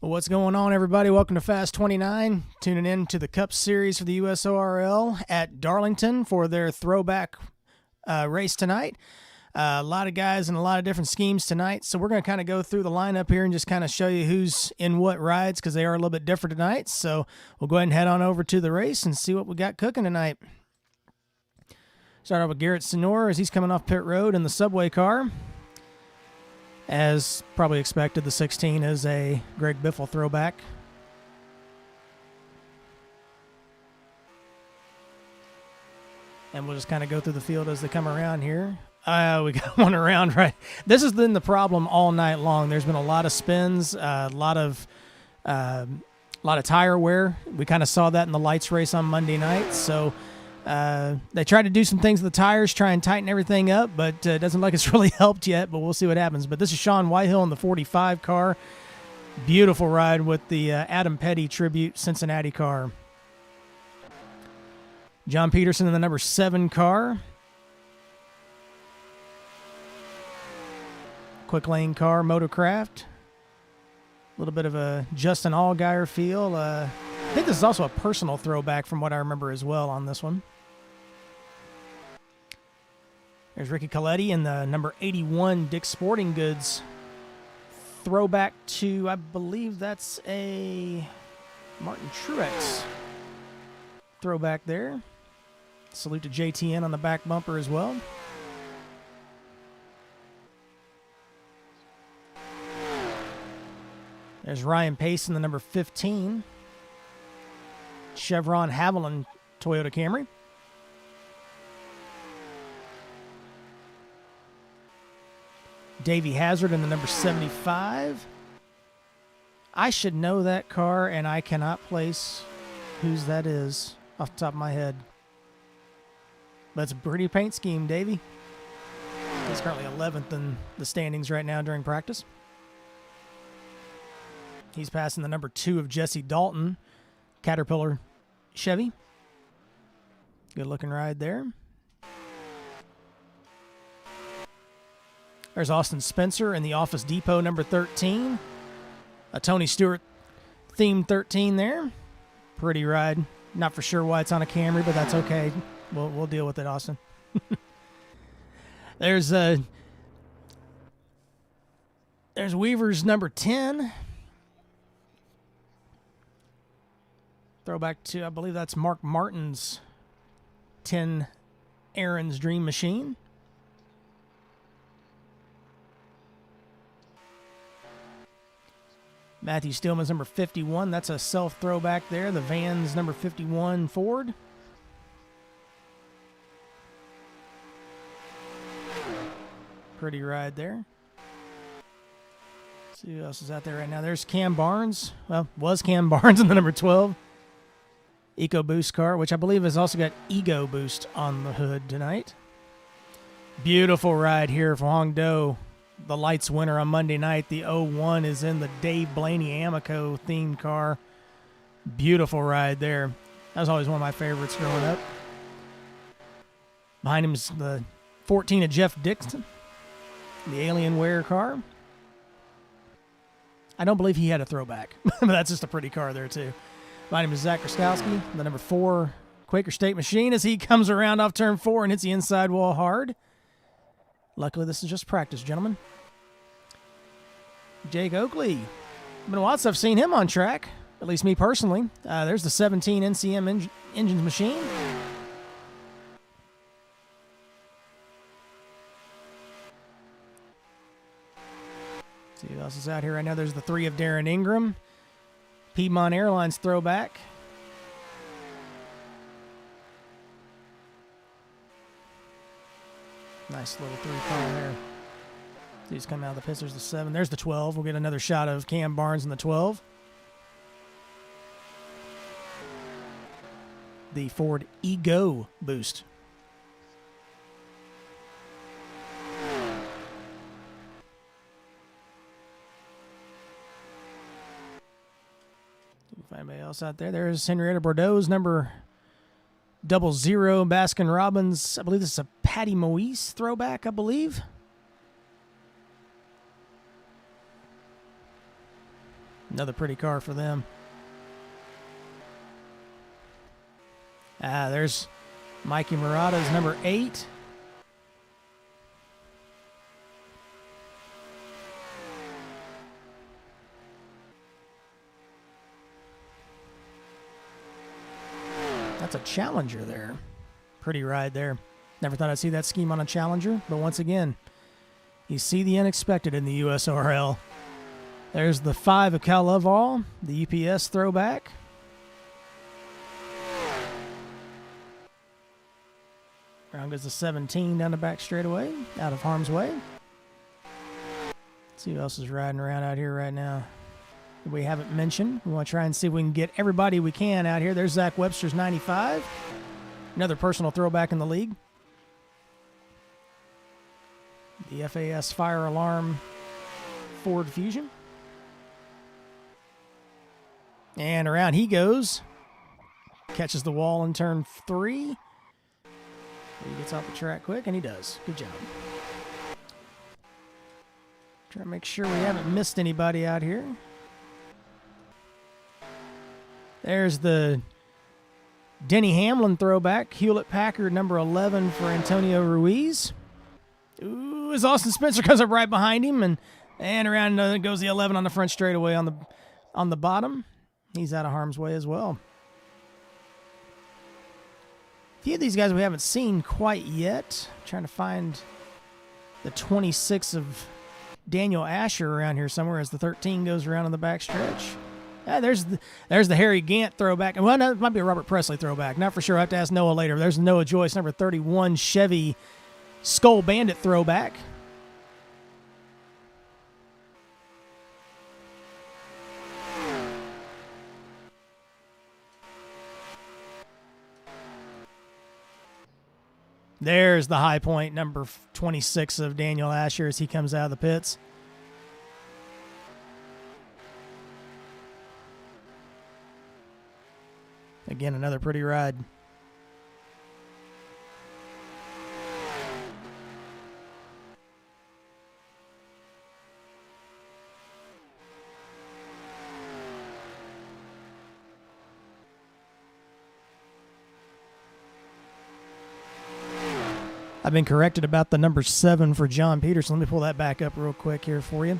What's going on, everybody? Welcome to FAST29. Tuning in to the Cup Series for the USORL at Darlington for their Throwback race tonight. A lot of guys and a lot of different schemes tonight, so we're going to kind of go through the lineup here and just kind of show you who's in what rides because they are a little bit different tonight. So we'll go ahead and head on over to the race and see what we got cooking tonight. Start off with Garrett Senor as he's coming off pit road in the Subway car. As probably expected, the 16 is a Greg Biffle throwback. And we'll just kind of go through the field as they come around here. We got one around right. This has been the problem all night long. There's been a lot of spins, a lot of tire wear. We kind of saw that in the lights race on Monday night. So they tried to do some things with the tires, try and tighten everything up, but it doesn't look like it's really helped yet, but we'll see what happens. But this is Sean Whitehill in the 45 car. Beautiful ride with the Adam Petty tribute Cincinnati car. John Peterson in the number 7 car. Quick lane car, Motorcraft. A little bit of a Justin Allgaier feel. I think this is also a personal throwback from what I remember as well on this one. There's Ricky Coletti in the number 81 Dick's Sporting Goods. Throwback to, I believe that's a Martin Truex throwback there. Salute to JTN on the back bumper as well. There's Ryan Pace in the number 15. Chevron Haviland Toyota Camry. Davey Hazard in the number 75. I should know that car, and I cannot place whose that is off the top of my head. But it's a pretty paint scheme, Davey. He's currently 11th in the standings right now during practice. He's passing the number 2 of Jesse Dalton, Caterpillar Chevy. Good looking ride there. There's Austin Spencer in the Office Depot number 13. A Tony Stewart themed 13 there. Pretty ride. Not for sure why it's on a Camry, but that's okay. We'll deal with it, Austin. There's Weaver's number 10. Throwback to, I believe that's Mark Martin's 10 Aaron's Dream Machine. Matthew Stillman's number 51. That's a self throwback there. The Van's number 51 Ford. Pretty ride there. Let's see who else is out there right now. There's Cam Barnes. Well, was Cam Barnes in the number 12 EcoBoost car, which I believe has also got Ego Boost on the hood tonight. Beautiful ride here for Hongdo. The lights winner on Monday night. The 01 is in the Dave Blaney Amico themed car. Beautiful ride there. That was always one of my favorites growing up. Behind him is the 14 of Jeff Dixon, the Alienware car. I don't believe he had a throwback, but that's just a pretty car there too. Behind him is Zach Kraskowski, the number 4 Quaker State Machine, as he comes around off turn 4 and hits the inside wall hard. Luckily, this is just practice, gentlemen. Jake Oakley. Been a while since I've seen him on track, at least me personally. There's the 17 NCM Engines Machine. See who else is out here right now. There's the 3 of Darren Ingram. Piedmont Airlines throwback. Nice little 3 car there. He's coming out of the pits. There's the 7. There's the 12. We'll get another shot of Cam Barnes in the 12. The Ford Ego Boost. If anybody else out there, there's Henrietta Bordeaux's number 00 Baskin Robbins. I believe this is a Patty Moise throwback, I believe. Another pretty car for them. There's Mikey Murata's number 8. That's a Challenger there. Pretty ride there. Never thought I'd see that scheme on a Challenger, but once again, you see the unexpected in the USORL. There's the 5 of Cal Loveall, the UPS throwback. Around goes the 17 down the back straightaway, out of harm's way. Let's see who else is riding around out here right now that we haven't mentioned. We want to try and see if we can get everybody we can out here. There's Zach Webster's 95. Another personal throwback in the league. The FAS Fire Alarm Ford Fusion. And around he goes. Catches the wall in turn 3. He gets off the track quick, and he does. Good job. Try to make sure we haven't missed anybody out here. There's the Denny Hamlin throwback. Hewlett-Packard number 11 for Antonio Ruiz. Ooh, as Austin Spencer comes up right behind him, and around goes the 11 on the front straightaway on the bottom. He's out of harm's way as well. A few of these guys we haven't seen quite yet. I'm trying to find the 26 of Daniel Asher around here somewhere as the 13 goes around on the back stretch. There's the Harry Gant throwback. Well, no, it might be a Robert Presley throwback. Not for sure. I have to ask Noah later. There's Noah Joyce, number 31 Chevy Skull Bandit throwback. There's the high point, number 26 of Daniel Asher as he comes out of the pits. Again, another pretty ride. I've been corrected about the number 7 for John Peterson. Let me pull that back up real quick here for you.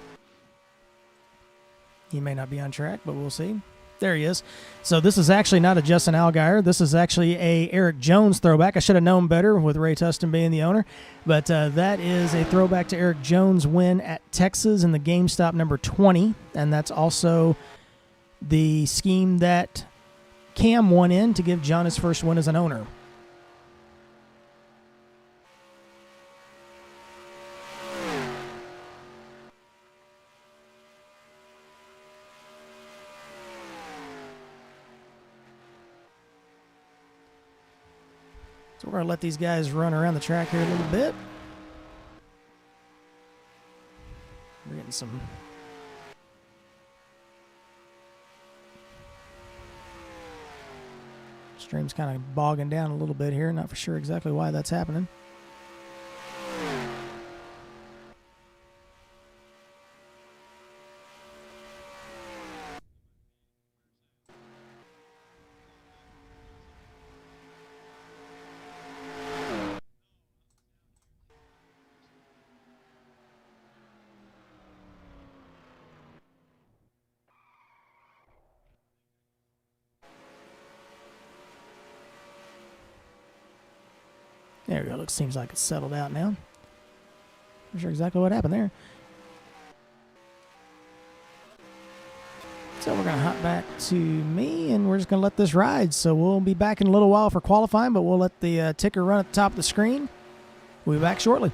He may not be on track, but we'll see. There he is. So this is actually not a Justin Allgaier. This is actually a Eric Jones throwback. I should have known better with Ray Tustin being the owner. But that is a throwback to Eric Jones' win at Texas in the GameStop number 20. And that's also the scheme that Cam won in to give John his first win as an owner. So we're going to let these guys run around the track here a little bit. We're getting some stream's kind of bogging down a little bit here. Not for sure exactly why that's happening. There we go. Looks seems like it's settled out now. Not sure exactly what happened there. So we're going to hop back to me, and we're just going to let this ride. So we'll be back in a little while for qualifying, but we'll let the ticker run at the top of the screen. We'll be back shortly.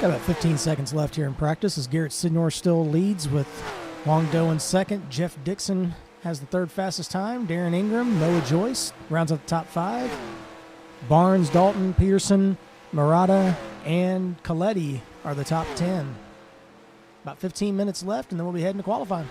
Got about 15 seconds left here in practice as Garrett Sidnor still leads with Wong Do in second. Jeff Dixon has the third fastest time. Darren Ingram, Noah Joyce rounds up the top 5. Barnes, Dalton, Pearson, Murata, and Coletti are the top 10. About 15 minutes left, and then we'll be heading to qualifying.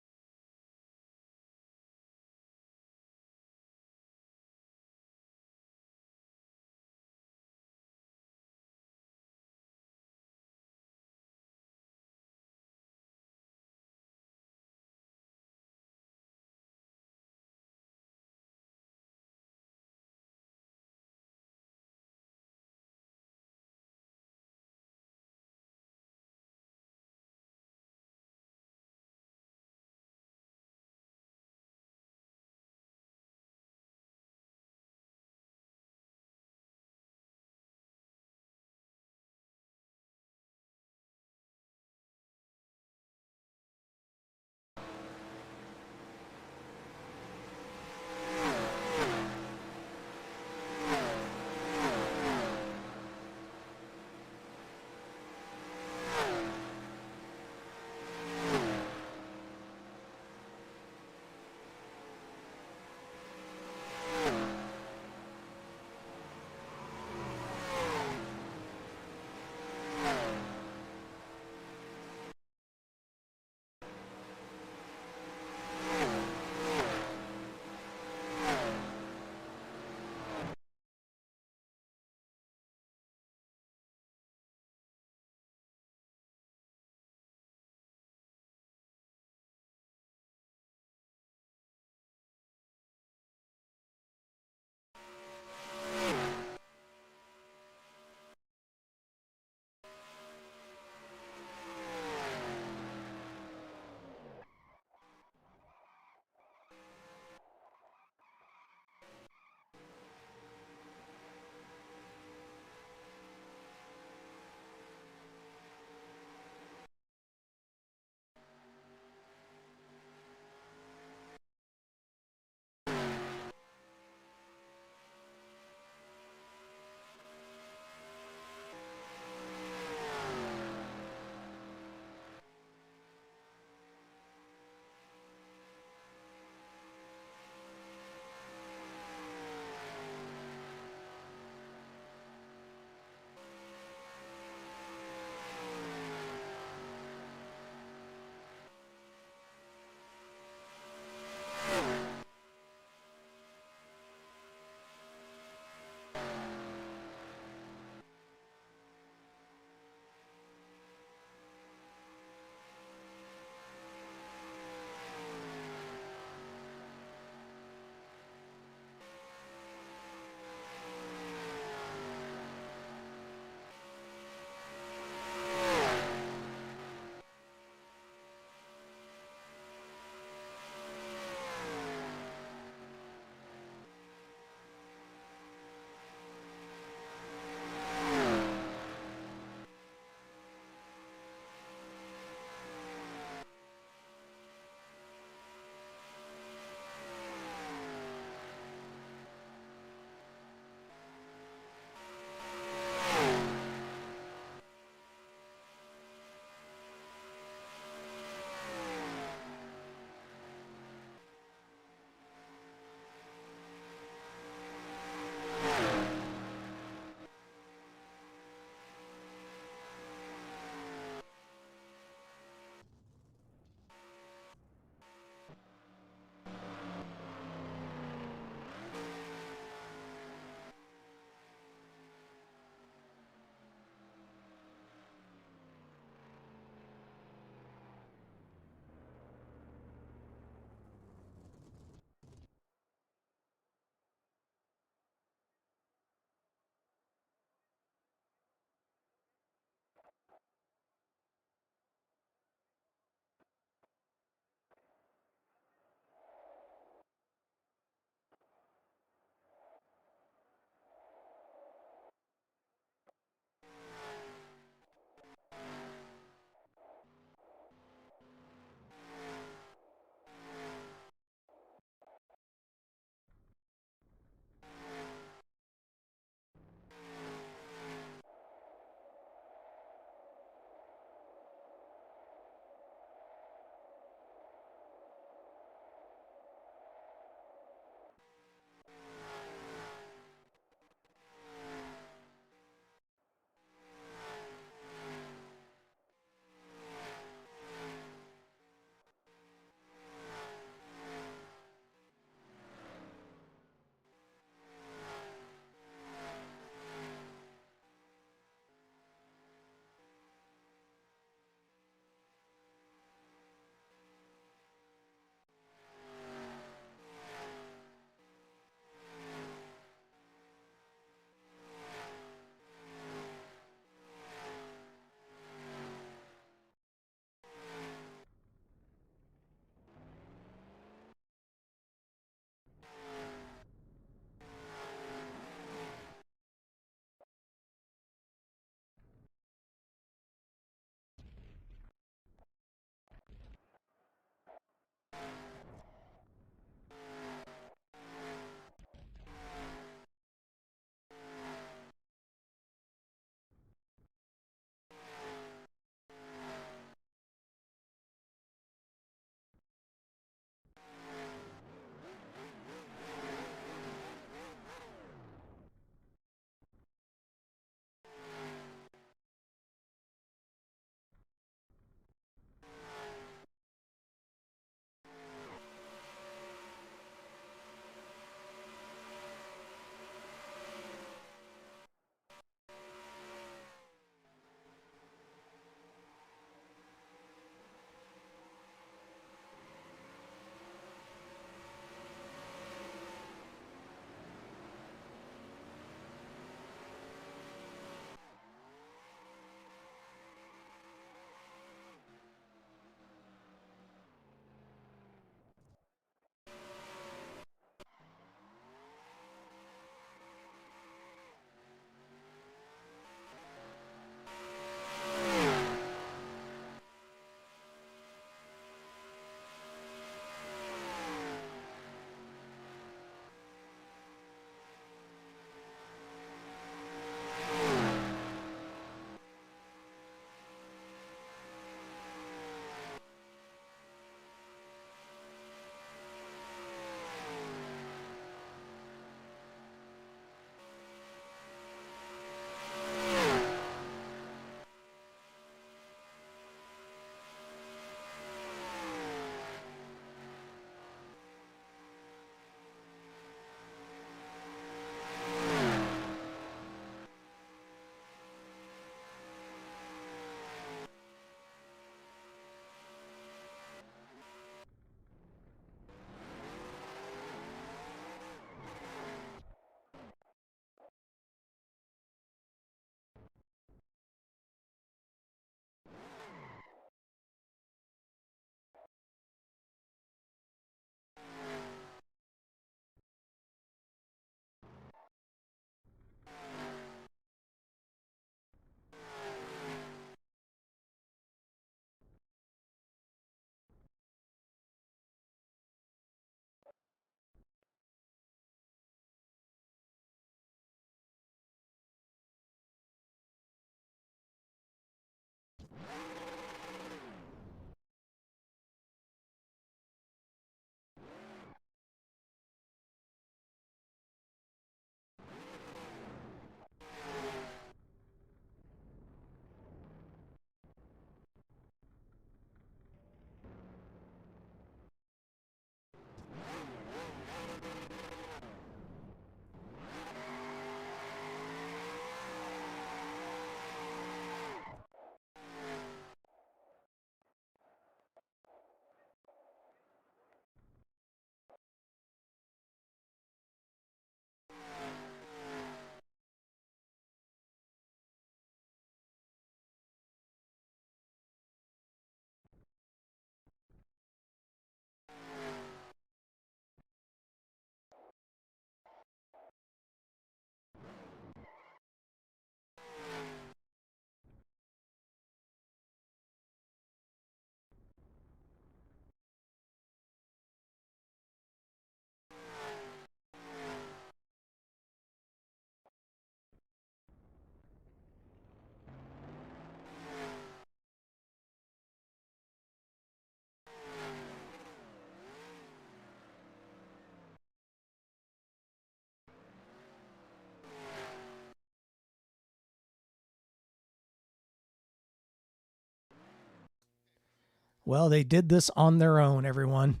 Well, they did this on their own, everyone.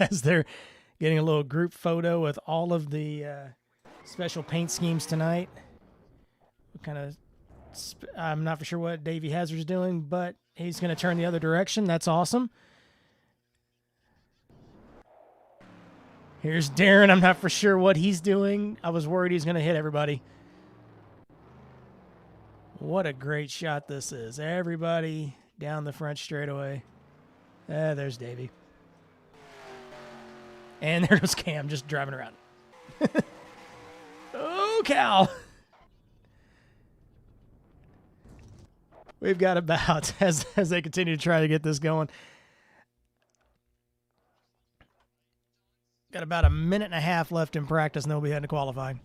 As they're getting a little group photo with all of the special paint schemes tonight. I'm not for sure what Davey Hazard's doing, but he's going to turn the other direction. That's awesome. Here's Darren. I'm not for sure what he's doing. I was worried he's going to hit everybody. What a great shot this is. Everybody down the front straightaway. There's Davey. And there goes Cam just driving around. Oh, Cal. We've got about, as they continue to try to get this going, got about a minute and a half left in practice, and they'll be heading to qualifying.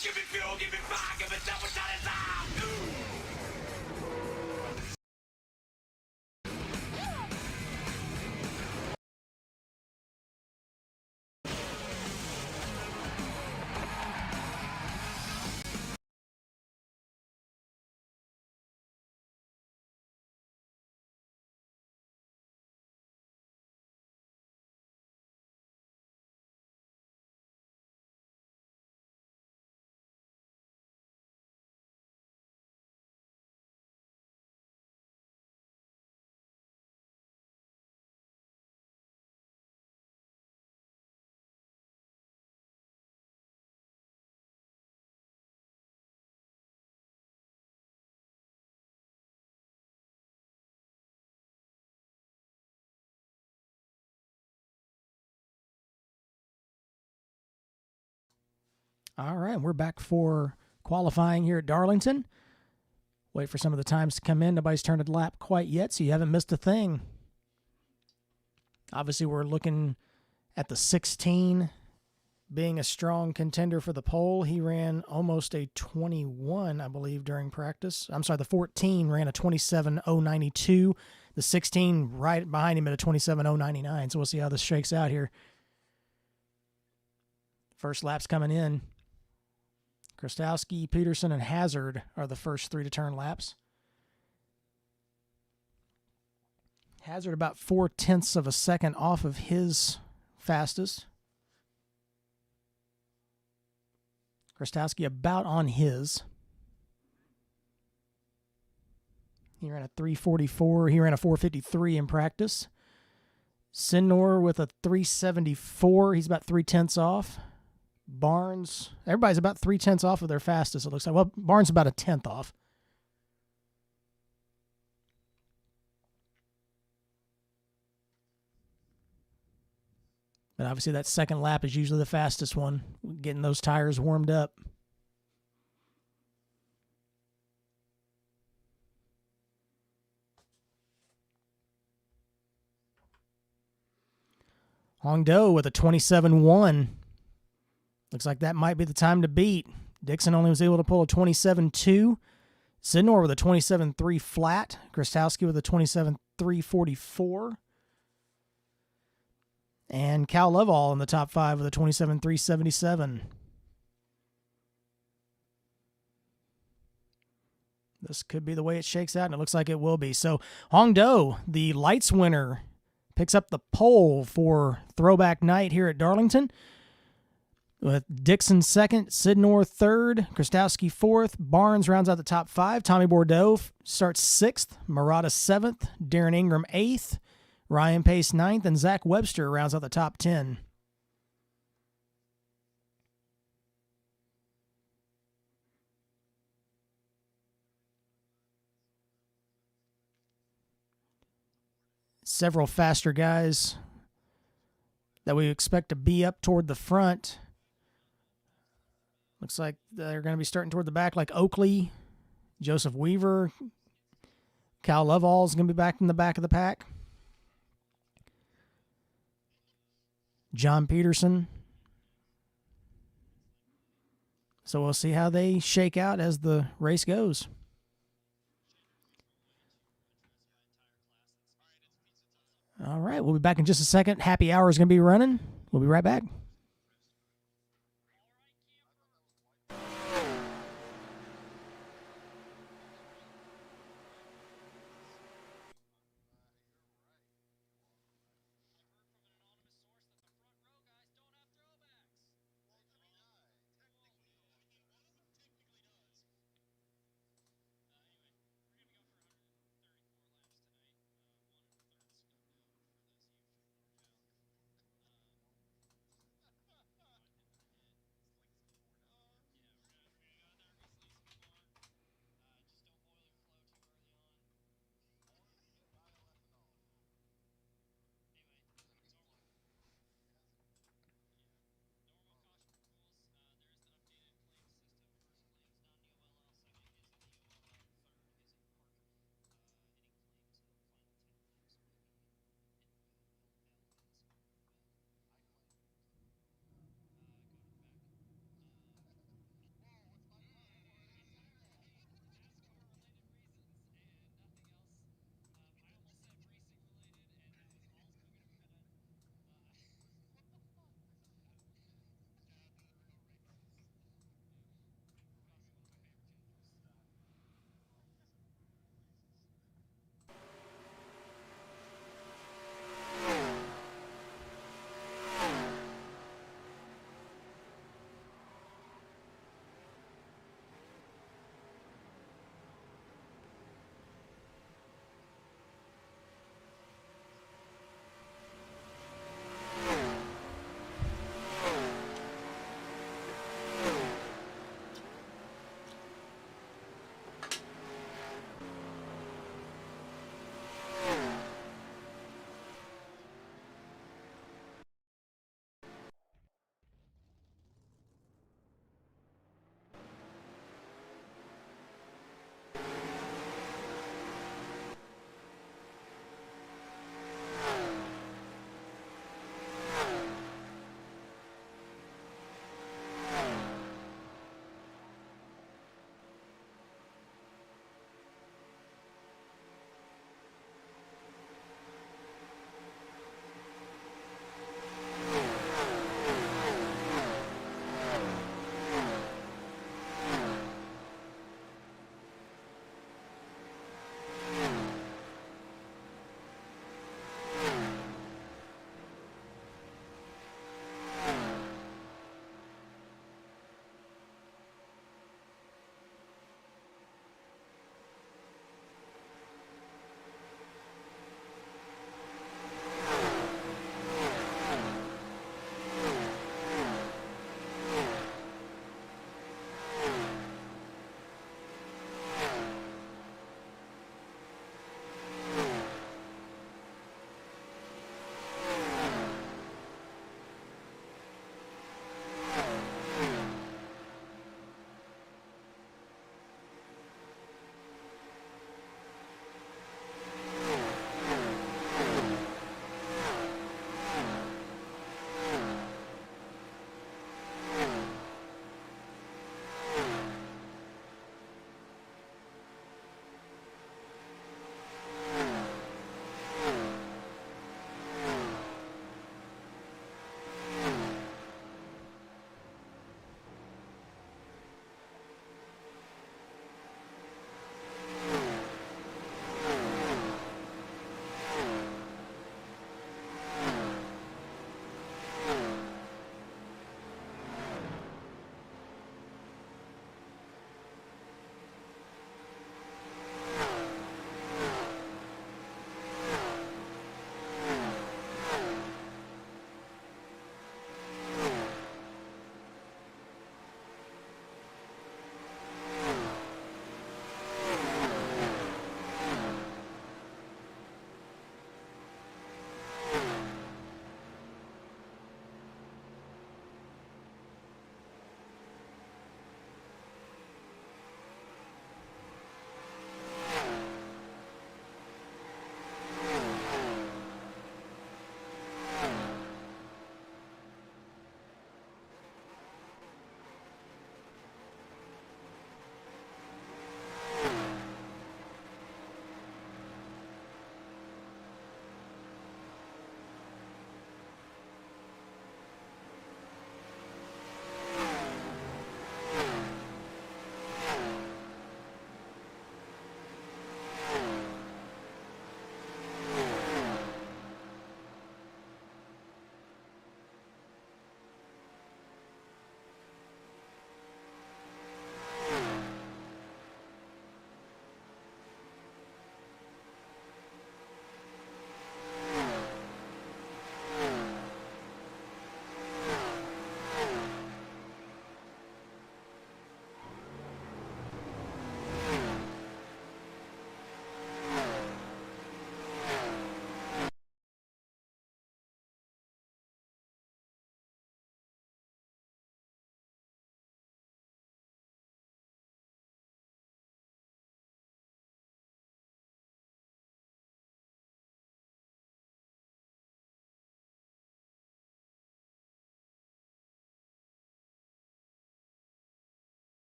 Give me fuel, give me fire, give me double shot it down. All right, we're back for qualifying here at Darlington. Wait for some of the times to come in. Nobody's turned a lap quite yet, so you haven't missed a thing. Obviously, we're looking at the 16 being a strong contender for the pole. He ran almost a 21, I believe, during practice. I'm sorry, the 14 ran a 27.092. The 16 right behind him at a 27.099, so we'll see how this shakes out here. First lap's coming in. Krastowski, Peterson, and Hazard are the first 3 to turn laps. Hazard about 0.4 of a second off of his fastest. Krastowski about on his. He ran a 3:44. He ran a 4:53 in practice. Sinor with a 3:74. He's about 0.3 off. Barnes, everybody's about 0.3 off of their fastest, it looks like. Well, Barnes about 1/10 off. But obviously that second lap is usually the fastest one, getting those tires warmed up. Hongdo with a 27.1. Looks like that might be the time to beat. Dixon only was able to pull a 27.2. Sidnor with a 27.3 flat. Krastowski with a 27.344. And Cal Lovall in the top 5 with a 27.377. This could be the way it shakes out, and it looks like it will be. So Hongdo, the lights winner, picks up the pole for Throwback Night here at Darlington, with Dixon second, Sidnor third, Krastowski fourth, Barnes rounds out the top 5, Tommy Bordeaux starts 6th, Murata 7th, Darren Ingram 8th, Ryan Pace 9th, and Zach Webster rounds out the top 10. Several faster guys that we expect to be up toward the front. Looks like they're going to be starting toward the back, like Oakley, Joseph Weaver. Cal Lovall is going to be back in the back of the pack. John Peterson. So we'll see how they shake out as the race goes. All right, we'll be back in just a second. Happy hour is going to be running. We'll be right back.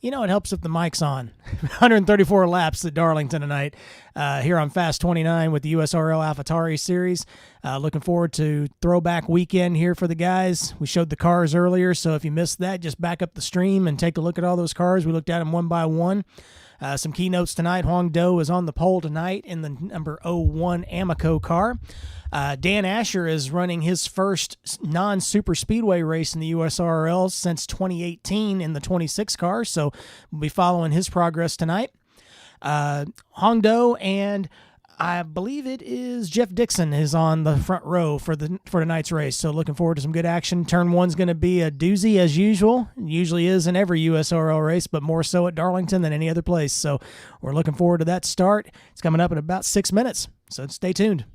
You know, it helps if the mic's on. 134 laps at Darlington tonight here on FAST29 with the USORL AlphaTauri series. Looking forward to Throwback weekend here for the guys. We showed the cars earlier, so if you missed that, just back up the stream and take a look at all those cars. We looked at them one by one. Some keynotes tonight. Huang Do is on the pole tonight in the number 01 Amoco car. Dan Asher is running his first non-super speedway race in the USRL since 2018 in the 26 car, so we'll be following his progress tonight. Huang Do and I believe it is Jeff Dixon is on the front row for tonight's race, so looking forward to some good action. Turn one's going to be a doozy as usual. It usually is in every USRL race, but more so at Darlington than any other place. So we're looking forward to that start. It's coming up in about 6 minutes, so stay tuned.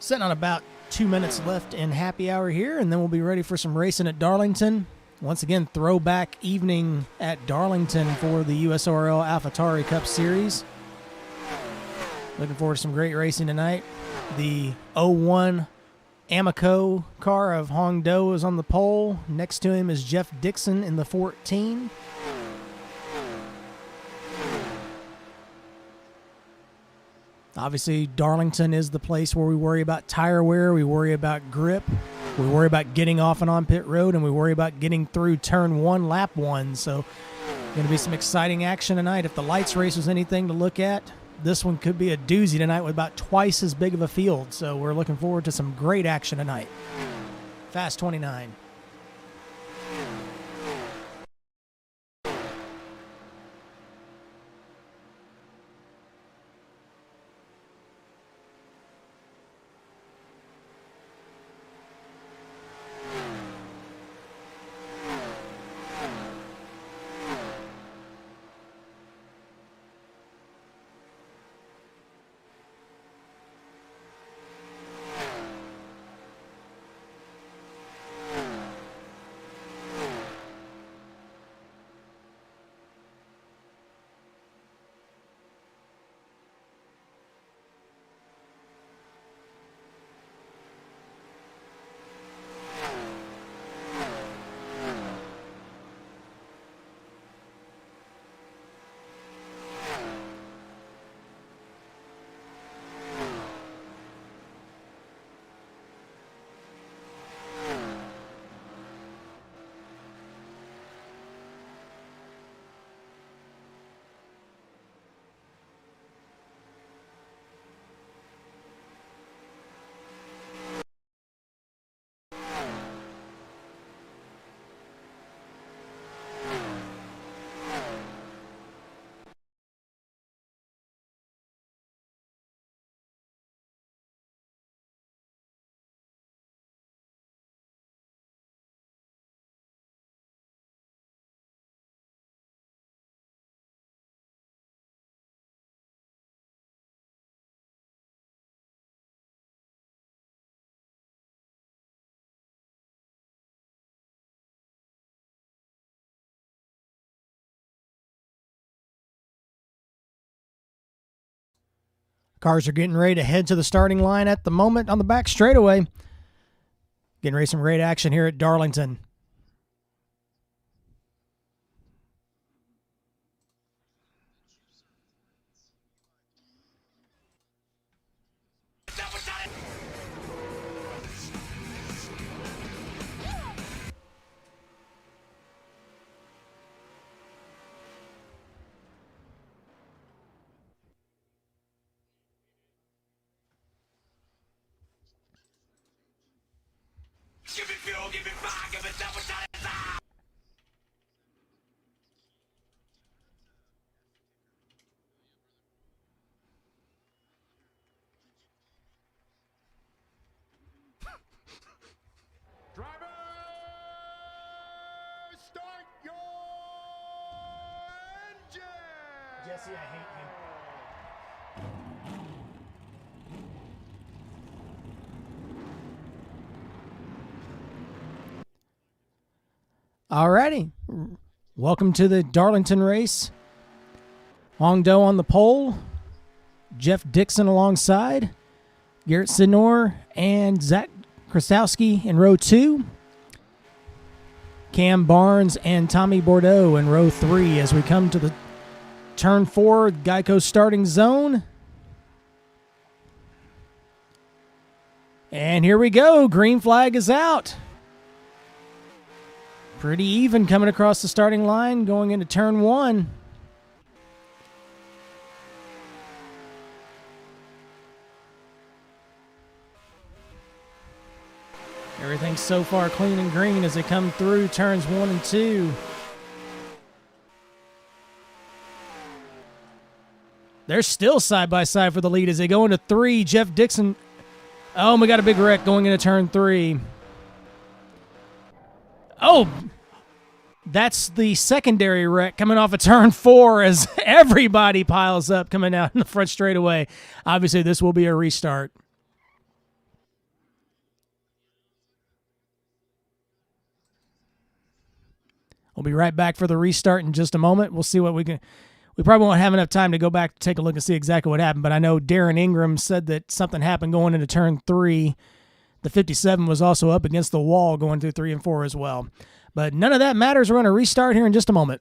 Sitting on about 2 minutes left in happy hour here, and then we'll be ready for some racing at Darlington. Once again, throwback evening at Darlington for the USORL AlphaTauri Cup Series. Looking forward to some great racing tonight. The 01 Amico car of Hong Do is on the pole. Next to him is Jeff Dixon in the 14. Obviously, Darlington is the place where we worry about tire wear, we worry about grip, we worry about getting off and on pit road, and we worry about getting through turn 1, lap 1. So, going to be some exciting action tonight. If the lights race was anything to look at, this one could be a doozy tonight with about twice as big of a field. So, we're looking forward to some great action tonight. FAST29. Cars are getting ready to head to the starting line at the moment on the back straightaway. Getting ready for some great action here at Darlington. Give me fuel, give me fire, give me double shot inside. Driver, start your engine! Jesse, I hate you. Alrighty, welcome to the Darlington race. Hong Do on the pole, Jeff Dixon alongside, Garrett Sidnor and Zach Krastowski in row 2, Cam Barnes and Tommy Bordeaux in row 3 as we come to the turn 4 Geico starting zone. And here we go, green flag is out. Pretty even coming across the starting line, going into turn 1. Everything's so far clean and green as they come through turns 1 and 2. They're still side by side for the lead as they go into 3. Jeff Dixon. Oh, we got a big wreck going into turn 3. Oh, that's the secondary wreck coming off of turn 4 as everybody piles up coming out in the front straightaway. Obviously, this will be a restart. We'll be right back for the restart in just a moment. We'll see what we can. We probably won't have enough time to go back to take a look and see exactly what happened, but I know Darren Ingram said that something happened going into turn 3. The 57 was also up against the wall going through 3 and 4 as well. But none of that matters. We're going to restart here in just a moment.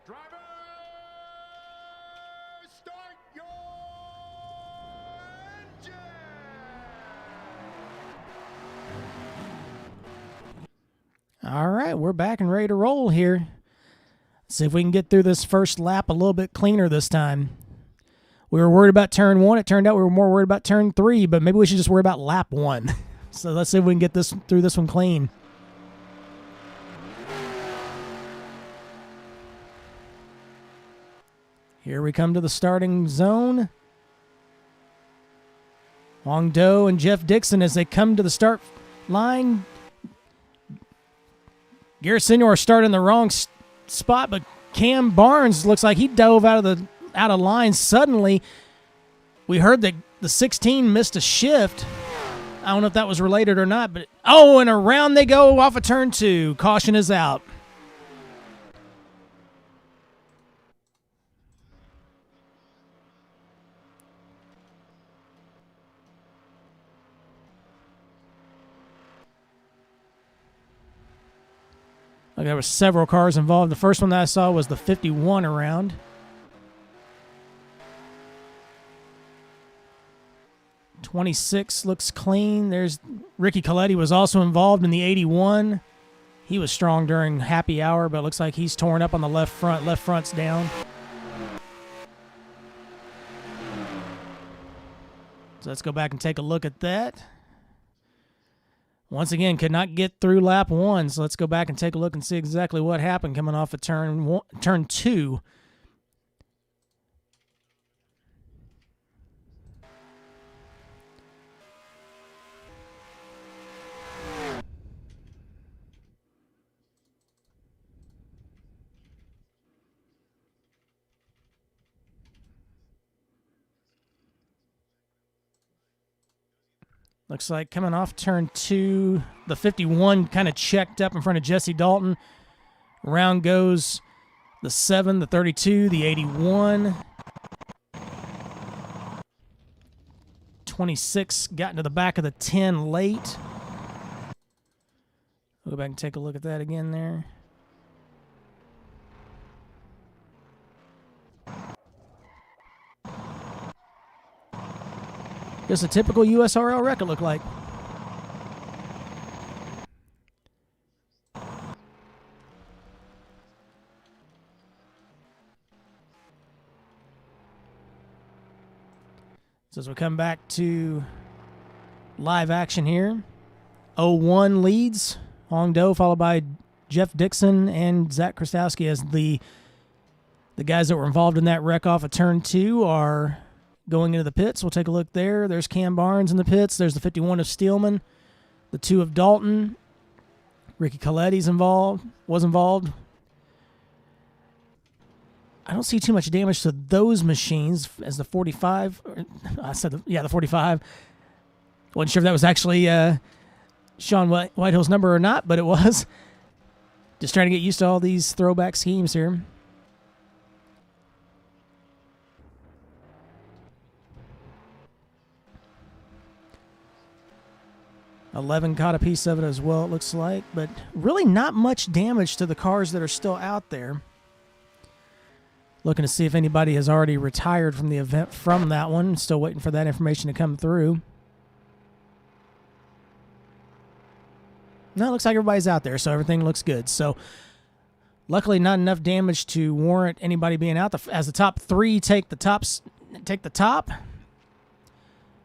Driver, start your engine! All right, we're back and ready to roll here. See if we can get through this first lap a little bit cleaner this time. We were worried about turn 1. It turned out we were more worried about turn 3, but maybe we should just worry about lap 1. So let's see if we can get this through this one clean. Here we come to the starting zone. Wong Do and Jeff Dixon as they come to the start line. Garrett Senior started in the wrong spot, but Cam Barnes looks like he dove out of line suddenly. We heard that the 16 missed a shift. I don't know if that was related or not, but and around they go off of turn 2. Caution is out. There were several cars involved. The first one that I saw was the 51 around. '26 looks clean. There's Ricky Coletti was also involved in the 81. He was strong during happy hour, but it looks like he's torn up on the left front. Left front's down. So let's go back and take a look at that. Once again, could not get through lap 1, so let's go back and take a look and see exactly what happened coming off of turn 2. Looks like coming off turn 2, the 51 kind of checked up in front of Jesse Dalton. Around goes the 7, the 32, the 81. 26 got into the back of the 10 late. We'll go back and take a look at that again there. Just a typical USRL wreck, it looked like. So as we come back to live action here, 01 leads Hong Do, followed by Jeff Dixon and Zach Krastowski as the guys that were involved in that wreck off of turn 2 are going into the pits. We'll take a look there. There's Cam Barnes in the pits. There's the 51 of Steelman, the 2 of Dalton. Ricky Coletti's was involved. I don't see too much damage to those machines as the 45. The 45. Wasn't sure if that was actually Sean Whitehill's number or not, but it was. Just trying to get used to all these throwback schemes here. $11 caught a piece of it as well, it looks like. But really not much damage to the cars that are still out there. Looking to see if anybody has already retired from the event from that one. Still waiting for that information to come through. No, it looks like everybody's out there, so everything looks good. So luckily not enough damage to warrant anybody being out. As the top 3 take the top.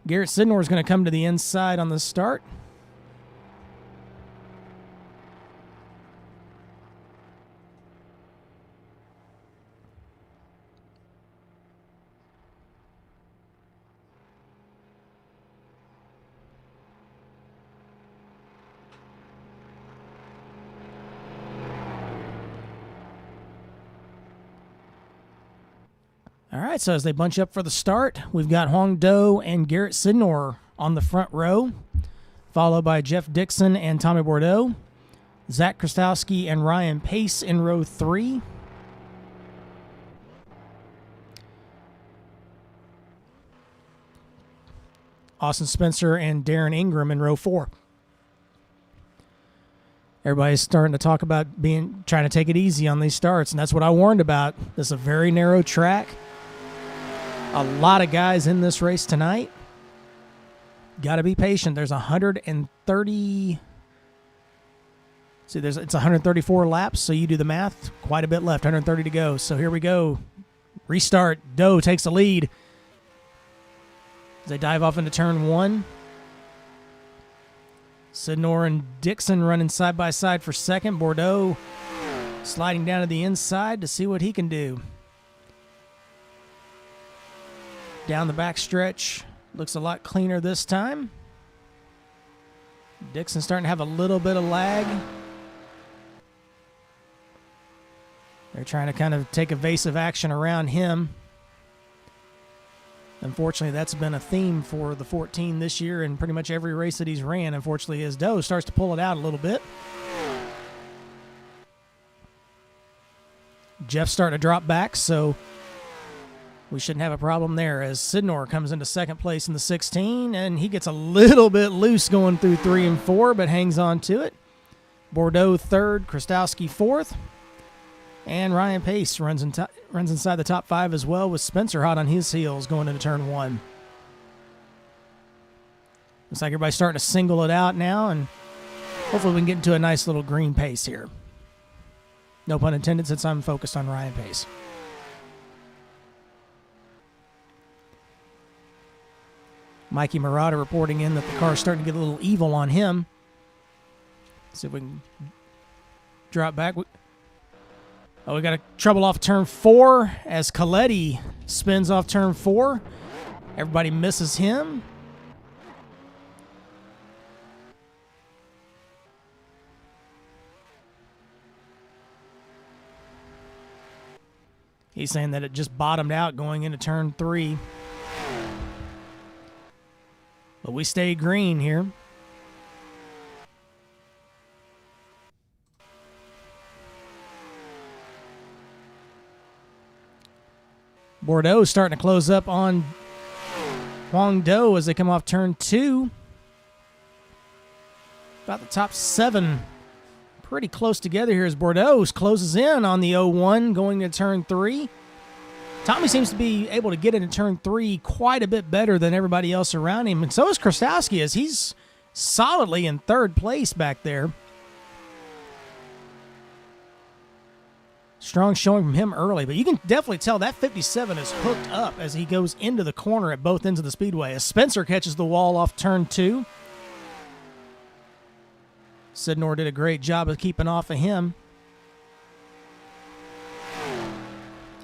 Garrett Sidnor is going to come to the inside on the start. All right, so as they bunch up for the start, we've got Huang Do and Garrett Sidnor on the front row, followed by Jeff Dixon and Tommy Bordeaux, Zach Krastowski and Ryan Pace in row 3. Austin Spencer and Darren Ingram in row 4. Everybody's starting to talk about trying to take it easy on these starts, and that's what I warned about. This is a very narrow track. A lot of guys in this race tonight. Got to be patient. There's 130. See, it's 134 laps, so you do the math. Quite a bit left, 130 to go. So here we go. Restart. Doe takes the lead. As they dive off into turn 1. Sidnor and Dixon running side by side for second. Bordeaux sliding down to the inside to see what he can do. Down the back stretch. Looks a lot cleaner this time. Dixon starting to have a little bit of lag. They're trying to kind of take evasive action around him. Unfortunately, that's been a theme for the 14 this year and pretty much every race that he's ran. Unfortunately, as Doe starts to pull it out a little bit. Jeff's starting to drop back, so we shouldn't have a problem there as Sidnor comes into second place in the 16, and he gets a little bit loose going through 3 and 4, but hangs on to it. Bordeaux third, Krastowski fourth, and Ryan Pace runs inside the top 5 as well, with Spencer hot on his heels going into turn 1. Looks like everybody's starting to single it out now, and hopefully we can get into a nice little green pace here. No pun intended, since I'm focused on Ryan Pace. Mikey Murata reporting in that the car's starting to get a little evil on him. See if we can drop back. Oh, we got a trouble off turn 4 as Coletti spins off turn 4. Everybody misses him. He's saying that it just bottomed out going into turn 3. But we stay green here. Bordeaux starting to close up on Huang Do as they come off turn 2. About the top 7. Pretty close together here as Bordeaux closes in on the 0-1 going to turn 3. Tommy seems to be able to get into turn 3 quite a bit better than everybody else around him. And so is Krastowski, as he's solidly in third place back there. Strong showing from him early, but you can definitely tell that 57 is hooked up as he goes into the corner at both ends of the speedway. As Spencer catches the wall off turn 2. Sidnor did a great job of keeping off of him.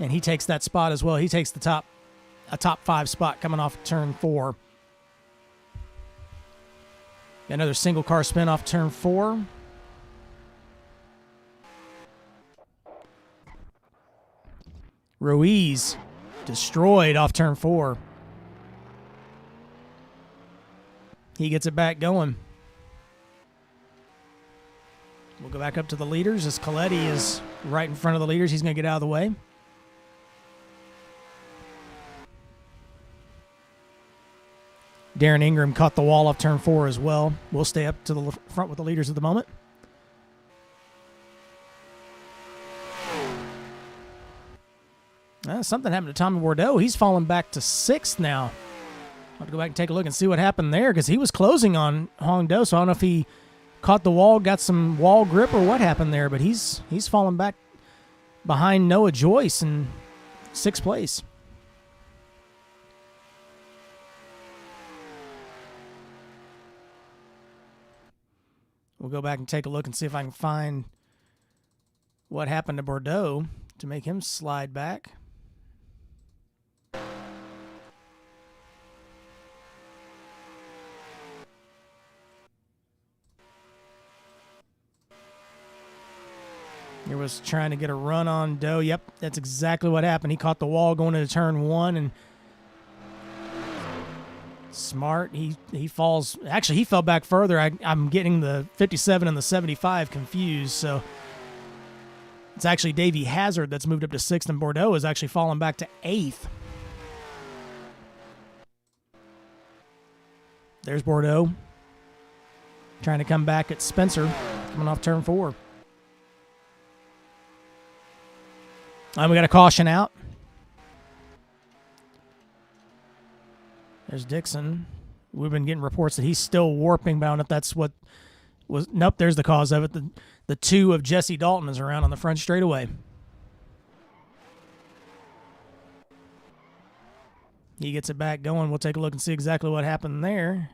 And he takes that spot as well. He takes the top 5 spot coming off turn 4. Another single car spin off turn 4. Ruiz destroyed off turn 4. He gets it back going. We'll go back up to the leaders as Coletti is right in front of the leaders. He's going to get out of the way. Darren Ingram caught the wall off turn 4 as well. We'll stay up to the front with the leaders at the moment. Something happened to Tommy Bordeaux. He's fallen back to 6th now. I'll have to go back and take a look and see what happened there because he was closing on Huang Do, so I don't know if he caught the wall, got some wall grip, or what happened there, but he's fallen back behind Noah Joyce in 6th place. We'll go back and take a look and see if I can find what happened to Bordeaux to make him slide back. He was trying to get a run on Doe. Yep, that's exactly what happened. He caught the wall going into turn 1, and smart. He falls. Actually, he fell back further. I'm getting the 57 and the 75 confused. So it's actually Davey Hazard that's moved up to 6th, and Bordeaux is actually falling back to 8th. There's Bordeaux trying to come back at Spencer, coming off turn 4. And we got a caution out. There's Dixon. We've been getting reports that he's still warping, but I don't know if that's what was. Nope, there's the cause of it. The 2 of Jesse Dalton is around on the front straightaway. He gets it back going. We'll take a look and see exactly what happened there.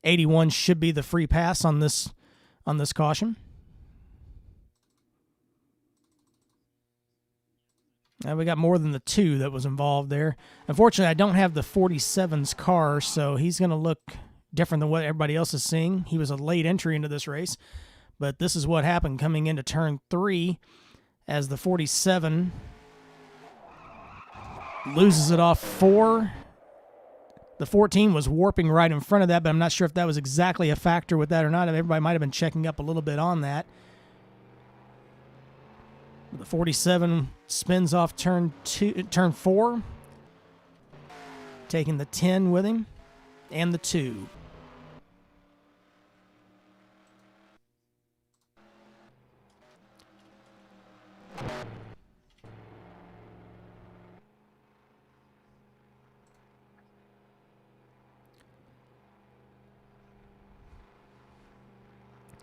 '81 should be the free pass on this caution. And we got more than the 2 that was involved there. Unfortunately, I don't have the 47's car, so he's going to look different than what everybody else is seeing. He was a late entry into this race, but this is what happened coming into turn 3 as the 47 loses it off 4. The 14 was warping right in front of that, but I'm not sure if that was exactly a factor with that or not. Everybody might have been checking up a little bit on that. The 47 spins off turn 4, taking the 10 with him and the 2.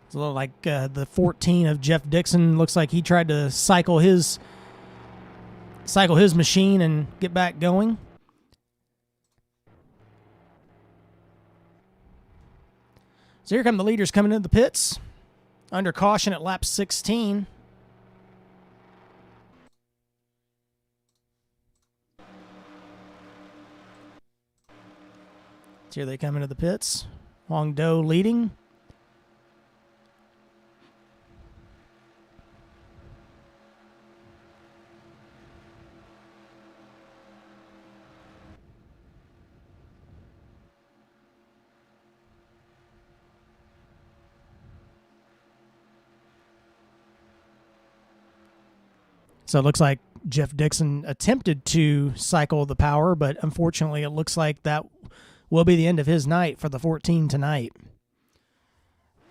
It's a little like the 14 of Jeff Dixon. Looks like he tried to cycle his machine and get back going. So here come the leaders coming into the pits under caution at lap 16. So here they come into the pits. Hong Do leading. So it looks like Jeff Dixon attempted to cycle the power, but unfortunately it looks like that will be the end of his night for the 14 tonight.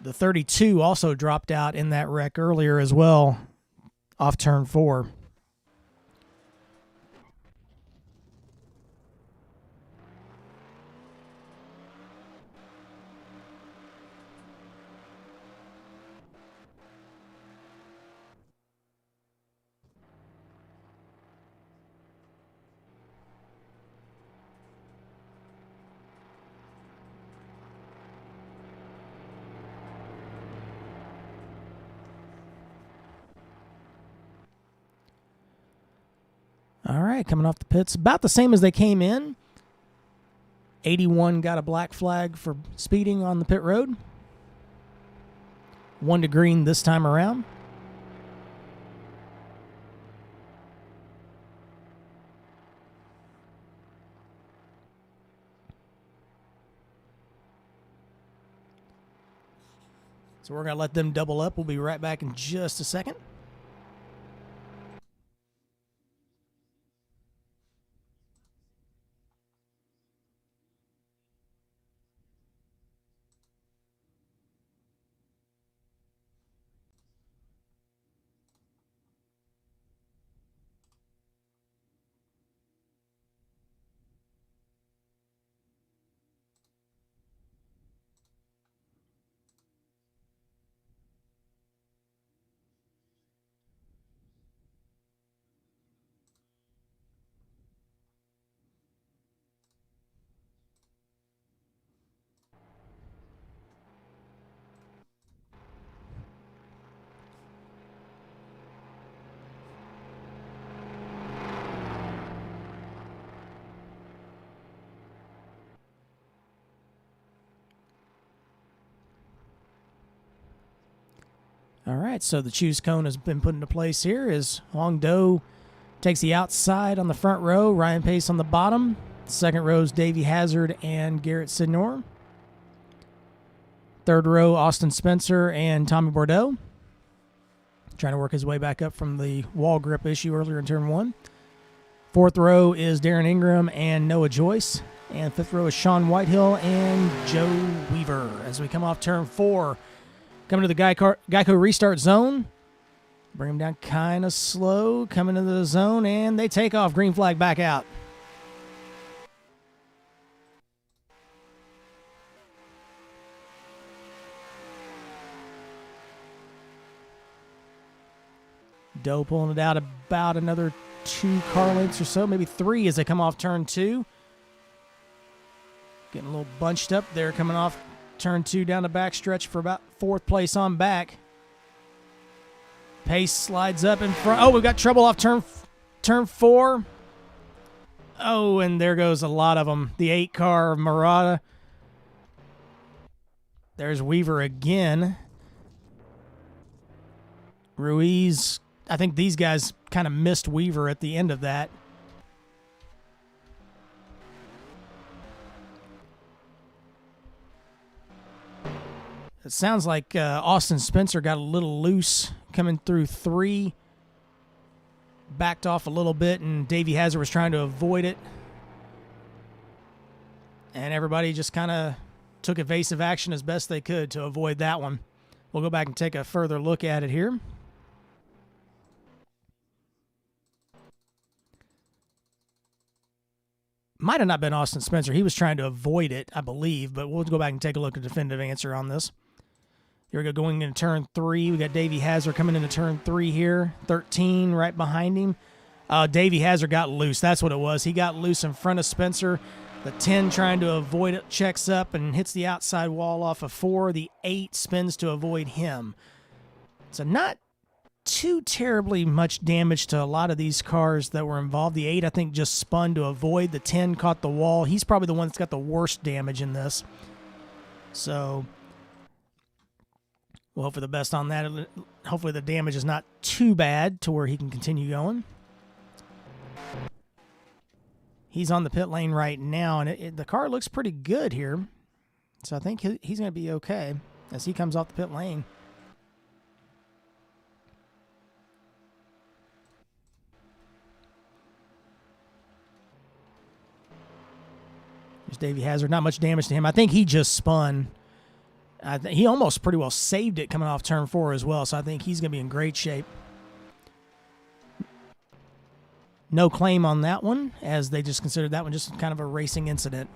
The 32 also dropped out in that wreck earlier as well, off turn 4. All right, coming off the pits, about the same as they came in. 81 got a black flag for speeding on the pit road. 1 to green this time around. So we're going to let them double up. We'll be right back in just a second. All right, so the choose cone has been put into place here as Hong Do takes the outside on the front row, Ryan Pace on the bottom. Second row is Davey Hazard and Garrett Sidnor. Third row, Austin Spencer and Tommy Bordeaux. Trying to work his way back up from the wall grip issue earlier in turn 1. Fourth row is Darren Ingram and Noah Joyce. And fifth row is Sean Whitehill and Joe Weaver. As we come off turn 4, coming to the Geico restart zone. Bring them down kind of slow, coming into the zone, and they take off. Green flag back out. Doe pulling it out about another 2 car lengths or so, maybe 3 as they come off turn 2. Getting a little bunched up there coming off turn 2 down the backstretch for about 4th place on back. Pace slides up in front. Oh, we've got trouble off turn 4. Oh, and there goes a lot of them. The 8 car of Murata. There's Weaver again. Ruiz. I think these guys kind of missed Weaver at the end of that. It sounds like Austin Spencer got a little loose coming through 3. Backed off a little bit, and Davey Hazard was trying to avoid it. And everybody just kind of took evasive action as best they could to avoid that one. We'll go back and take a further look at it here. Might have not been Austin Spencer. He was trying to avoid it, I believe, but we'll go back and take a look at the definitive answer on this. Here we go, going into turn 3. We got Davey Hazard coming into turn 3 here. 13 right behind him. Davey Hazard got loose. That's what it was. He got loose in front of Spencer. The 10 trying to avoid it, checks up and hits the outside wall off of 4. The 8 spins to avoid him. So not too terribly much damage to a lot of these cars that were involved. The 8, I think, just spun to avoid. The 10 caught the wall. He's probably the one that's got the worst damage in this. So we'll hope for the best on that. Hopefully the damage is not too bad to where he can continue going. He's on the pit lane right now, and the car looks pretty good here. So I think he's going to be okay as he comes off the pit lane. There's Davey Hazard. Not much damage to him. I think he just spun. He almost pretty well saved it coming off turn 4 as well, so I think he's going to be in great shape. No claim on that one, as they just considered that one just kind of a racing incident.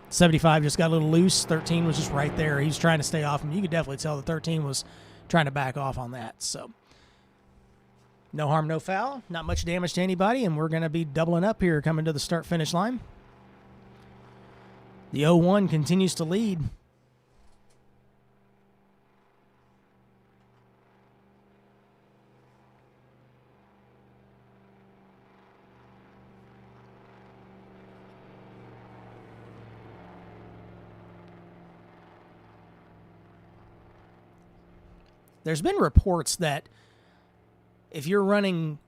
75 just got a little loose. 13 was just right there. He was trying to stay off him. You could definitely tell that 13 was trying to back off on that. So no harm, no foul. Not much damage to anybody, and we're going to be doubling up here coming to the start-finish line. The 01 continues to lead. There's been reports that if you're running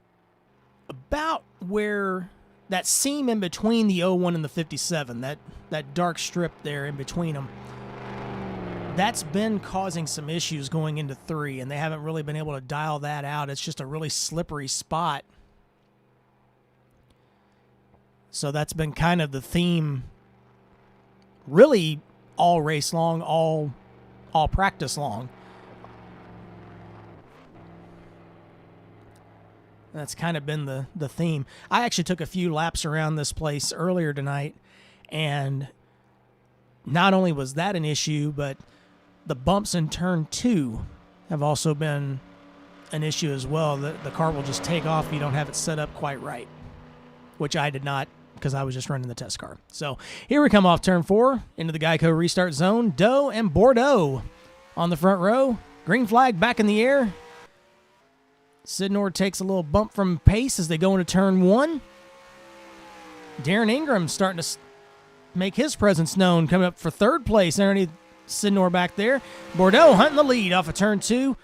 about where that seam in between the 01 and the 57, that dark strip there in between them, that's been causing some issues going into 3, and they haven't really been able to dial that out. It's just a really slippery spot. So that's been kind of the theme really all race long, all practice long. That's kind of been the theme. I actually took a few laps around this place earlier tonight, and not only was that an issue, but the bumps in turn 2 have also been an issue as well. The car will just take off if you don't have it set up quite right, which I did not because I was just running the test car. So here we come off turn 4 into the Geico restart zone. Doe and Bordeaux on the front row. Green flag back in the air. Sidnor takes a little bump from pace as they go into turn 1. Darren Ingram starting to make his presence known, coming up for 3rd place underneath Sidnor back there. Bordeaux hunting the lead off of turn 2.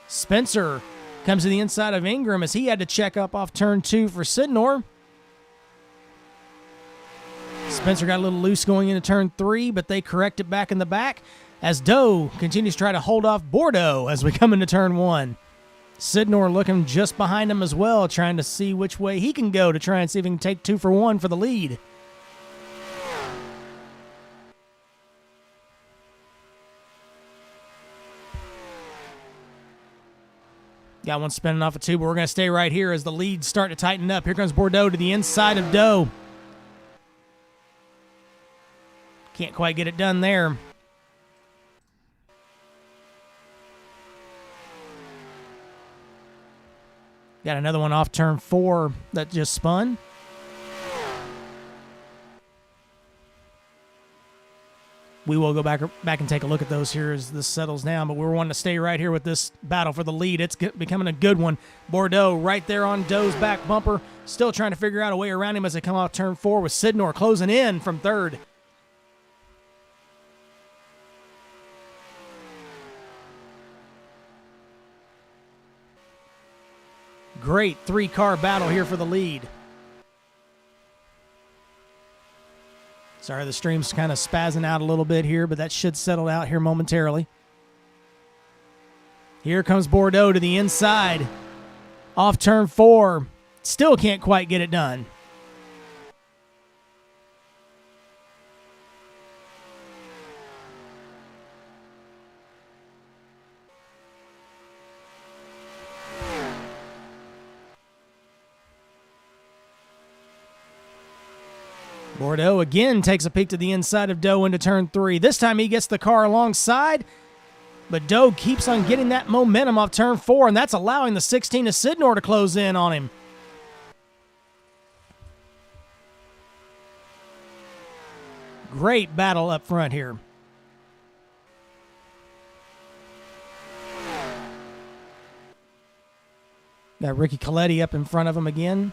Spencer comes to the inside of Ingram as he had to check up off turn 2 for Sidnor. Spencer got a little loose going into turn 3, but they correct it back in the back as Doe continues to try to hold off Bordeaux as we come into turn 1. Sidnor looking just behind him as well, trying to see which way he can go to try and see if he can take 2 for 1 for the lead. Got one spinning off of 2, but we're going to stay right here as the leads start to tighten up. Here comes Bordeaux to the inside of Doe. Can't quite get it done there. Got another one off turn 4 that just spun. We will go back and take a look at those here as this settles down, but we're wanting to stay right here with this battle for the lead. It's becoming a good one. Bordeaux right there on Doe's back bumper, still trying to figure out a way around him as they come off turn 4 with Sidnor closing in from 3rd. Great 3-car battle here for the lead. Sorry, the stream's kind of spazzing out a little bit here, but that should settle out here momentarily. Here comes Bordeaux to the inside. Off turn 4. Still can't quite get it done. Bordeaux again takes a peek to the inside of Doe into turn 3. This time he gets the car alongside, but Doe keeps on getting that momentum off turn 4, and that's allowing the 16 of Sidnor to close in on him. Great battle up front here. Got Ricky Coletti up in front of him again.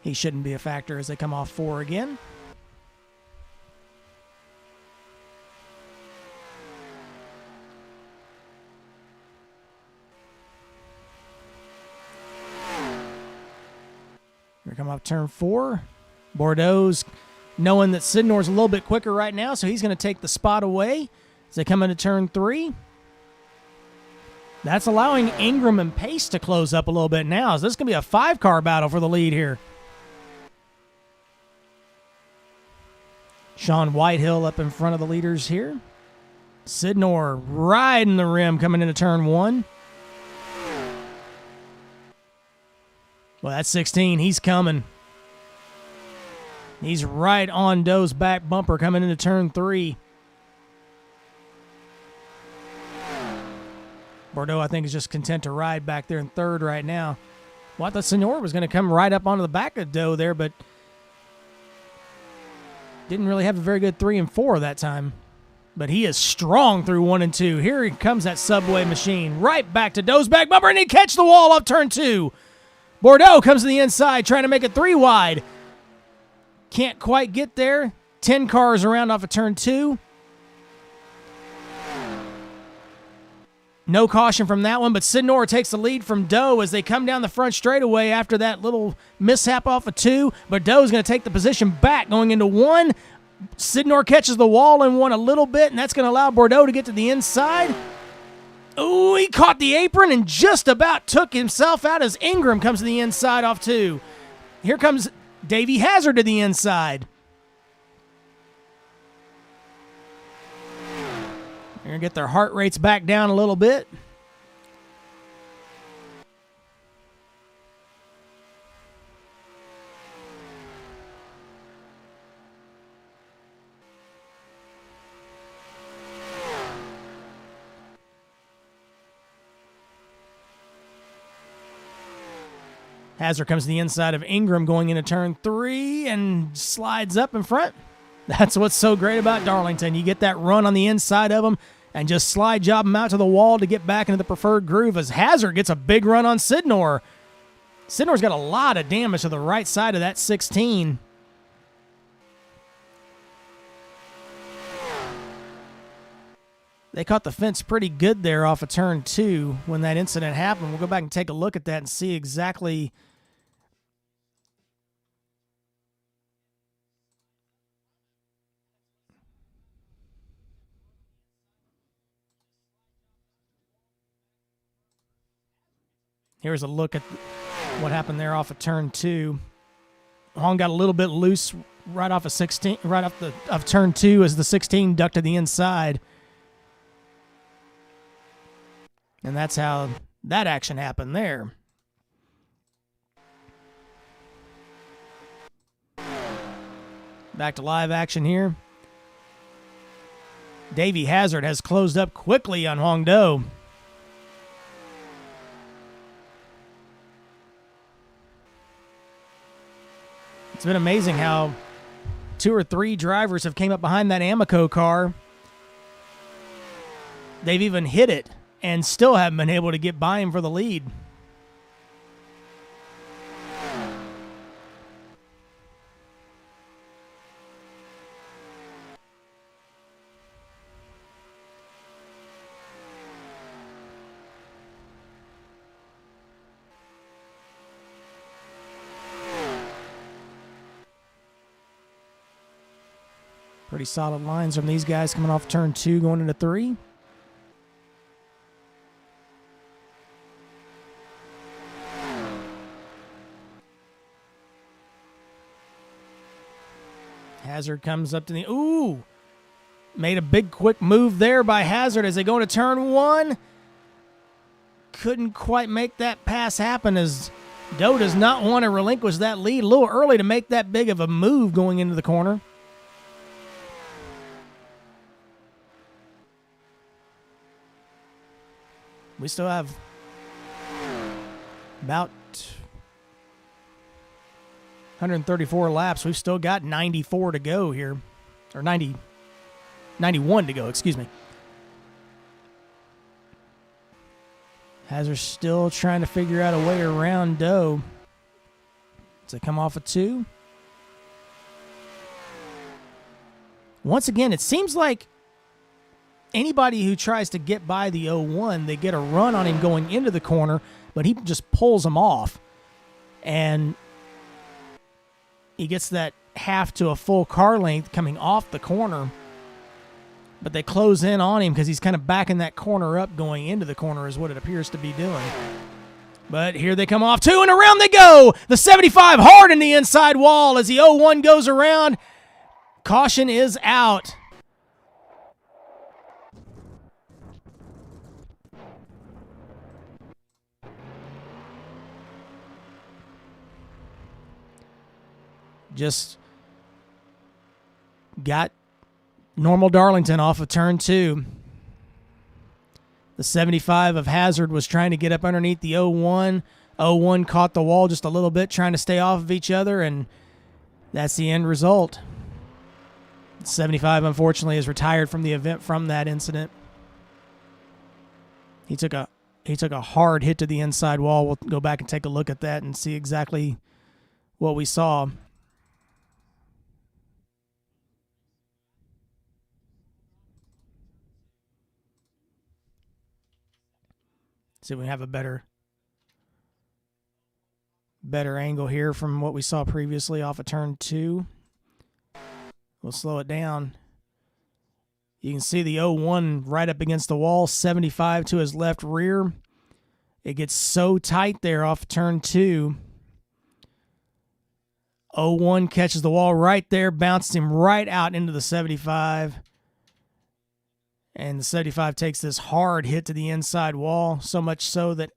He shouldn't be a factor as they come off 4 again. Here come off turn 4. Bordeaux's knowing that Sidnor's a little bit quicker right now, so he's going to take the spot away as they come into turn 3. That's allowing Ingram and Pace to close up a little bit now. So this is going to be a 5-car battle for the lead here. Sean Whitehill up in front of the leaders here. Sidnor riding the rim coming into turn 1. Well, that's 16. He's coming. He's right on Doe's back bumper coming into turn 3. Bordeaux, I think, is just content to ride back there in 3rd right now. Well, I thought Sidnor was going to come right up onto the back of Doe there, but didn't really have a very good 3 and 4 that time. But he is strong through 1 and 2. Here he comes, that subway machine. Right back to Doe's back bumper, and he catch the wall off turn 2. Bordeaux comes to the inside, trying to make it 3 wide. Can't quite get there. 10 cars around off of turn 2. No caution from that one, but Sidnor takes the lead from Doe as they come down the front straightaway after that little mishap off of 2. But Doe's going to take the position back going into 1. Sidnor catches the wall in 1 a little bit, and that's going to allow Bordeaux to get to the inside. Ooh, he caught the apron and just about took himself out as Ingram comes to the inside off 2. Here comes Davey Hazard to the inside. They're going to get their heart rates back down a little bit. Hazard comes to the inside of Ingram going into turn 3 and slides up in front. That's what's so great about Darlington. You get that run on the inside of them and just slide job them out to the wall to get back into the preferred groove as Hazard gets a big run on Sidnor. Sidnor's got a lot of damage to the right side of that 16. They caught the fence pretty good there off of turn 2 when that incident happened. We'll go back and take a look at that and see exactly Here's a look at what happened there off of turn 2. Hong got a little bit loose right off of 16, right off of turn 2 as the 16 ducked to the inside. And that's how that action happened there. Back to live action here. Davey Hazard has closed up quickly on Hong Do. It's been amazing how 2 or 3 drivers have came up behind that Amico car. They've even hit it and still haven't been able to get by him for the lead. Pretty solid lines from these guys coming off turn 2 going into 3. Hazard comes up to the... Ooh! Made a big quick move there by Hazard as they go into turn 1. Couldn't quite make that pass happen as Doe does not want to relinquish that lead. A little early to make that big of a move going into the corner. We still have about 134 laps. We've still got 94 to go here. Or 91 to go, excuse me. Hazard still trying to figure out a way around Doe. Does it come off a 2? Once again, it seems like anybody who tries to get by the 01, they get a run on him going into the corner, but he just pulls them off. And he gets that half to a full car length coming off the corner. But they close in on him because he's kind of backing that corner up going into the corner is what it appears to be doing. But here they come off 2, and around they go. The 75 hard in the inside wall as the 01 goes around. Caution is out. Just got normal Darlington off of turn 2. The 75 of Hazard was trying to get up underneath the 01. 01 caught the wall just a little bit, trying to stay off of each other, and that's the end result. 75, unfortunately, is retired from the event from that incident. He took a hard hit to the inside wall. We'll go back and take a look at that and see exactly what we saw. See if we have a better angle here from what we saw previously off of turn 2. We'll slow it down. You can see the 01 right up against the wall, 75 to his left rear. It gets so tight there off turn 2. 01 catches the wall right there, bounces him right out into the 75. And the 75 takes this hard hit to the inside wall, so much so that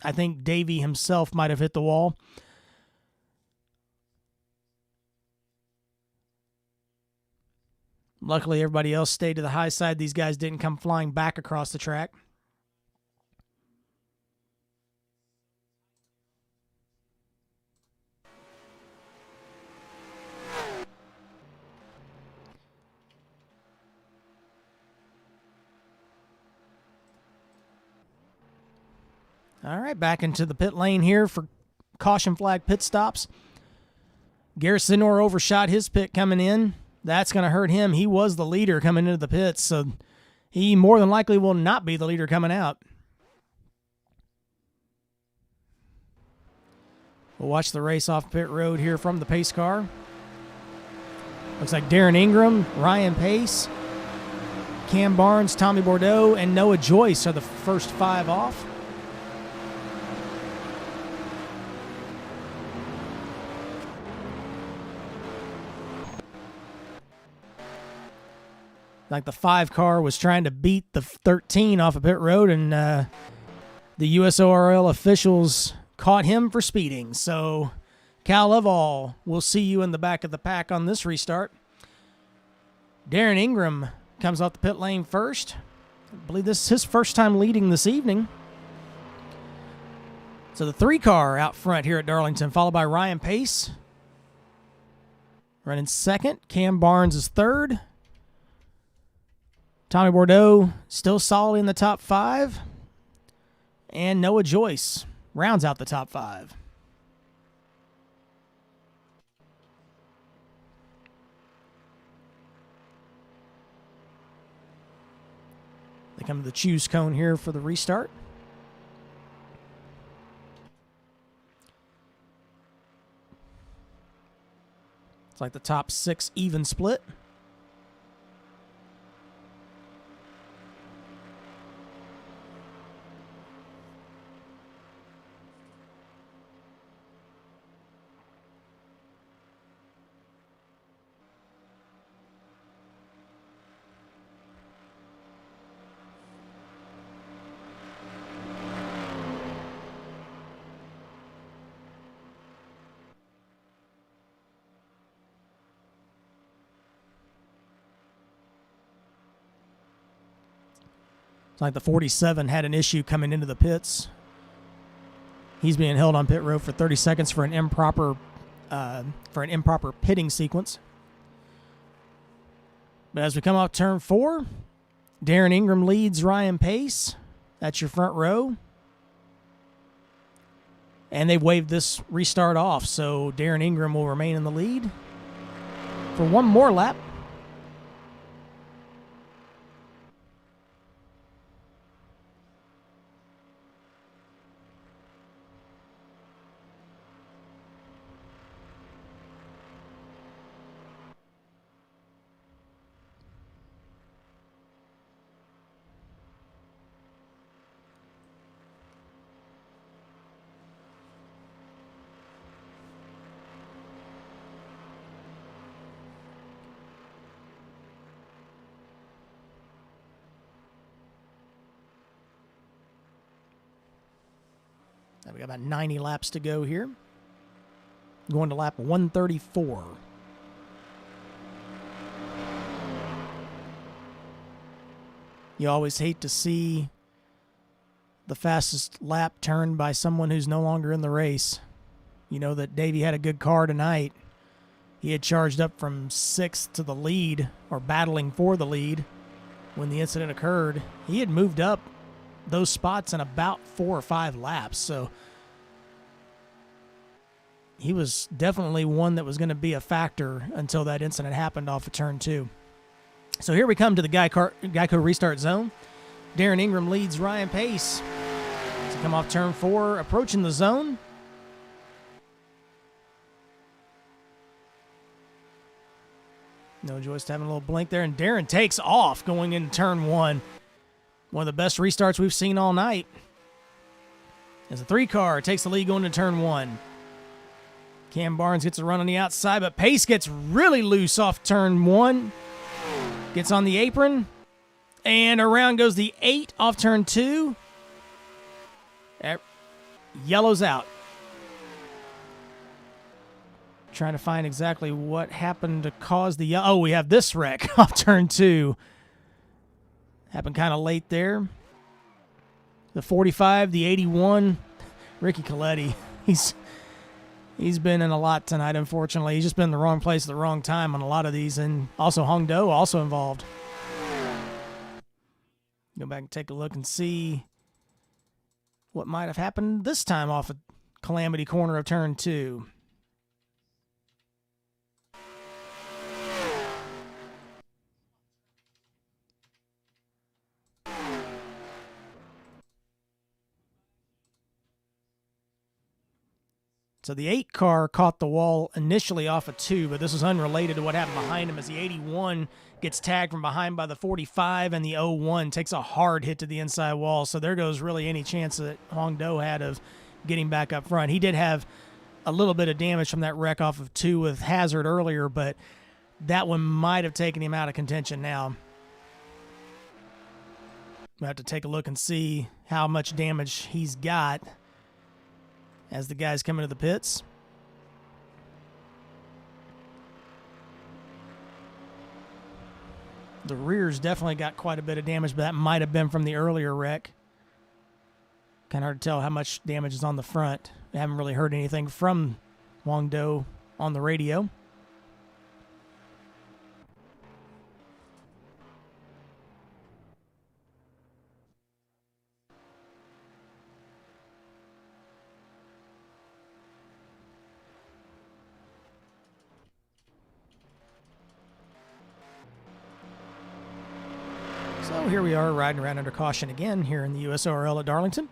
I think Davey himself might have hit the wall. Luckily, everybody else stayed to the high side. These guys didn't come flying back across the track. All right, back into the pit lane here for caution flag pit stops. Garrett Sinor overshot his pit coming in. That's going to hurt him. He was the leader coming into the pits, so he more than likely will not be the leader coming out. We'll watch the race off pit road here from the pace car. Looks like Darren Ingram, Ryan Pace, Cam Barnes, Tommy Bordeaux, and Noah Joyce are the first 5 off. Like the 5 car was trying to beat the 13 off of pit road, and the USORL officials caught him for speeding. So Cal Lovall, we'll see you in the back of the pack on this restart. Darren Ingram comes off the pit lane first. I believe this is his first time leading this evening. So the 3 car out front here at Darlington, followed by Ryan Pace. Running second. Cam Barnes is third. Tommy Bordeaux still solid in the top 5. And Noah Joyce rounds out the top 5. They come to the choose cone here for the restart. It's like the top 6 even split. Like the 47 had an issue coming into the pits. He's being held on pit road for 30 seconds for an improper pitting sequence. But as we come off turn 4, Darren Ingram leads Ryan Pace. That's your front row. And they've waved this restart off, so Darren Ingram will remain in the lead for one more lap. We got about 90 laps to go here. Going to lap 134. You always hate to see the fastest lap turned by someone who's no longer in the race. You know that Davey had a good car tonight. He had charged up from 6th to the lead, or battling for the lead, when the incident occurred. He had moved up those spots in about 4 or 5 laps, so he was definitely one that was going to be a factor until that incident happened off of turn 2. So here we come to the Geico restart zone. Darren Ingram leads Ryan Pace to come off turn 4, approaching the zone. No Joyce having a little blink there, and Darren takes off going into turn 1. One of the best restarts we've seen all night. As the 3 car takes the lead going to turn 1. Cam Barnes gets a run on the outside, but Pace gets really loose off turn 1. Gets on the apron. And around goes the 8 off turn 2. Yellows out. Trying to find exactly what happened to cause the yellow. Oh, we have this wreck off turn 2. Happened kind of late there. The 45, the 81, Ricky Coletti. He's been in a lot tonight, unfortunately. He's just been in the wrong place at the wrong time on a lot of these. And also Hong Do also involved. Go back and take a look and see what might have happened this time off of calamity corner of turn 2. So the 8 car caught the wall initially off of 2, but this was unrelated to what happened behind him as the 81 gets tagged from behind by the 45, and the 01 takes a hard hit to the inside wall. So there goes really any chance that Hong Do had of getting back up front. He did have a little bit of damage from that wreck off of 2 with Hazard earlier, but that one might have taken him out of contention now. We'll have to take a look and see how much damage he's got as the guys come into the pits. The rear's definitely got quite a bit of damage, but that might have been from the earlier wreck. Kind of hard to tell how much damage is on the front. I haven't really heard anything from Hong Do on the radio. So here we are riding around under caution again here in the USORL at Darlington.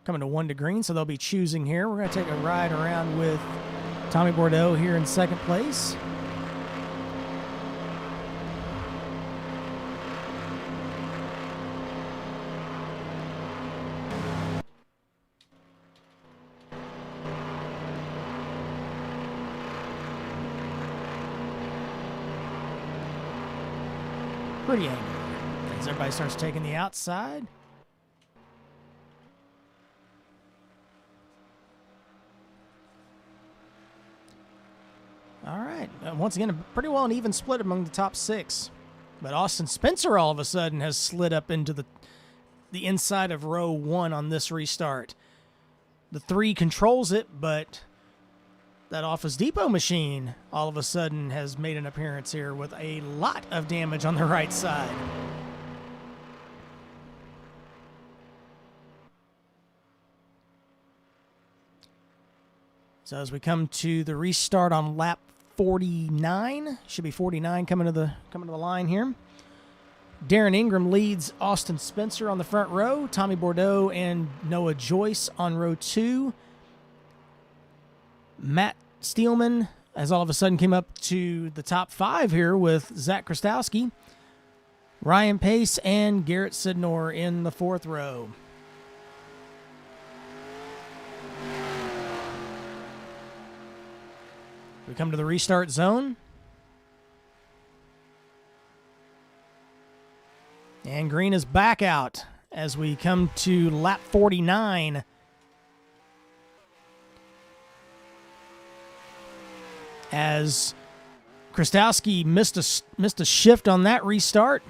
Coming to 1 to green, so they'll be choosing here. We're going to take a ride around with Tommy Bordeaux here in second place. Pretty angry as everybody starts taking the outside. All right. Once again, a pretty well an even split among the top 6. But Austin Spencer all of a sudden has slid up into the inside of row 1 on this restart. The 3 controls it, but that Office Depot machine all of a sudden has made an appearance here with a lot of damage on the right side. So as we come to the restart on lap 49, should be 49 coming to the line here. Darren Ingram leads Austin Spencer on the front row. Tommy Bordeaux and Noah Joyce on row 2. Matt Steelman has all of a sudden came up to the top 5 here with Zach Krastowski. Ryan Pace and Garrett Sidnor in the 4th row. We come to the restart zone. And green is back out as we come to lap 49. As Krastowski missed a shift on that restart.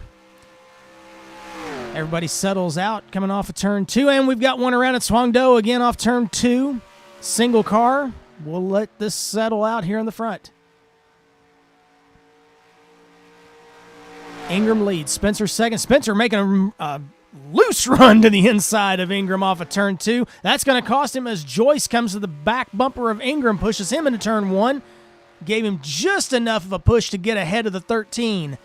Everybody settles out coming off of turn 2. And we've got one around at Hong Do again off turn 2. Single car. We'll let this settle out here in the front. Ingram leads. Spencer second. Spencer making a loose run to the inside of Ingram off of turn 2. That's going to cost him as Joyce comes to the back bumper of Ingram, pushes him into turn 1. Gave him just enough of a push to get ahead of the 13.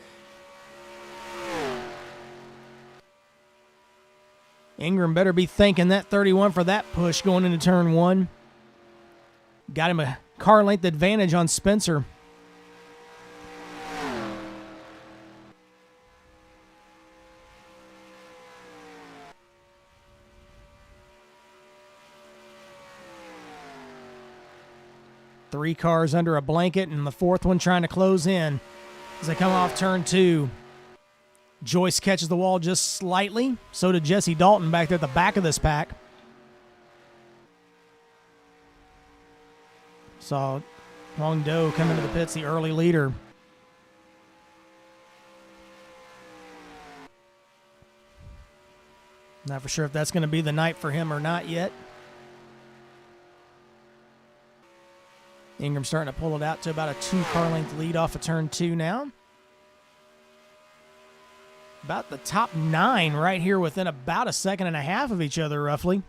Ingram better be thanking that 31 for that push going into turn 1. Got him a car length advantage on Spencer. Three cars under a blanket, and the 4th one trying to close in as they come off turn 2. Joyce catches the wall just slightly. So did Jesse Dalton back there at the back of this pack. Saw Hong Do come into the pits, the early leader. Not for sure if that's going to be the night for him or not yet. Ingram starting to pull it out to about a 2-car length lead off of turn 2 now. About the top 9 right here within about a second and a half of each other, roughly.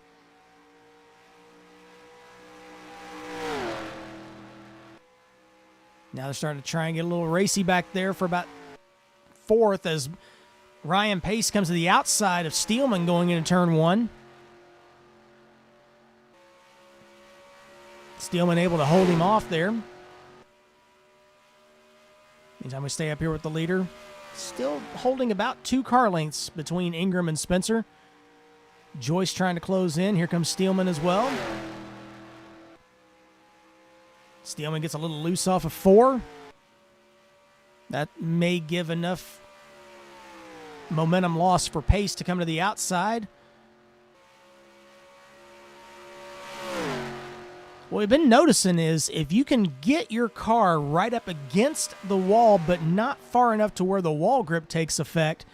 Now they're starting to try and get a little racy back there for about 4th as Ryan Pace comes to the outside of Steelman going into turn 1. Steelman able to hold him off there. Meantime, we stay up here with the leader. Still holding about 2 car lengths between Ingram and Spencer. Joyce trying to close in. Here comes Steelman as well. Steelman gets a little loose off of 4. That may give enough momentum loss for Pace to come to the outside. What we've been noticing is if you can get your car right up against the wall but not far enough to where the wall grip takes effect,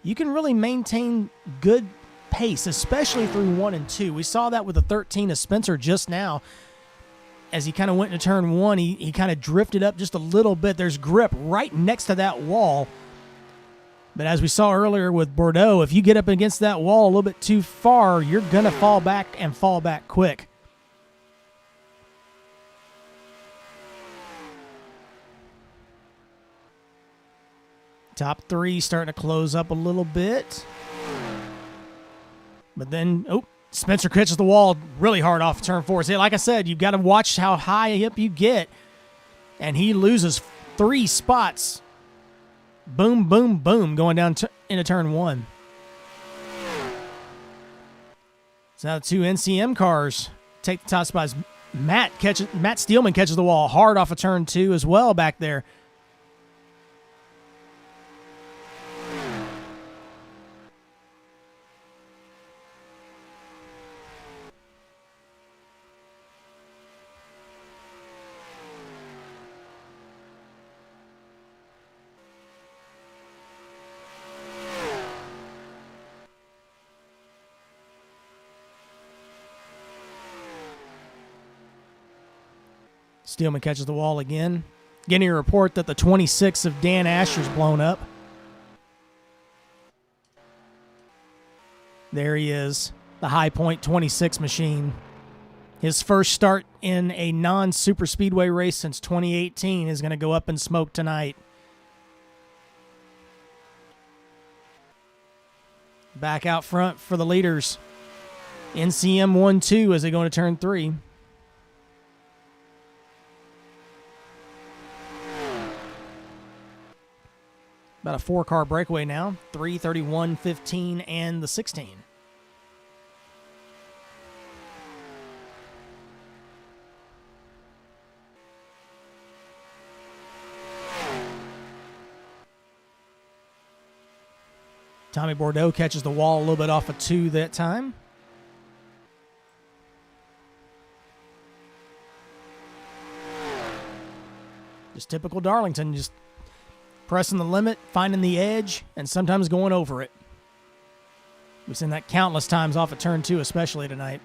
you can really maintain good pace, especially through 1 and 2. We saw that with the 13 of Spencer just now. As he kind of went into turn 1, he kind of drifted up just a little bit. There's grip right next to that wall. But as we saw earlier with Bordeaux, if you get up against that wall a little bit too far, you're going to fall back and fall back quick. Top 3 starting to close up a little bit. But then, Spencer catches the wall really hard off turn 4. See, like I said, you've got to watch how high up you get. And he loses 3 spots. Boom, boom, boom, going down into turn 1. So now the 2 NCM cars take the top spots. Matt Steelman catches the wall hard off of turn 2 as well back there. Steelman catches the wall again. Getting a report that the 26 of Dan Asher's blown up. There he is, the High Point 26 machine. His first start in a non-super speedway race since 2018 is going to go up in smoke tonight. Back out front for the leaders. NCM 1-2 as they go into turn 3. About a 4-car breakaway now. 3, 31, 15, and the 16. Tommy Bordeaux catches the wall a little bit off of 2 that time. Just typical Darlington, just pressing the limit, finding the edge, and sometimes going over it. We've seen that countless times off of turn 2, especially tonight.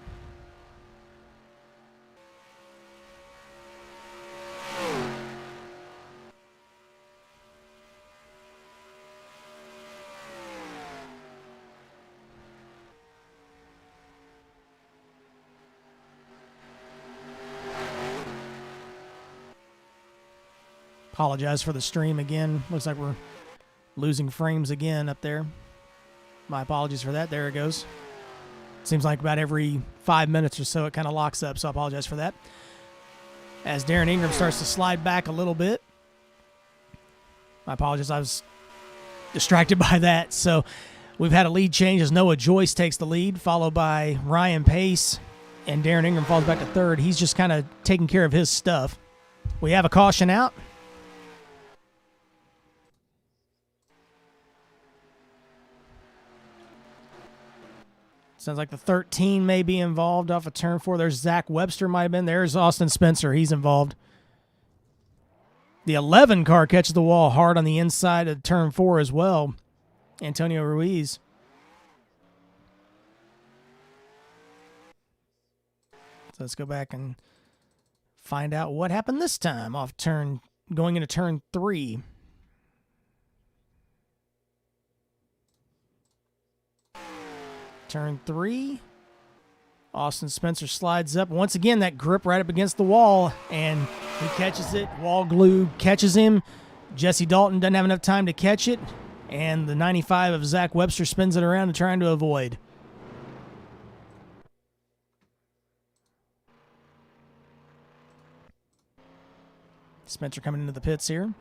Apologize for the stream again. Looks like we're losing frames again up there. My apologies for that. There it goes. Seems like about every 5 minutes or so it kind of locks up, so I apologize for that. As Darren Ingram starts to slide back a little bit. My apologies, I was distracted by that. So we've had a lead change as Noah Joyce takes the lead, followed by Ryan Pace, and Darren Ingram falls back to 3rd. He's just kind of taking care of his stuff. We have a caution out. Sounds like the 13 may be involved off of turn 4. There's Zach Webster might have been. There's Austin Spencer. He's involved. The 11 car catches the wall hard on the inside of turn 4 as well. Antonio Ruiz. So let's go back and find out what happened this time going into turn 3. Turn 3. Austin Spencer slides up. Once again, that grip right up against the wall, and he catches it. Wall glue catches him. Jesse Dalton doesn't have enough time to catch it, and the 95 of Zach Webster spins it around and trying to avoid. Spencer coming into the pits here.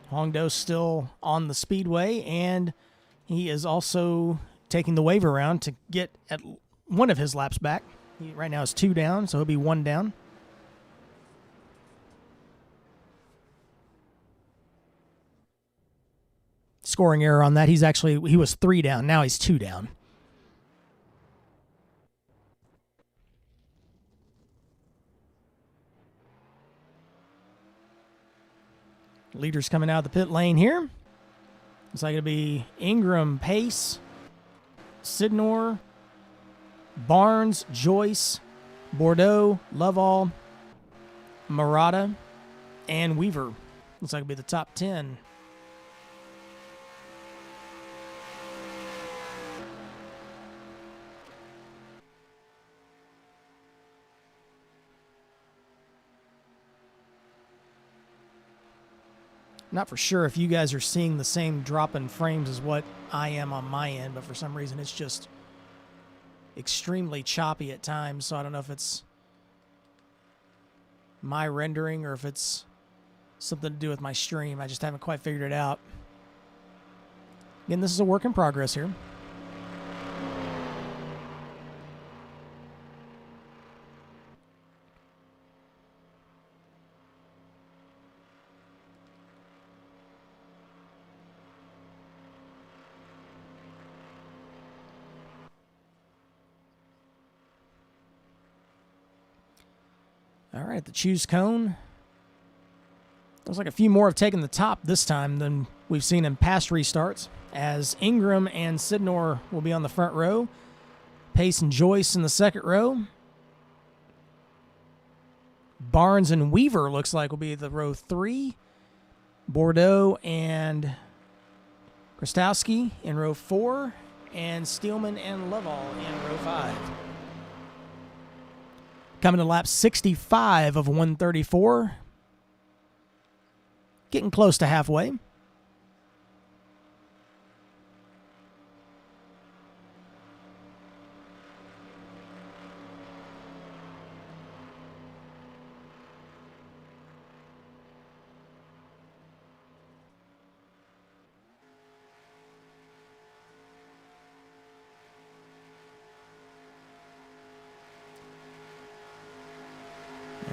Hongdo's still on the speedway, and he is also taking the wave around to get at one of his laps back. He right now is 2 down, so he'll be 1 down. Scoring error on that. He was 3 down. Now he's 2 down. Leaders coming out of the pit lane here. Looks like it'll be Ingram, Pace, Sidnor, Barnes, Joyce, Bordeaux, Lovall, Murata, and Weaver. Looks like it'll be the top 10. Not for sure if you guys are seeing the same drop in frames as what I am on my end, but for some reason it's just extremely choppy at times, so I don't know if it's my rendering or if it's something to do with my stream. I just haven't quite figured it out. Again, this is a work in progress here. All right, the choose cone. Looks like a few more have taken the top this time than we've seen in past restarts, as Ingram and Sidnor will be on the front row, Pace and Joyce in the second row. Barnes and Weaver looks like will be the row 3. Bordeaux and Krastowski in row 4, and Steelman and Lovall in row 5. Coming to lap 65 of 134. Getting close to halfway.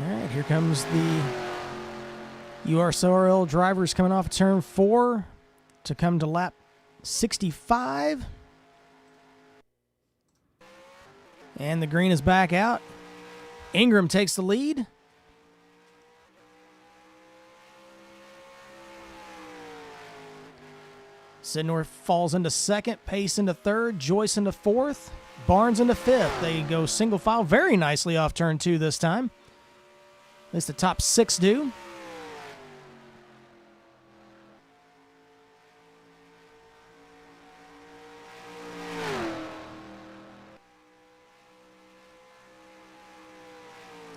All right, here comes the USORL drivers coming off turn 4 to come to lap 65. And the green is back out. Ingram takes the lead. Sidnor falls into second, Pace into third, Joyce into fourth, Barnes into fifth. They go single file very nicely off turn 2 this time. At least the top 6 do.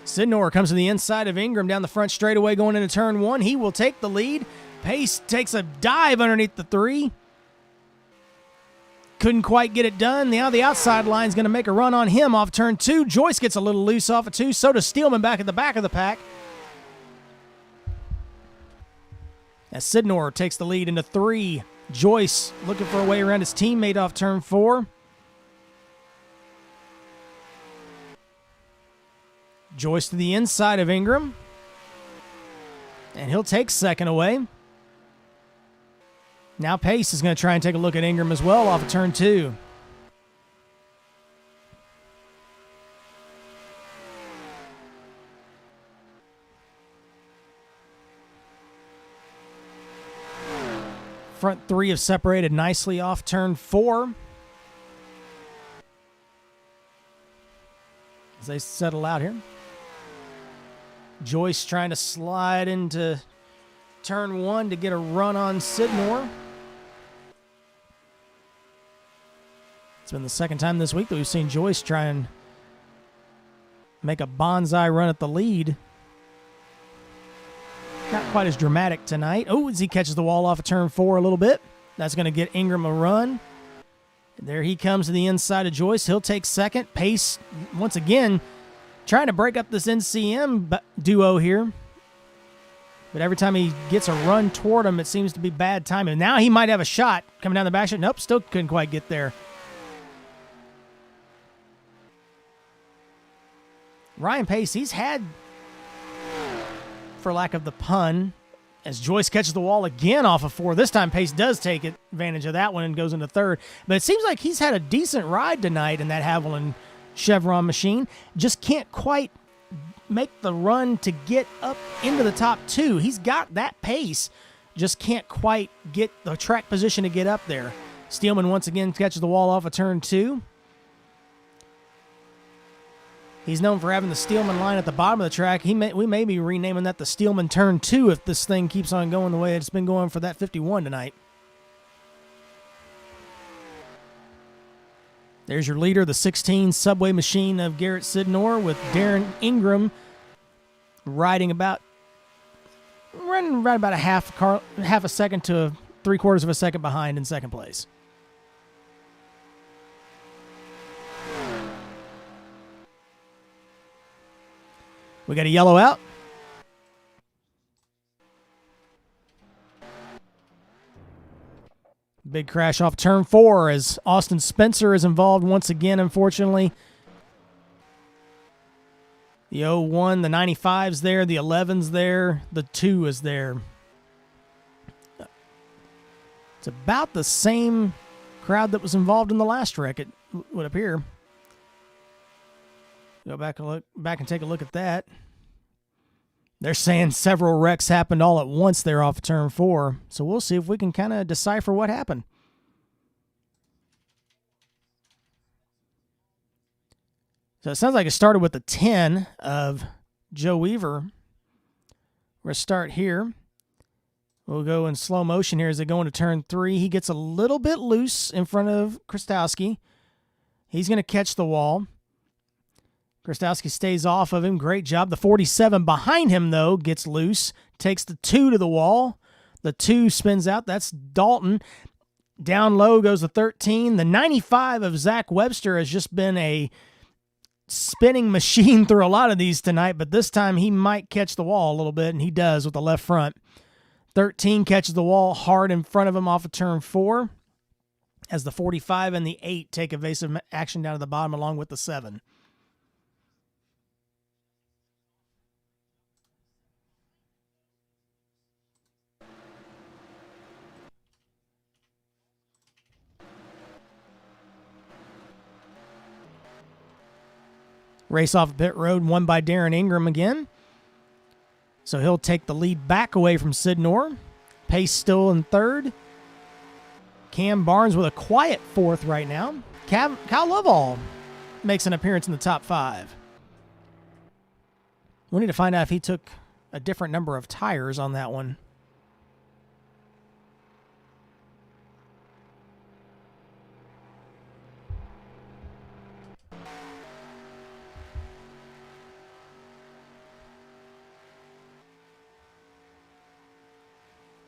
Sidnor comes to the inside of Ingram down the front straightaway going into turn 1. He will take the lead. Pace takes a dive underneath the 3. Couldn't quite get it done. Now the outside line is going to make a run on him off turn 2. Joyce gets a little loose off of 2. So does Steelman back at the back of the pack. As Sidnor takes the lead into 3. Joyce looking for a way around his teammate off turn 4. Joyce to the inside of Ingram. And he'll take second away. Now Pace is going to try and take a look at Ingram as well off of turn 2. Front 3 have separated nicely off turn 4. as they settle out here. Joyce trying to slide into turn 1 to get a run on Sidnor. It's been the second time this week that we've seen Joyce try and make a bonsai run at the lead. Not quite as dramatic tonight. Oh, as he catches the wall off of turn 4 a little bit. That's going to get Ingram a run. There he comes to the inside of Joyce. He'll take second. Pace, once again, trying to break up this NCM duo here. But every time he gets a run toward him, it seems to be bad timing. Now he might have a shot coming down the back. Nope, still couldn't quite get there. Ryan Pace, he's had, for lack of the pun, as Joyce catches the wall again off of 4. This time Pace does take advantage of that one and goes into third. But it seems like he's had a decent ride tonight in that Haviland Chevron machine. Just can't quite make the run to get up into the top 2. He's got that pace, just can't quite get the track position to get up there. Steelman once again catches the wall off of turn 2. He's known for having the Steelman line at the bottom of the track. We may be renaming that the Steelman Turn 2 if this thing keeps on going the way it's been going for that 51 tonight. There's your leader, the 16 Subway machine of Garrett Sidnor, with Darren Ingram running right about a half a second to 3/4 of a second behind in second place. We got a yellow out. Big crash off turn 4 as Austin Spencer is involved once again, unfortunately. The 01, the 95's there, the 11's there, the 2 is there. It's about the same crowd that was involved in the last wreck, it would appear. Go back and take a look at that. They're saying several wrecks happened all at once there off of turn 4. So we'll see if we can kind of decipher what happened. So it sounds like it started with the 10 of Joe Weaver. We're going to start here. We'll go in slow motion here as they go into turn 3. He gets a little bit loose in front of Krastowski. He's going to catch the wall. Krastowski stays off of him. Great job. The 47 behind him, though, gets loose. Takes the 2 to the wall. The 2 spins out. That's Dalton. Down low goes the 13. The 95 of Zach Webster has just been a spinning machine through a lot of these tonight, but this time he might catch the wall a little bit, and he does with the left front. 13 catches the wall hard in front of him off of turn 4 as the 45 and the 8 take evasive action down to the bottom along with the 7. Race off pit road, won by Darren Ingram again. So he'll take the lead back away from Sidnor. Pace still in third. Cam Barnes with a quiet 4th right now. Kyle Lovell makes an appearance in the top 5. We need to find out if he took a different number of tires on that one.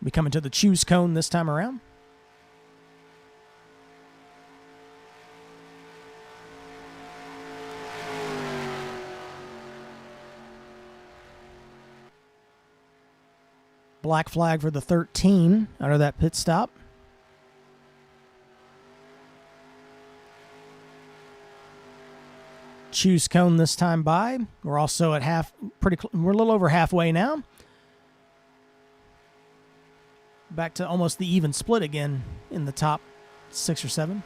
We coming to the choose cone this time around. Black flag for the 13 under that pit stop. Choose cone this time by. We're also at we're a little over halfway now. Back to almost the even split again in the top 6 or 7.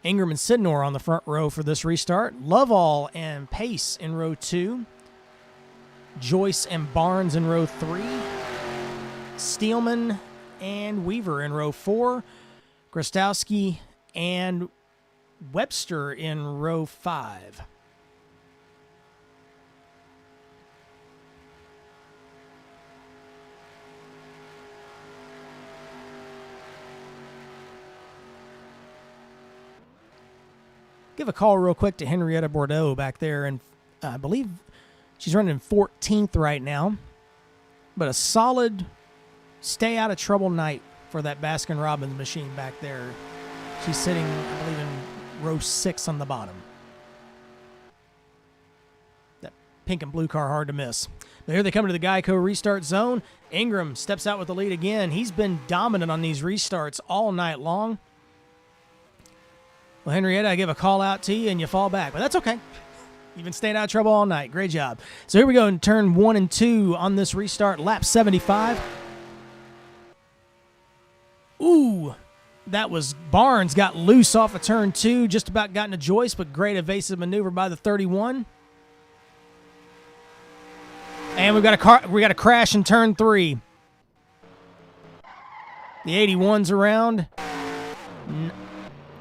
Ingram and Sidnor on the front row for this restart. Lovell and Pace in row 2. Joyce and Barnes in row 3. Steelman and Weaver in row 4. Grostowski and Webster in row 5. Give a call real quick to Henrietta Bordeaux back there, and I believe she's running 14th right now. But a solid stay out of trouble night for that Baskin-Robbins machine back there. She's sitting, I believe, in row 6 on the bottom. That pink and blue car hard to miss. But here they come to the Geico restart zone. Ingram steps out with the lead again. He's been dominant on these restarts all night long. Well, Henrietta, I give a call out to you and you fall back, but that's okay. You've been staying out of trouble all night. Great job. So here we go in turn 1 and 2 on this restart, lap 75. Ooh, that was Barnes got loose off of turn 2, just about got into Joyce, but great evasive maneuver by the 31. And we got a crash in turn 3. The 81's around.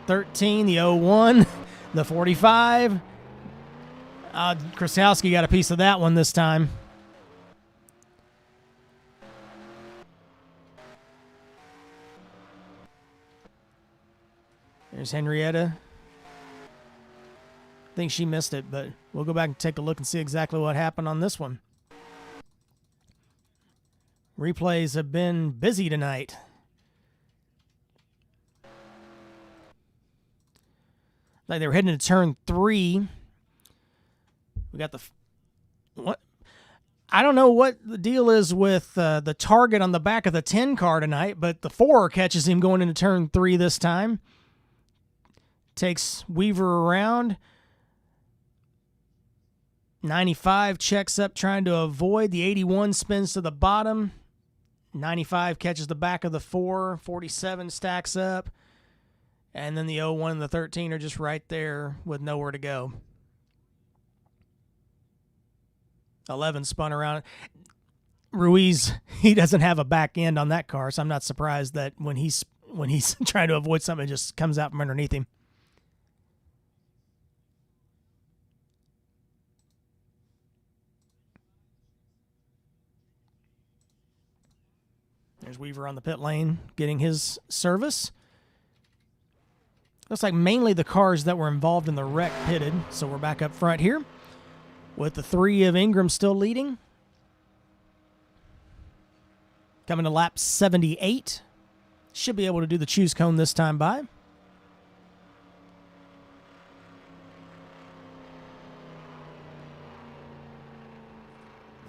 13, the 01, the 45. Krasowski got a piece of that one this time. There's Henrietta. I think she missed it, but we'll go back and take a look and see exactly what happened on this one. Replays have been busy tonight. Like they were heading to turn 3. We got the what? I don't know what the deal is with the target on the back of the 10 car tonight, but the 4 catches him going into turn 3 this time. Takes Weaver around. 95 checks up trying to avoid. The 81 spins to the bottom. 95 catches the back of the 4. 47 stacks up. And then the 01 and the 13 are just right there with nowhere to go. 11 spun around. Ruiz, he doesn't have a back end on that car, so I'm not surprised that when he's trying to avoid something, it just comes out from underneath him. There's Weaver on the pit lane getting his service. Looks like mainly the cars that were involved in the wreck pitted, so we're back up front here with the 3 of Ingram still leading. Coming to lap 78. Should be able to do the choose cone this time by.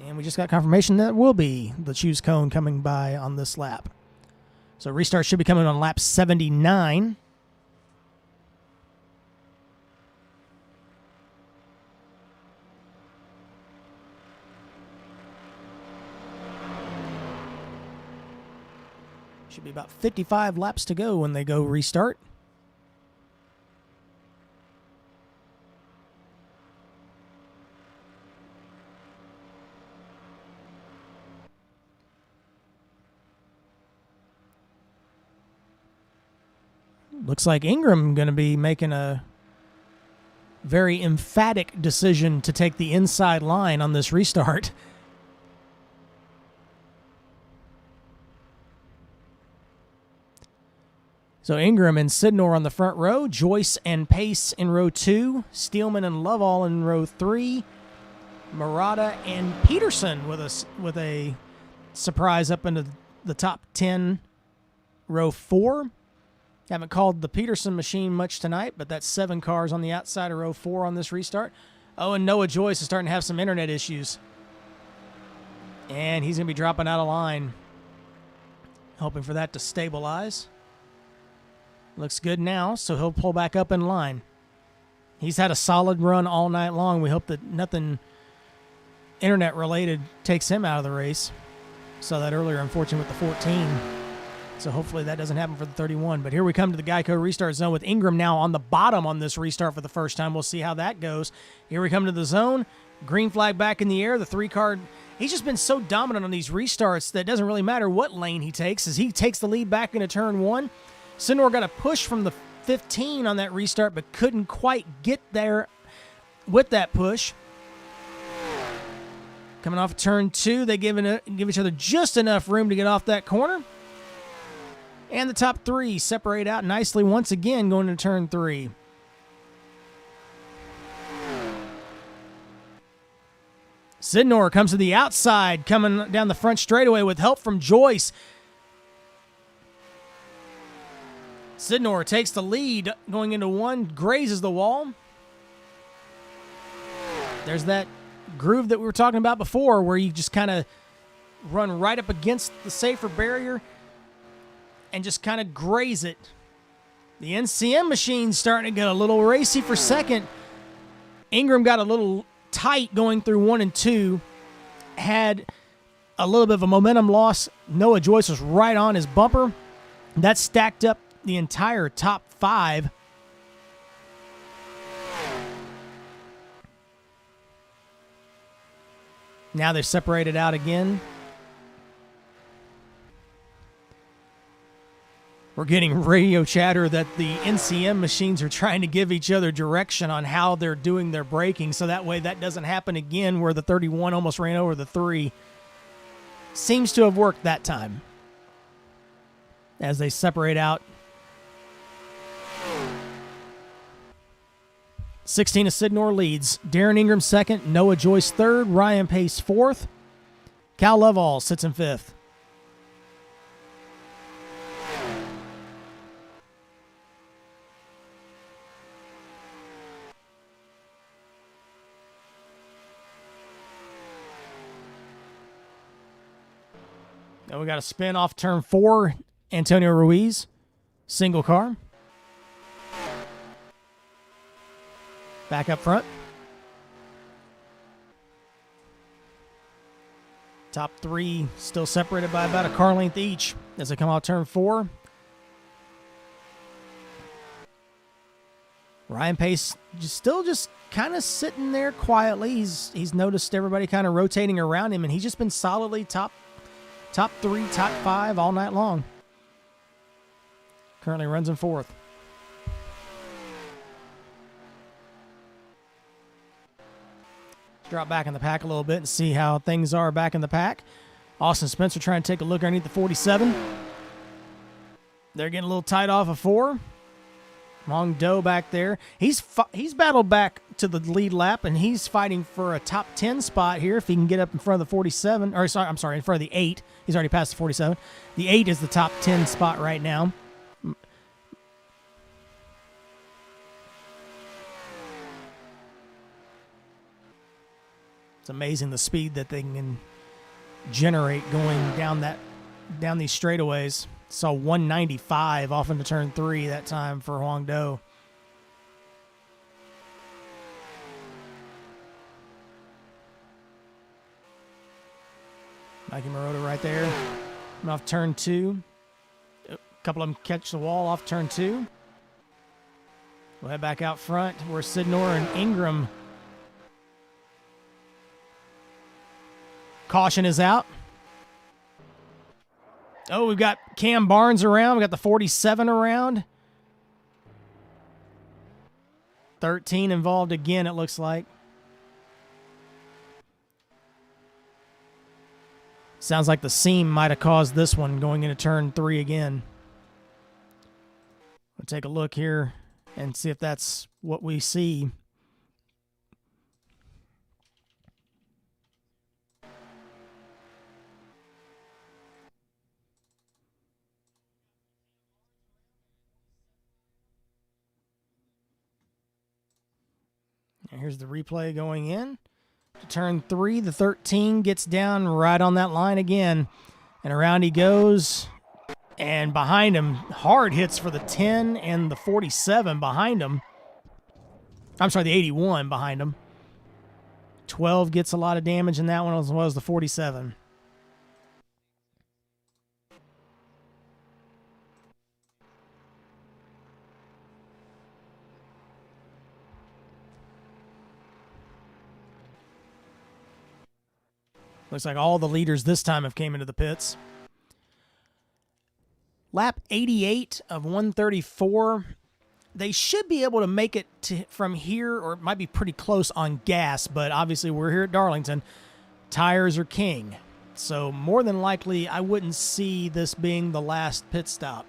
And we just got confirmation that will be the choose cone coming by on this lap. So restart should be coming on lap 79. Should be about 55 laps to go when they go restart. Looks like Ingram going to be making a very emphatic decision to take the inside line on this restart. So Ingram and Sidnor on the front row, Joyce and Pace in row 2, Steelman and Lovell in row 3, Murata and Peterson with a surprise up into the top 10, row 4. Haven't called the Peterson machine much tonight, but that's 7 cars on the outside of row 4 on this restart. Oh, and Noah Joyce is starting to have some internet issues. And he's going to be dropping out of line. Hoping for that to stabilize. Looks good now, so he'll pull back up in line. He's had a solid run all night long. We hope that nothing internet-related takes him out of the race. Saw that earlier, unfortunately, with the 14. So hopefully that doesn't happen for the 31. But here we come to the Geico restart zone with Ingram now on the bottom on this restart for the first time. We'll see how that goes. Here we come to the zone. Green flag back in the air. The 3-car, he's just been so dominant on these restarts that it doesn't really matter what lane he takes, as he takes the lead back into turn 1. Sidnor got a push from the 15 on that restart, but couldn't quite get there with that push. Coming off turn 2, they give each other just enough room to get off that corner. And the top 3 separate out nicely once again going into turn 3. Sidnor comes to the outside, coming down the front straightaway with help from Joyce. Sidnor takes the lead going into 1, grazes the wall. There's that groove that we were talking about before where you just kind of run right up against the safer barrier and just kind of graze it. The NCM machine's starting to get a little racy for second. Ingram got a little tight going through 1 and 2. Had a little bit of a momentum loss. Noah Joyce was right on his bumper. That stacked up the entire top 5. Now they're separated out again. We're getting radio chatter that the NCM machines are trying to give each other direction on how they're doing their braking, so that way that doesn't happen again where the 31 almost ran over the 3. Seems to have worked that time as they separate out. 16 of Sidnor leads. Darren Ingram second, Noah Joyce third, Ryan Pace fourth. Cal Lovall sits in fifth. Now we got a spin off turn 4, Antonio Ruiz, single car. Back up front. Top 3 still separated by about a car length each as they come out turn 4. Ryan Pace still just kind of sitting there quietly. He's noticed everybody kind of rotating around him, and he's just been solidly top 3, top 5 all night long. Currently runs in 4th. Drop back in the pack a little bit and see how things are back in the pack. Austin Spencer trying to take a look underneath the 47. They're getting a little tight off of 4. Long Doe back there. He's battled back to the lead lap, and he's fighting for a top 10 spot here if he can get up in front of the 47. Or sorry, I'm sorry, in front of the 8. He's already passed the 47. The 8 is the top 10 spot right now. It's amazing the speed that they can generate going down these straightaways. Saw 195 off into turn 3 that time for Huang Do. Mikey Marotta right there. And off turn 2. A couple of them catch the wall off turn 2. We'll head back out front where Sidnor and Ingram. Caution is out. Oh, we've got Cam Barnes around. We got the 47 around. 13 involved again, it looks like. Sounds like the seam might have caused this one going into turn 3 again. We'll take a look here and see if that's what we see. And here's the replay going in. To turn 3, the 13 gets down right on that line again. And around he goes. And behind him, hard hits for the 10 and the 47 behind him. I'm sorry, the 81 behind him. 12 gets a lot of damage in that one, as well as the 47. Looks like all the leaders this time have came into the pits. Lap 88 of 134. They should be able to make it from here, or it might be pretty close on gas, but obviously we're here at Darlington. Tires are king. So more than likely, I wouldn't see this being the last pit stop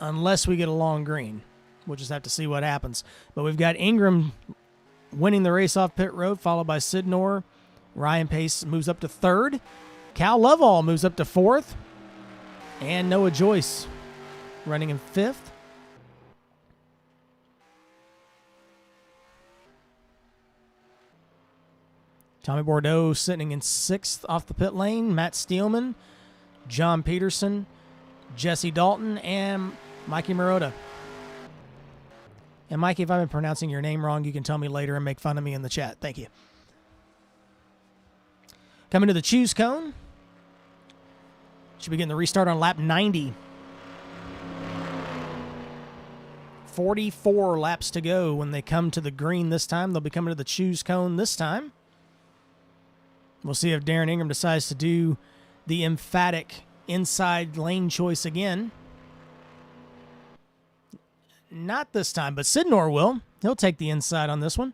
unless we get a long green. We'll just have to see what happens. But we've got Ingram winning the race off pit road, followed by Sidnor. Ryan Pace moves up to third. Cal Lovell moves up to fourth. And Noah Joyce running in fifth. Tommy Bordeaux sitting in sixth off the pit lane. Matt Steelman, John Peterson, Jesse Dalton, and Mikey Marotta. And Mikey, if I've been pronouncing your name wrong, you can tell me later and make fun of me in the chat. Thank you. Coming to the choose cone. Should be getting the restart on lap 90. 44 laps to go when they come to the green this time. They'll be coming to the choose cone this time. We'll see if Darren Ingram decides to do the emphatic inside lane choice again. Not this time, but Sidnor will. He'll take the inside on this one.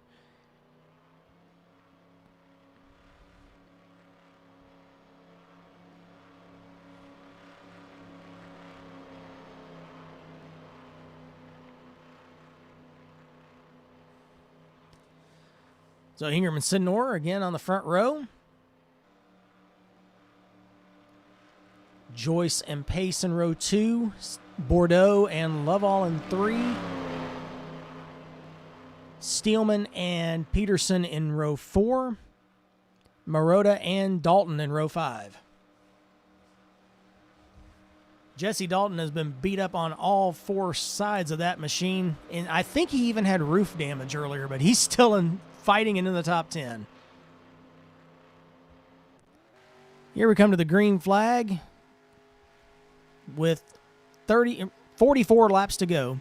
So Ingram and Sidnor again on the front row. Joyce and Pace in row 2. Bordeaux and Lovell in 3. Steelman and Peterson in row 4. Marotta and Dalton in row 5. Jesse Dalton has been beat up on all 4 sides of that machine, and I think he even had roof damage earlier, but he's still fighting into the top 10. Here we come to the green flag with 44 laps to go.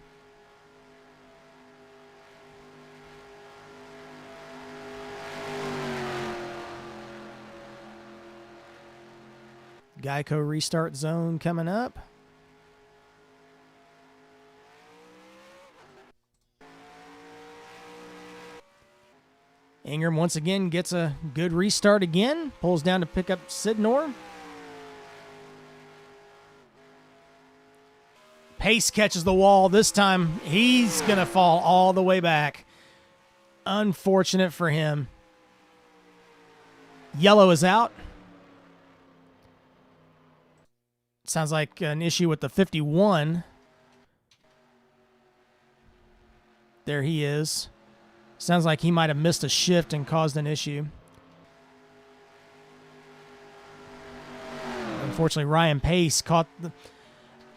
Geico restart zone coming up. Ingram once again gets a good restart again. Pulls down to pick up Sidnor. Pace catches the wall. This time, he's going to fall all the way back. Unfortunate for him. Yellow is out. Sounds like an issue with the 51. There he is. Sounds like he might have missed a shift and caused an issue. Unfortunately, Ryan Pace caught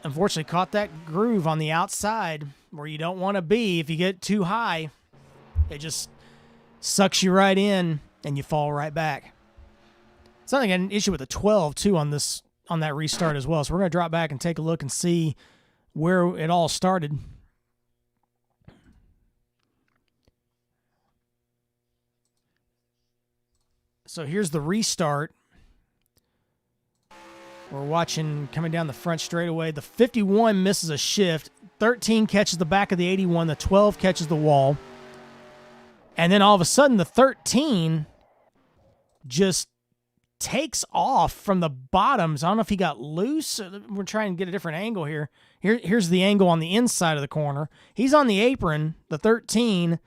that groove on the outside where you don't want to be. If you get too high, it just sucks you right in and you fall right back. Sounds like an issue with the 12 too on that restart as well. So we're going to drop back and take a look and see where it all started. So here's the restart. We're watching coming down the front straightaway. The 51 misses a shift. 13 catches the back of the 81. The 12 catches the wall. And then all of a sudden, the 13 just takes off from the bottoms. I don't know if he got loose. We're trying to get a different angle here. Here's the angle on the inside of the corner. He's on the apron, the 13.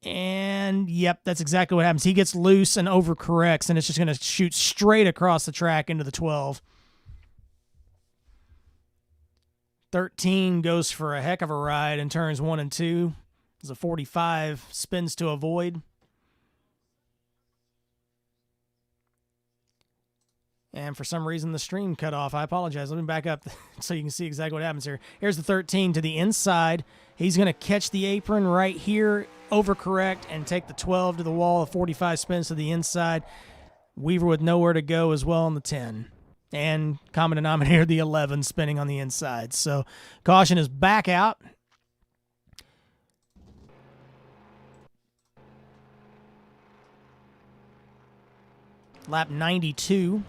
And, yep, that's exactly what happens. He gets loose and overcorrects, and it's just going to shoot straight across the track into the 12. 13 goes for a heck of a ride in turns 1 and 2. As a 45 spins to avoid. And for some reason, the stream cut off. I apologize. Let me back up so you can see exactly what happens here. Here's the 13 to the inside. He's going to catch the apron right here, overcorrect, and take the 12 to the wall. The 45 spins to the inside. Weaver with nowhere to go as well on the 10. And common denominator, the 11 spinning on the inside. So caution is back out. Lap 92.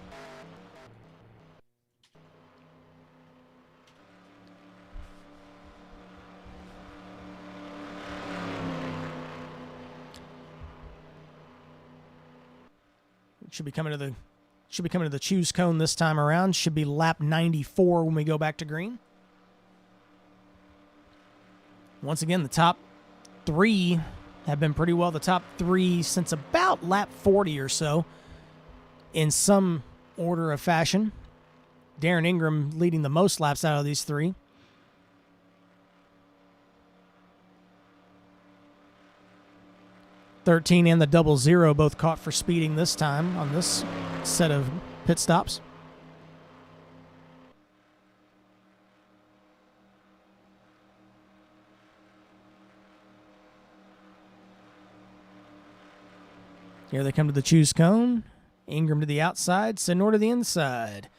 Should be coming to the choose cone this time around. Should be lap 94 when we go back to green. Once again, the top three have been pretty well the top three since about lap 40 or so in some order of fashion. Darren Ingram leading the most laps out of these three. .13 and the 00 both caught for speeding this time on this set of pit stops. Here they come to the choose cone. Ingram to the outside, Sidnor to the inside.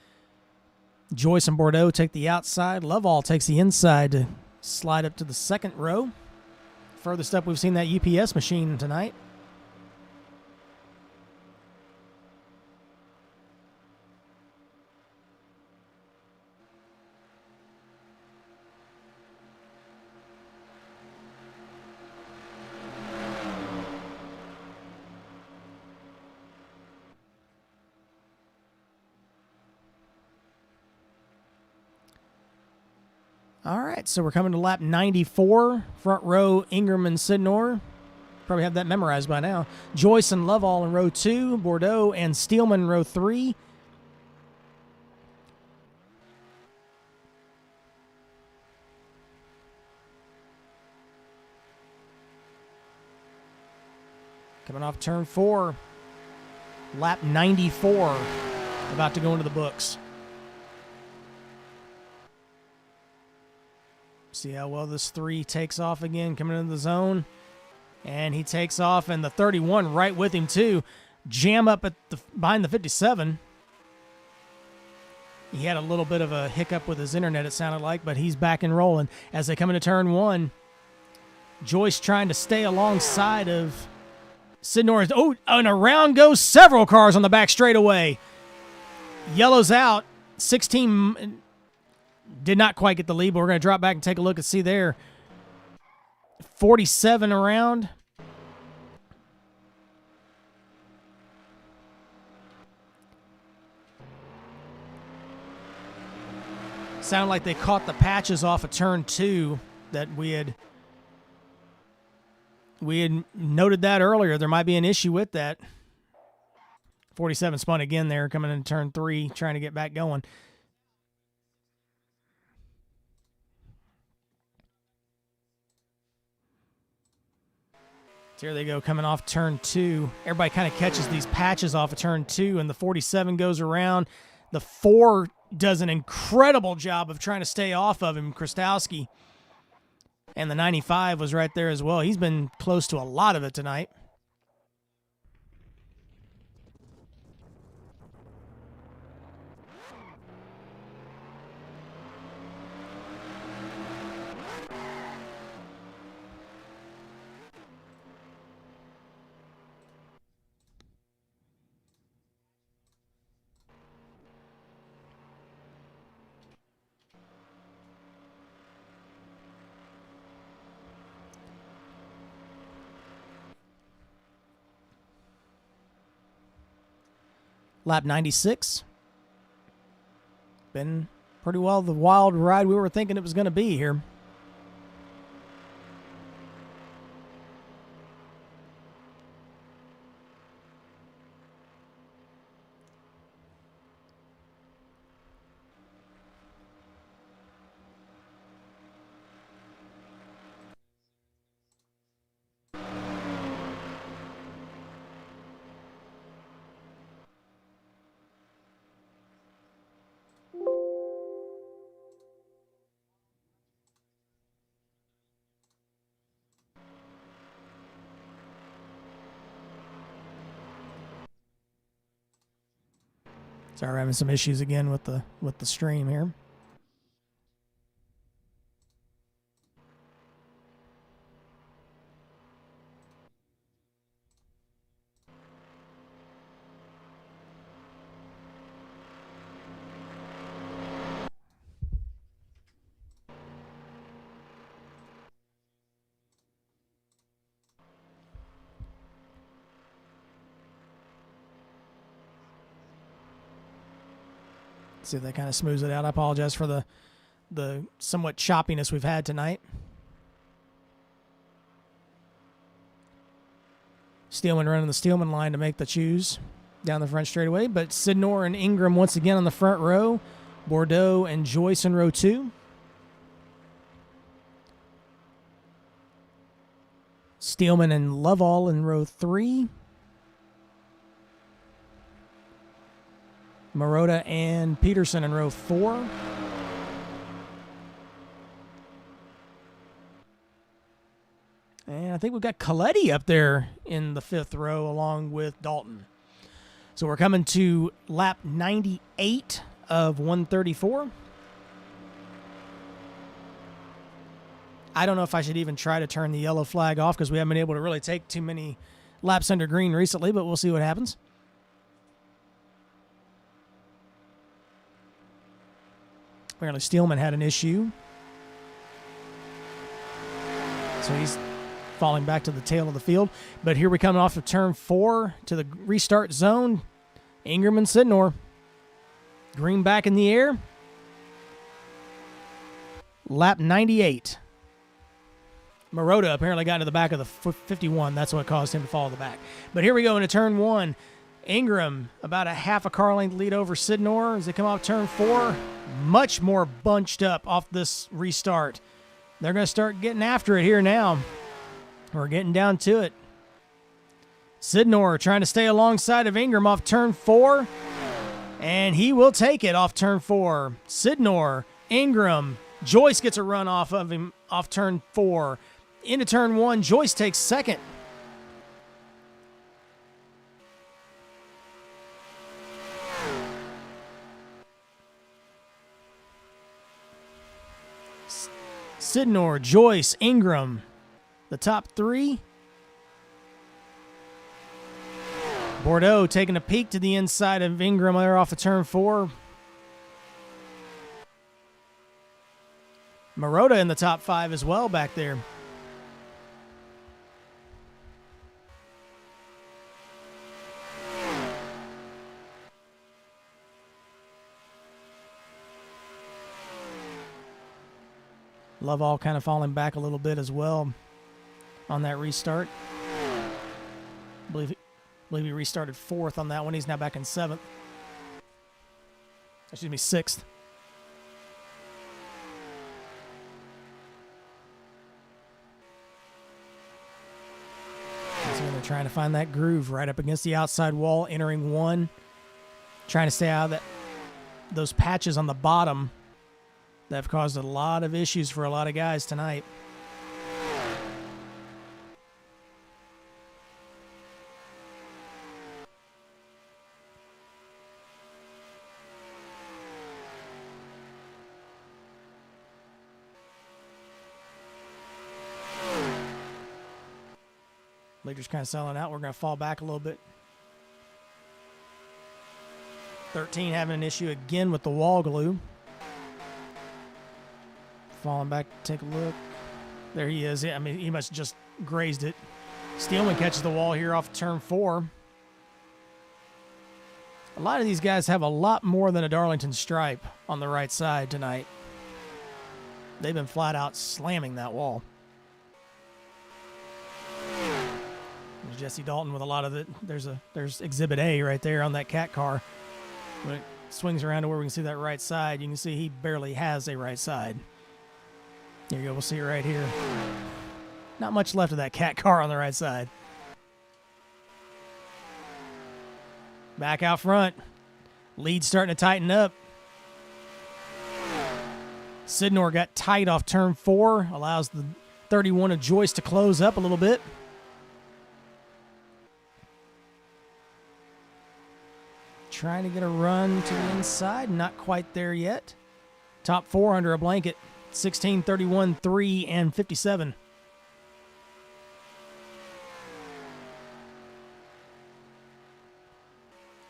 Joyce and Bordeaux take the outside. Lovell takes the inside to slide up to the second row. Furthest up we've seen that UPS machine tonight. All right, so we're coming to lap 94. Front row, Ingram and Sidnor. Probably have that memorized by now. Joyce and Lovell in row 2. Bordeaux and Steelman in row 3. Coming off turn 4. Lap 94. About to go into the books. See how well this 3 takes off again, coming into the zone. And he takes off, and the 31 right with him, too. Jam up at behind the 57. He had a little bit of a hiccup with his internet, it sounded like, but he's back and rolling. As they come into turn 1, Joyce trying to stay alongside of Sidnor. Oh, and around goes several cars on the back straightaway. Yellow's out. 16... did not quite get the lead, but we're going to drop back and take a look and see there. 47 around. Sounded like they caught the patches off of turn 2 that we had noted that earlier. There might be an issue with that. 47 spun again there, coming into turn 3, trying to get back going. So here they go, coming off turn 2. Everybody kind of catches these patches off of turn 2, and the 47 goes around. The 4 does an incredible job of trying to stay off of him, Krastowski. And the 95 was right there as well. He's been close to a lot of it tonight. Lap 96. Been pretty well the wild ride we were thinking it was going to be here. Sorry, we're having some issues again with the stream here. See if that kind of smooths it out. I apologize for the somewhat choppiness we've had tonight. Steelman running the Steelman line to make the choose down the front straightaway, but Sidnor and Ingram once again on the front row. Bordeaux and Joyce in row 2. Steelman and Lovell in row 3. Marotta and Peterson in row 4. And I think we've got Coletti up there in the 5th row along with Dalton. So we're coming to lap 98 of 134. I don't know if I should even try to turn the yellow flag off because we haven't been able to really take too many laps under green recently, but we'll see what happens. Apparently Steelman had an issue. So he's falling back to the tail of the field. But here we come off of turn 4 to the restart zone. Ingram and Sidnor. Green back in the air. Lap 98. Marotta apparently got into the back of the 51. That's what caused him to fall to the back. But here we go into turn 1. Ingram about a half a car length lead over Sidnor as they come off turn 4. Much more bunched up off this restart. They're going to start getting after it here now. We're getting down to it. Sidnor trying to stay alongside of Ingram off turn 4. And he will take it off turn 4. Sidnor, Ingram, Joyce gets a run off of him off turn 4. Into turn 1, Joyce takes second. Sidnor, Joyce, Ingram, the top 3. Bordeaux taking a peek to the inside of Ingram there off of turn 4. Marotta in the top 5 as well back there. Lovell kind of falling back a little bit as well on that restart. I believe he restarted 4th on that one. He's now back in 7th. Excuse me, 6th. So they're trying to find that groove right up against the outside wall, entering 1. Trying to stay out of those patches on the bottom that have caused a lot of issues for a lot of guys tonight. Leader's kind of selling out. We're going to fall back a little bit. 13 having an issue again with the wall glue. Falling back, take a look. There he is. I mean, he must have just grazed it. Steelman catches the wall here off turn 4. A lot of these guys have a lot more than a Darlington stripe on the right side tonight. They've been flat out slamming that wall. There's Jesse Dalton with a lot of it. There's Exhibit A right there on that cat car. When it swings around to where we can see that right side, you can see he barely has a right side. There you go. We'll see it right here. Not much left of that cat car on the right side. Back out front. Lead starting to tighten up. Sidnor got tight off turn 4. Allows the 31 of Joyce to close up a little bit. Trying to get a run to the inside. Not quite there yet. Top 4 under a blanket. 16, 31, 3, and 57.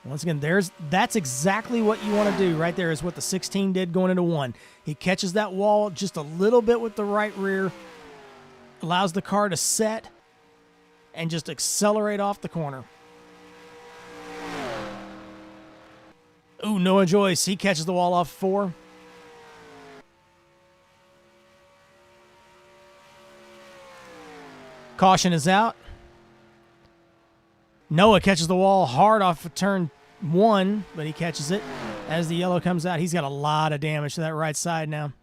Once again, that's exactly what you want to do right there is what the 16 did going into 1. He catches that wall just a little bit with the right rear, allows the car to set, and just accelerate off the corner. Ooh, Noah Joyce. He catches the wall off 4. Caution is out. Noah catches the wall hard off of turn 1, but he catches it as the yellow comes out. He's got a lot of damage to that right side now.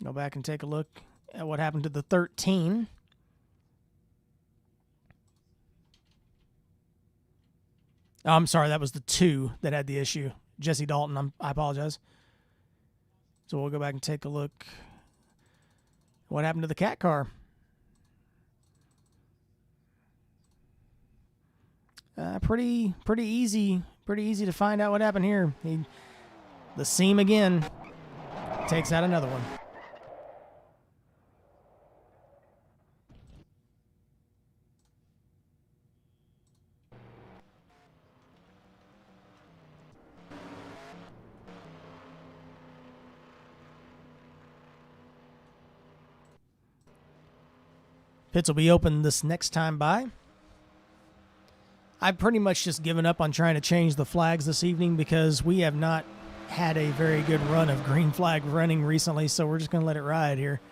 Go back and take a look at what happened to the 13. Oh, I'm sorry, that was the 2 that had the issue. Jesse Dalton, I apologize. So we'll go back and take a look. What happened to the cat car? Pretty easy to find out what happened here. The seam again takes out another one. Pits will be open this next time by. I've pretty much just given up on trying to change the flags this evening because we have not had a very good run of green flag running recently, so we're just going to let it ride here.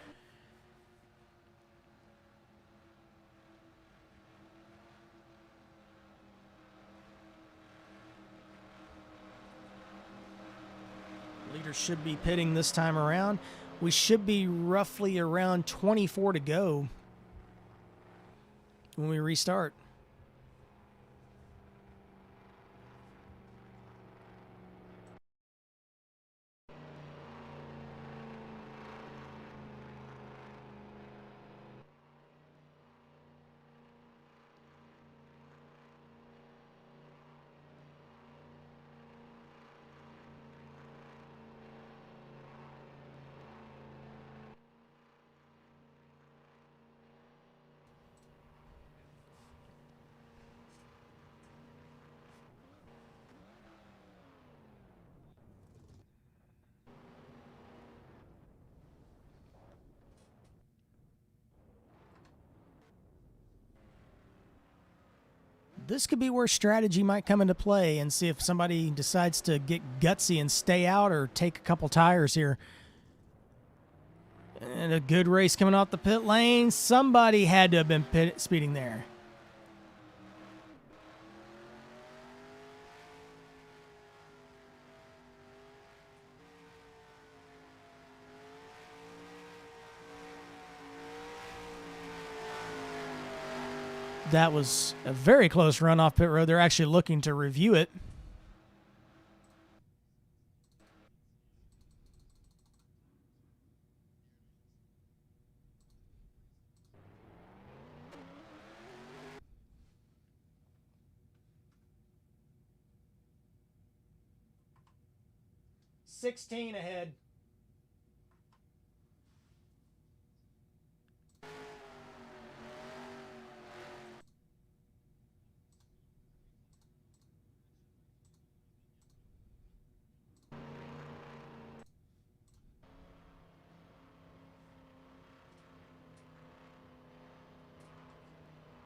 Leaders should be pitting this time around. We should be roughly around 24 to go when we restart. This could be where strategy might come into play and see if somebody decides to get gutsy and stay out or take a couple tires here. And a good race coming off the pit lane. Somebody had to have been speeding there. That was a very close run off pit road. They're actually looking to review it. $16 ahead.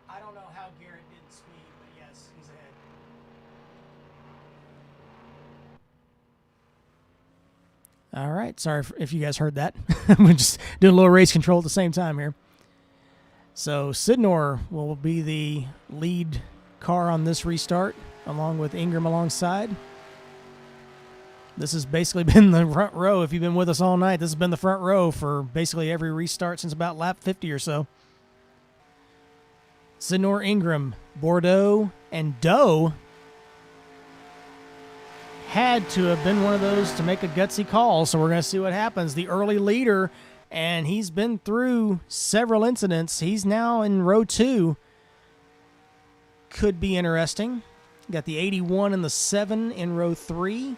I don't know how Garrett didn't speed, but yes, he's ahead. All right. Sorry if you guys heard that. We're just doing a little race control at the same time here. So Sidnor will be the lead car on this restart, along with Ingram alongside. This has basically been the front row. If you've been with us all night, this has been the front row for basically every restart since about lap 50 or so. Sidnor, Ingram, Bordeaux, and Doe had to have been one of those to make a gutsy call, so we're going to see what happens. The early leader, and he's been through several incidents. He's now in row 2. Could be interesting. Got the 81 and the 7 in row 3.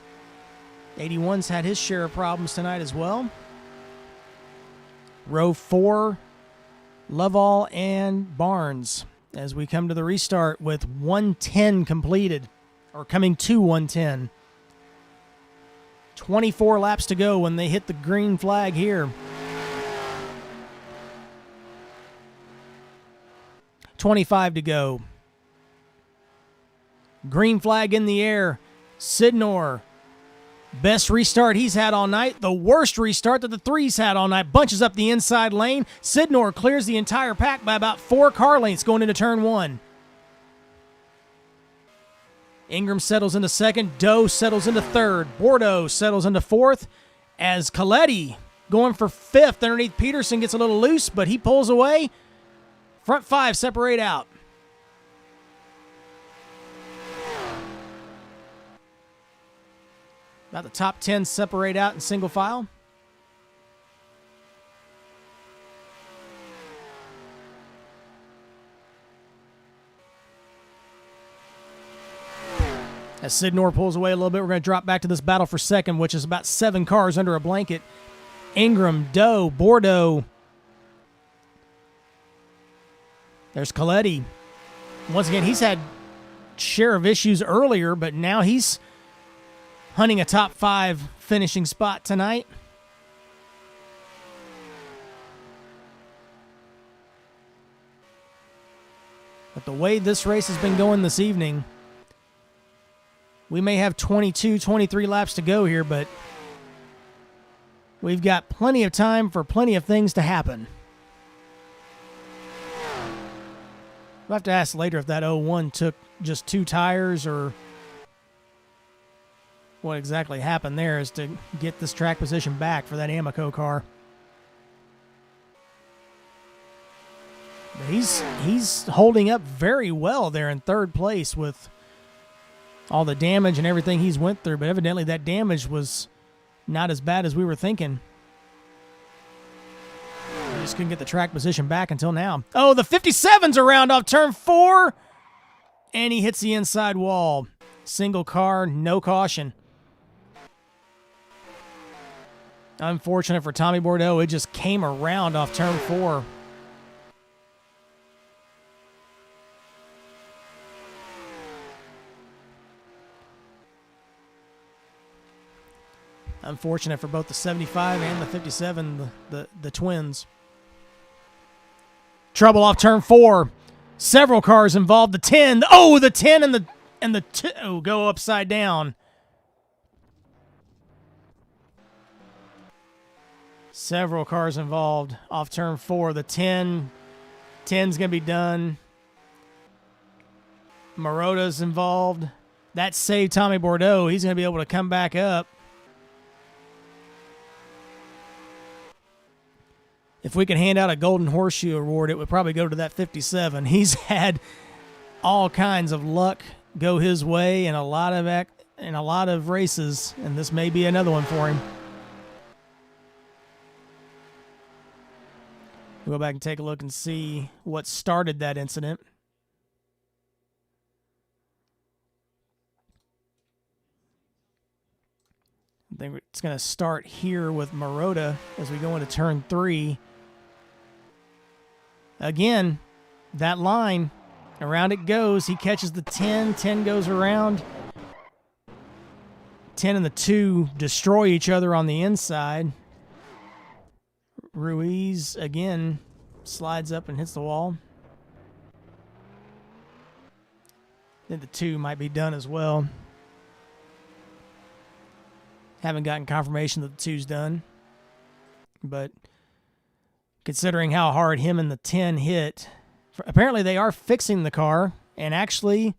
81's had his share of problems tonight as well. Row 4, Lovell and Barnes, as we come to the restart with 110 completed, or coming to 110. 24 laps to go when they hit the green flag here. 6:25 to go. Green flag in the air. Sidnor, best restart he's had all night. The worst restart that the three's had all night. Bunches up the inside lane. Sidnor clears the entire pack by about 4 car lengths going into turn 1. Ingram settles into second. Doe settles into third. Bordeaux settles into fourth. As Coletti going for fifth underneath Peterson gets a little loose, but he pulls away. Front 5 separate out. About the top 10 separate out in single file. As Sidnor pulls away a little bit, we're going to drop back to this battle for second, which is about 7 cars under a blanket. Ingram, Doe, Bordeaux. There's Coletti. Once again, he's had share of issues earlier, but now he's hunting a top 5 finishing spot tonight. But the way this race has been going this evening, we may have 22, 23 laps to go here, but we've got plenty of time for plenty of things to happen. We'll have to ask later if that 01 took just 2 tires or what exactly happened there is to get this track position back for that Amoco car. But he's holding up very well there in third place with all the damage and everything he's went through, but evidently that damage was not as bad as we were thinking. We just couldn't get the track position back until now. Oh, the 57's around off turn 4, and he hits the inside wall. Single car, no caution. Unfortunate for Tommy Bordeaux, it just came around off turn 4. Unfortunate for both the 75 and the 57, the twins. Trouble off turn 4. Several cars involved. The 10. Oh, the 10 and the 2 go upside down. Several cars involved off turn 4. The 10's going to be done. Marota's involved. That saved Tommy Bordeaux. He's going to be able to come back up. If we could hand out a Golden Horseshoe Award, it would probably go to that 57. He's had all kinds of luck go his way in a lot of races, and this may be another one for him. We'll go back and take a look and see what started that incident. I think it's going to start here with Marota as we go into turn 3. Again, that line, around it goes. He catches the 10. 10 goes around. 10 and the 2 destroy each other on the inside. Ruiz, again, slides up and hits the wall. I think the 2 might be done as well. Haven't gotten confirmation that the 2's done. But considering how hard him and the 10 hit, apparently they are fixing the car. And actually,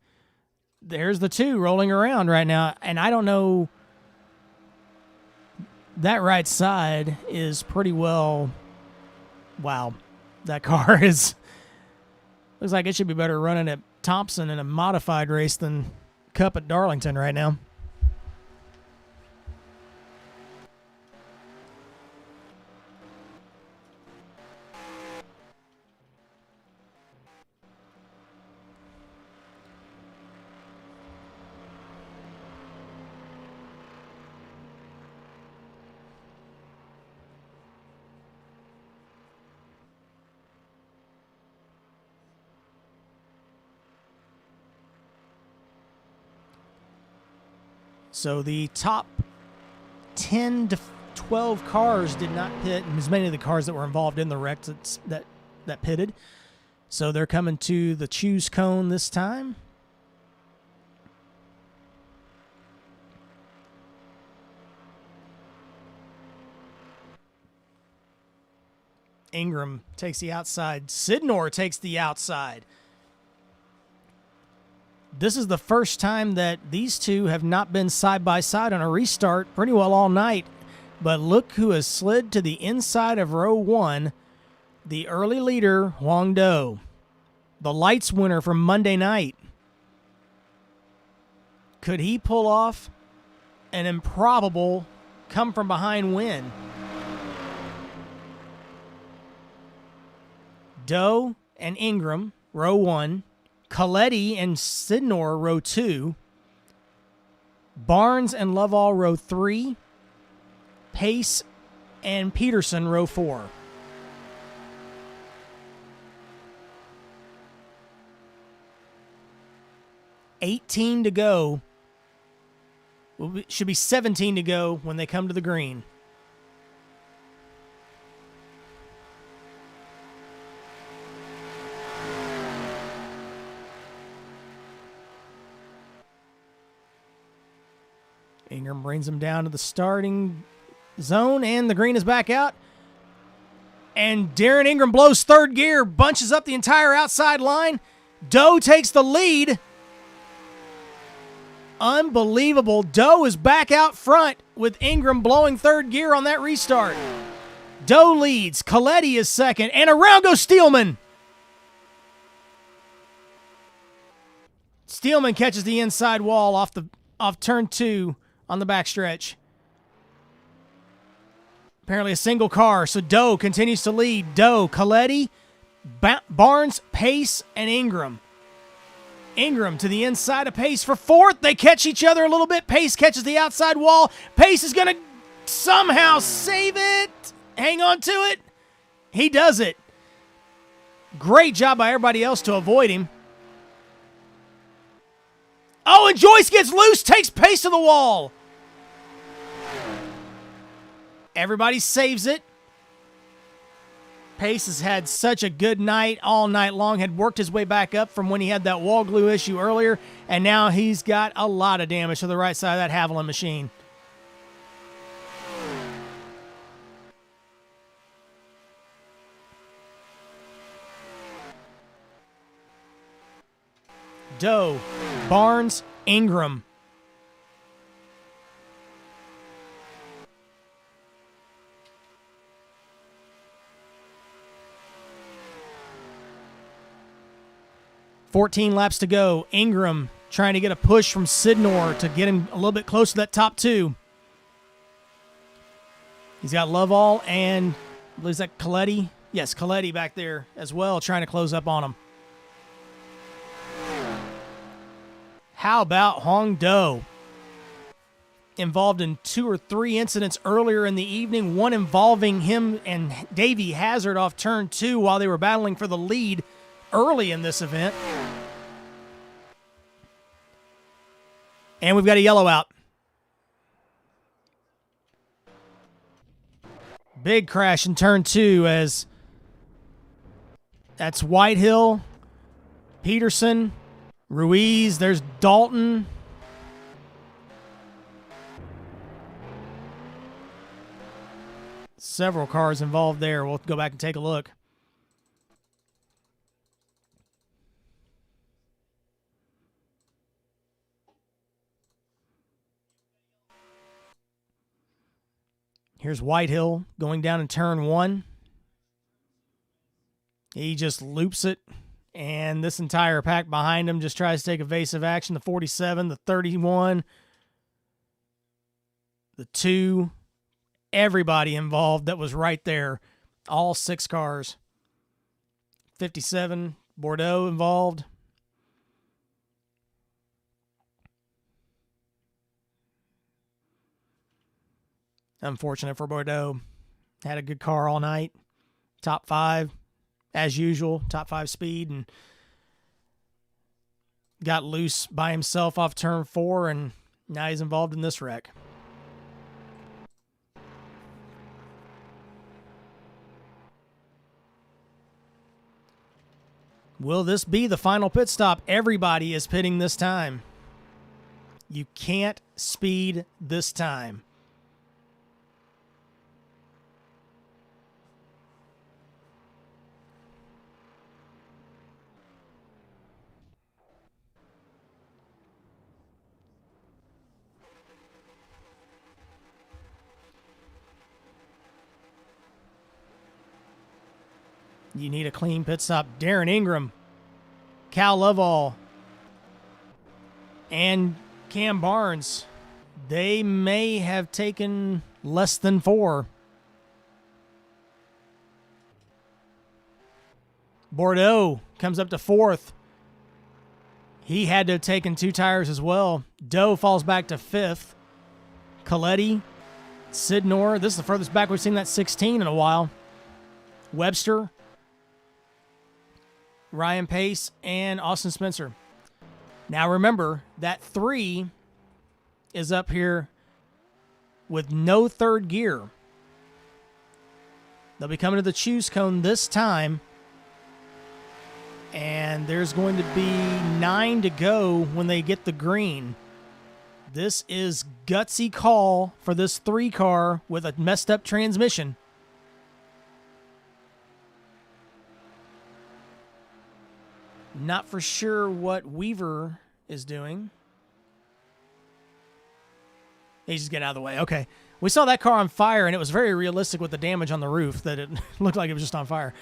there's the 2 rolling around right now. And I don't know, that right side is pretty well, wow. That car is, looks like it should be better running at Thompson in a modified race than Cup at Darlington right now. So the top 10 to 12 cars did not pit, and as many of the cars that were involved in the wreck that pitted. So they're coming to the choose cone this time. Ingram takes the outside. Sidnor takes the outside. This is the first time that these two have not been side by side on a restart pretty well all night. But look who has slid to the inside of row one, the early leader, Huang Do, the lights winner from Monday night. Could he pull off an improbable come-from-behind win? Do and Ingram, row one. Coletti and Sidnor, row two. Barnes and Lovell, row three. Pace and Peterson, row four. $18 to go. Should be 17 to go when they come to the green. Ingram brings them down to the starting zone, and the green is back out. And Darren Ingram blows third gear, bunches up the entire outside line. Do takes the lead. Unbelievable. Do is back out front with Ingram blowing third gear on that restart. Do leads. Coletti is second, and around goes Steelman. Steelman catches the inside wall off turn two on the backstretch. Apparently a single car, so Do continues to lead. Do, Coletti, Barnes, Pace, and Ingram. Ingram to the inside of Pace for fourth. They catch each other a little bit. Pace catches the outside wall. Pace is going to somehow save it. Hang on to it. He does it. Great job by everybody else to avoid him. Oh, and Joyce gets loose, takes Pace to the wall. Everybody saves it. Pace has had such a good night all night long, had worked his way back up from when he had that wall glue issue earlier, and now he's got a lot of damage to the right side of that Haviland machine. Do, Barnes, Ingram. $14 laps to go. Ingram trying to get a push from Sidnor to get him a little bit close to that top two. He's got Lovell and, I believe, is that Coletti? Yes, Coletti back there as well, trying to close up on him. How about Huang Do? Involved in 2 or 3 incidents earlier in the evening, one involving him and Davey Hazard off turn 2 while they were battling for the lead early in this event. And we've got a yellow out. Big crash in turn 2 as that's Whitehill, Peterson, Ruiz, there's Dalton. Several cars involved there. We'll go back and take a look. Here's Whitehill going down in turn 1. He just loops it, and this entire pack behind him just tries to take evasive action. The 47, the 31, the 2, everybody involved that was right there. All 6 cars. 57, Bordeaux involved. Unfortunate for Bordeaux. Had a good car all night. Top 5, as usual. Top 5 speed. And got loose by himself off turn 4, and now he's involved in this wreck. Will this be the final pit stop? Everybody is pitting this time. You can't speed this time. You need a clean pit stop. Darren Ingram, Cal Lovell, and Cam Barnes. They may have taken less than 4. Bordeaux comes up to 4th. He had to have taken 2 tires as well. Doe falls back to 5th. Coletti, Sidnor. This is the furthest back we've seen that 16 in a while. Webster, Ryan Pace, and Austin Spencer. Now remember, that 3 is up here with no third gear. They'll be coming to the choose cone this time. And there's going to be 9 to go when they get the green. This is gutsy call for this 3 car with a messed up transmission. Not for sure what Weaver is doing. He's just getting out of the way. Okay. We saw that car on fire, and it was very realistic with the damage on the roof that it looked like it was just on fire.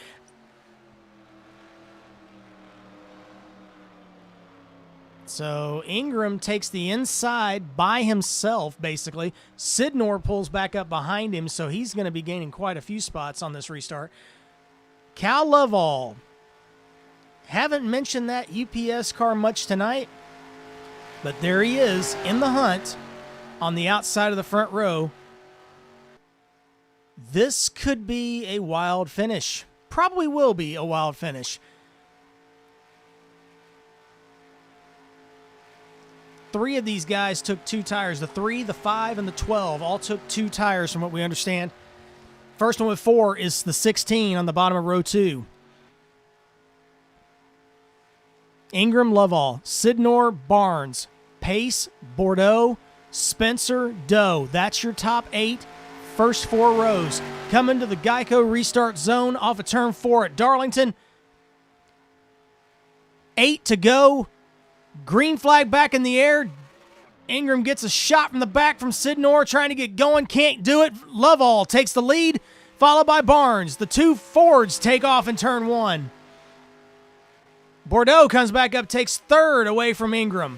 So Ingram takes the inside by himself, basically. Sidnor pulls back up behind him, so he's going to be gaining quite a few spots on this restart. Cal Lovell. Haven't mentioned that UPS car much tonight, but there he is in the hunt on the outside of the front row. This could be a wild finish. Probably will be a wild finish. 3 of these guys took 2 tires. The 3, the 5, and the 12 all took 2 tires from what we understand. First one with 4 is the 16 on the bottom of row 2. Ingram, Lovell, Sidnor, Barnes, Pace, Bordeaux, Spencer, Doe. That's your top 8, first 4 rows. Coming to the Geico restart zone off of turn 4 at Darlington. 8 to go. Green flag back in the air. Ingram gets a shot from the back from Sidnor, trying to get going. Can't do it. Lovell takes the lead, followed by Barnes. The 2 Fords take off in turn 1. Bordeaux comes back up, takes 3rd away from Ingram.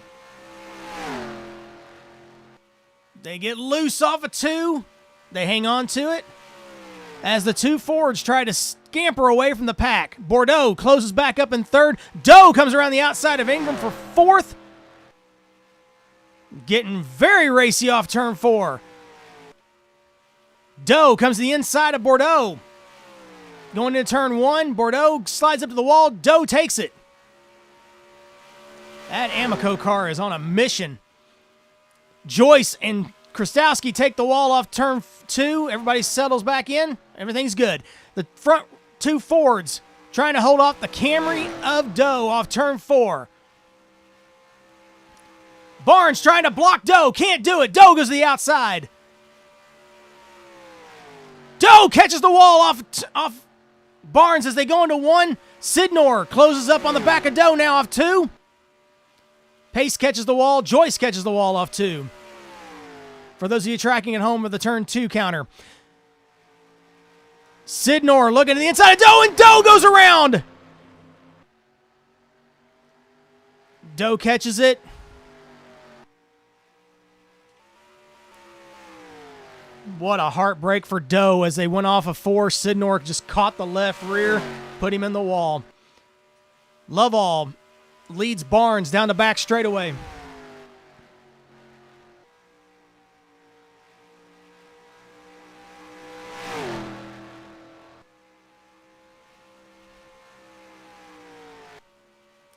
They get loose off of 2. They hang on to it as the 2 Fords try to scamper away from the pack. Bordeaux closes back up in 3rd. Doe comes around the outside of Ingram for 4th. Getting very racy off turn 4. Doe comes to the inside of Bordeaux. Going into turn 1, Bordeaux slides up to the wall. Doe takes it. That Amico car is on a mission. Joyce and Krastowski take the wall off turn 2. Everybody settles back in. Everything's good. The front 2 Fords trying to hold off the Camry of Doe off turn 4. Barnes trying to block Doe. Can't do it. Doe goes to the outside. Doe catches the wall off Barnes as they go into 1. Sidnor closes up on the back of Doe now off 2. Pace catches the wall. Joyce catches the wall off 2. For those of you tracking at home with the turn 2 counter. Sidnor looking to the inside of Doe, and Doe goes around. Doe catches it. What a heartbreak for Doe as they went off of 4. Sidnor just caught the left rear, put him in the wall. Lovell leads Barnes down the back straightaway.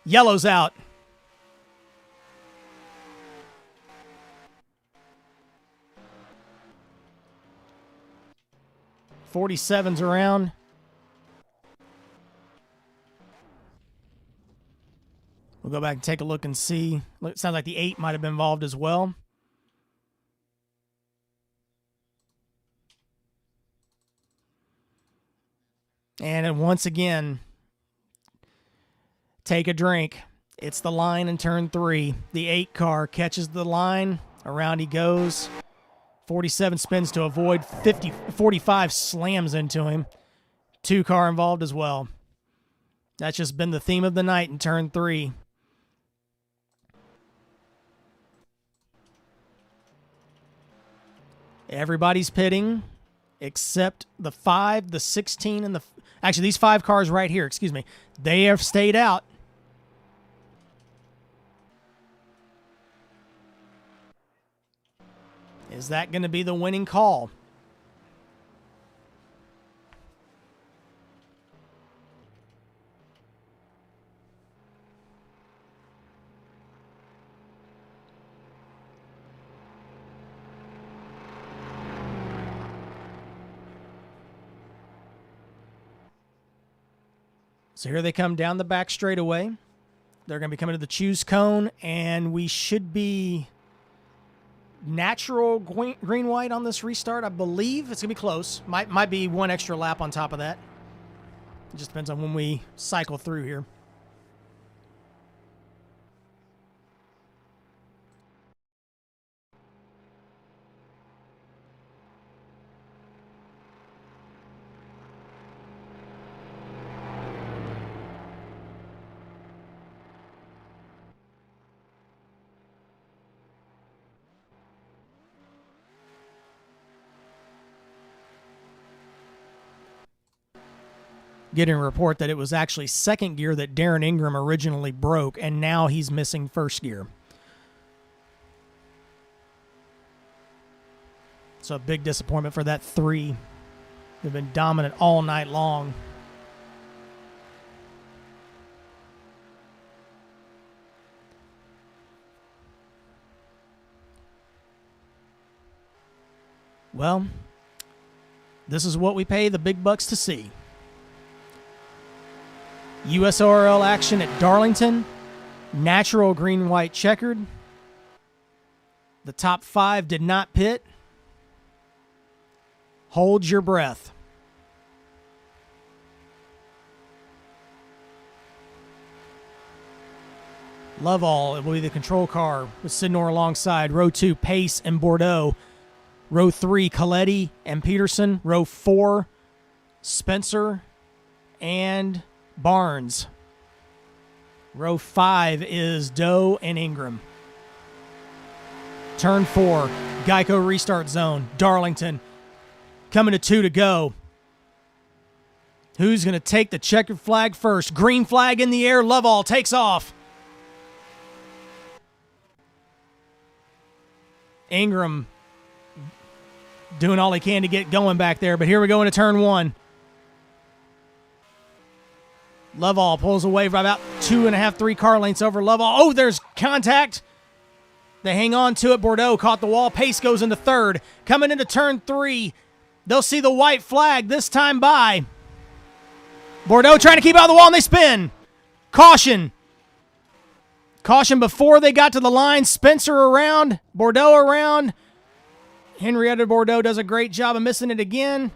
Yellow's out. .47's around. We'll go back and take a look and see. It sounds like the 8 might have been involved as well. And then once again, take a drink. It's the line in turn 3. The 8 car catches the line. Around he goes. 47 spins to avoid. 45 slams into him. 2 car involved as well. That's just been the theme of the night in turn 3. Everybody's pitting except the 5, the 16, and the... Actually, these 5 cars right here, excuse me, they have stayed out. Is that going to be the winning call? So here they come down the back straightaway. They're going to be coming to the choose cone, and we should be natural green-white on this restart. I believe it's going to be close. Might be one extra lap on top of that. It just depends on when we cycle through here. Getting a report that it was actually second gear that Darren Ingram originally broke, and now he's missing first gear. So a big disappointment for that 3. They've been dominant all night long. Well, this is what we pay the big bucks to see. USORL action at Darlington. Natural green-white checkered. The top 5 did not pit. Hold your breath. Lovell, it will be the control car with Sidnor alongside. Row 2, Pace and Bordeaux. Row 3, Coletti and Peterson. Row 4, Spencer and Barnes. Row 5 is Doe and Ingram. Turn 4, Geico restart zone. Darlington coming to 2 to go. Who's going to take the checkered flag first? Green flag in the air. Lovell takes off. Ingram doing all he can to get going back there, but here we go into turn 1. Lovell pulls away by about 2.5, 3 car lengths over Lovell. Oh, there's contact. They hang on to it. Bordeaux caught the wall. Pace goes into 3rd. Coming into turn 3, they'll see the white flag this time by. Bordeaux trying to keep out of the wall, and they spin. Caution. Caution before they got to the line. Spencer around. Bordeaux around. Henrietta Bordeaux does a great job of missing it again.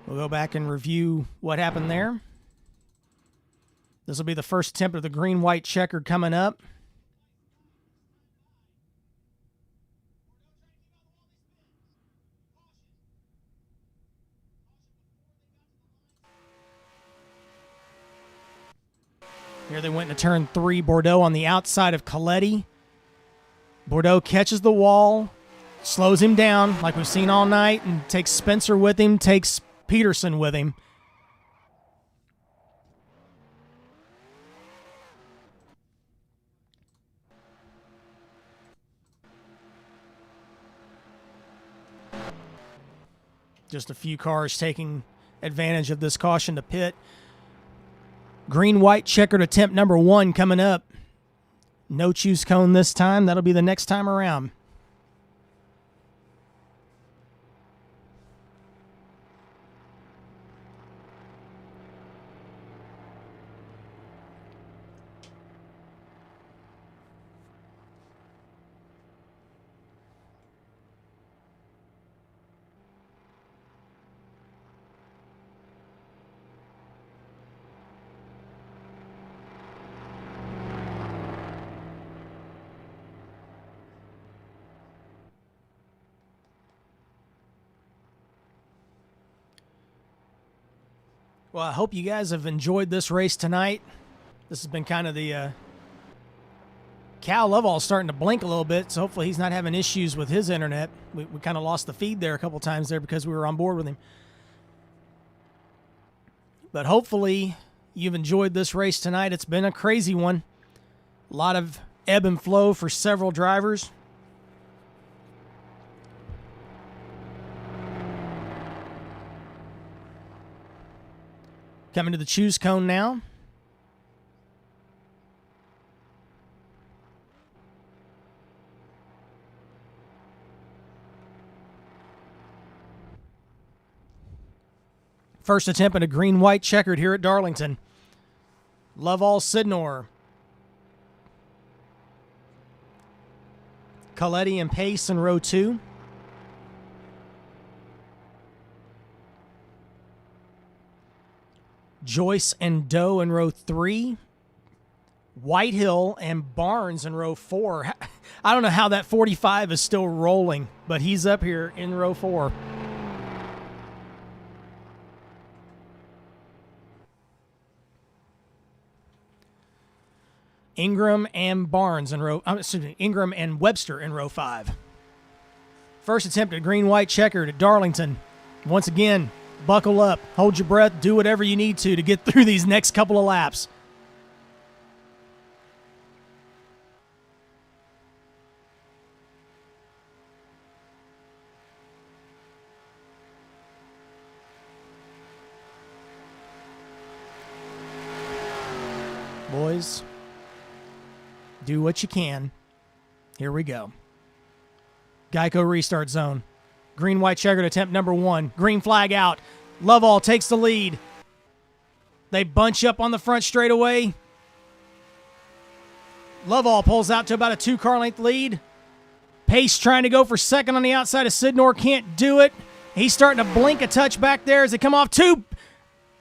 We'll go back and review what happened there. This will be the first attempt of the green-white checkered coming up. Here they went into turn 3. Bordeaux on the outside of Coletti. Bordeaux catches the wall, slows him down like we've seen all night, and takes Spencer with him, takes Peterson with him. Just a few cars taking advantage of this caution to pit. Green-white checkered attempt number 1 coming up. No choose cone this time. That'll be the next time around. Well, I hope you guys have enjoyed this race tonight. This has been kind of the Cal Lovell's starting to blink a little bit, so hopefully he's not having issues with his internet. We kind of lost the feed there a couple times there because we were on board with him. But hopefully you've enjoyed this race tonight. It's been a crazy one. A lot of ebb and flow for several drivers. Coming to the choose cone now. First attempt at a green-white checkered here at Darlington. Lovell Sidnor. Coletti and Pace in row 2. Joyce and Doe in row 3. Whitehill and Barnes in row 4. I don't know how that 45 is still rolling, but he's up here in row 4. Ingram and Barnes in Ingram and Webster in row 5. First attempt at green-white checkered at Darlington. Once again, buckle up, hold your breath, do whatever you need to get through these next couple of laps. Boys, do what you can. Here we go. Geico restart zone. Green-white checkered attempt number 1. Green flag out. Lovell takes the lead. They bunch up on the front straightaway. Lovell pulls out to about a 2-car length lead. Pace trying to go for second on the outside of Sidnor. Can't do it. He's starting to blink a touch back there as they come off 2.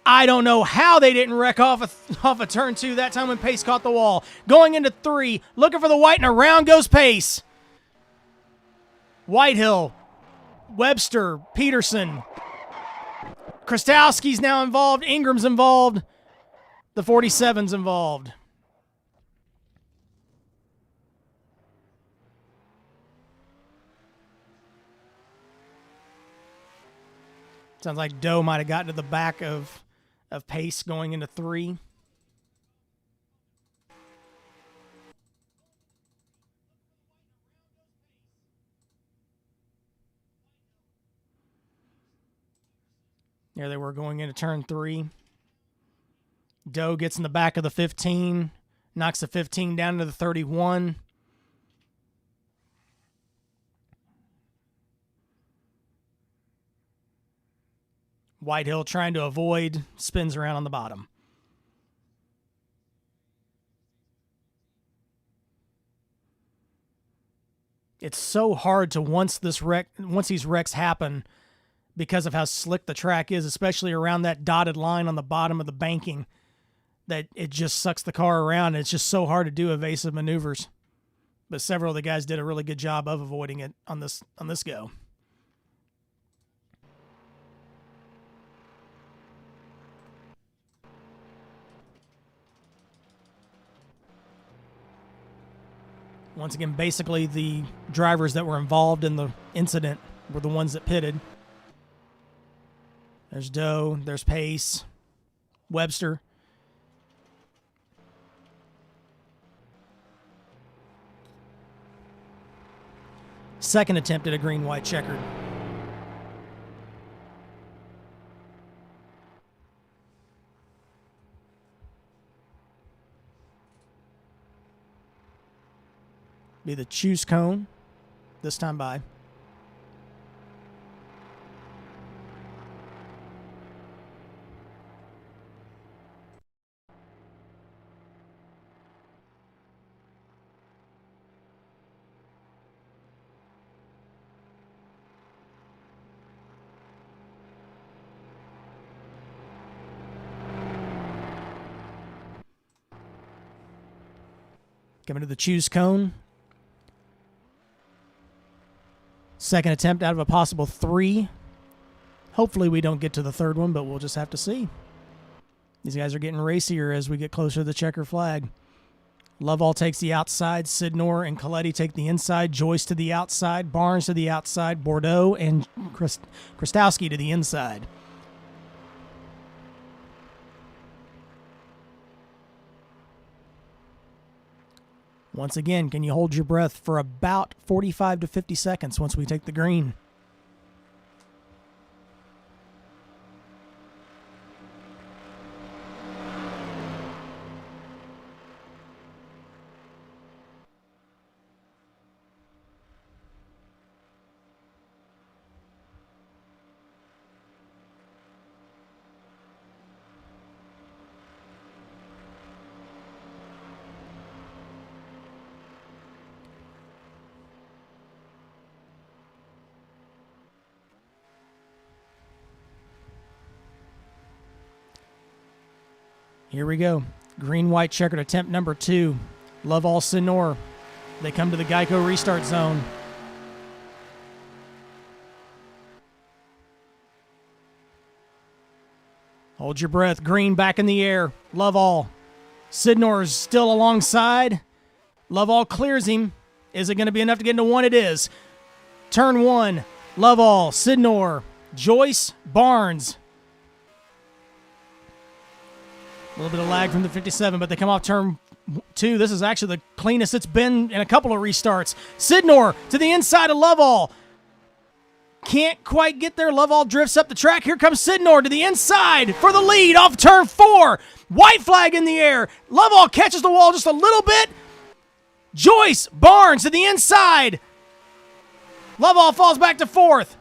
I don't know how they didn't wreck off a turn 2 that time when Pace caught the wall. Going into 3, looking for the white, and around goes Pace. Whitehill, Webster, Peterson. Krastowski's now involved. Ingram's involved. The 47's involved. Sounds like Doe might have gotten to the back of Pace going into 3. There they were going into turn 3. Doe gets in the back of the 15, knocks the 15 down to the 31. Whitehill trying to avoid, spins around on the bottom. It's so hard to once these wrecks happen, because of how slick the track is, especially around that dotted line on the bottom of the banking, that it just sucks the car around, and it's just so hard to do evasive maneuvers. But several of the guys did a really good job of avoiding it on this go. Once again, basically the drivers that were involved in the incident were the ones that pitted. There's Doe, there's Pace, Webster. Second attempt at a green-white checkered. Be the choose cone this time by. Coming to the choose cone. Second attempt out of a possible 3. Hopefully we don't get to the third one, but we'll just have to see. These guys are getting racier as we get closer to the checker flag. Lovell takes the outside. Sidnor and Coletti take the inside. Joyce to the outside. Barnes to the outside. Bordeaux and Krastowski to the inside. Once again, can you hold your breath for about 45 to 50 seconds once we take the green? Here we go. Green-white checkered attempt number 2. Lovell Sidnor. They come to the Geico restart zone. Hold your breath. Green back in the air. Lovell. Sidnor's still alongside. Lovell clears him. Is it going to be enough to get into one? It is. Turn 1. Lovell, Sidnor, Joyce, Barnes. A little bit of lag from the 57, but they come off turn 2. This is actually the cleanest it's been in a couple of restarts. Sidnor to the inside of Lovell. Can't quite get there. Lovell drifts up the track. Here comes Sidnor to the inside for the lead off turn 4. White flag in the air. Lovell catches the wall just a little bit. Joyce, Barnes to the inside. Lovell falls back to 4th.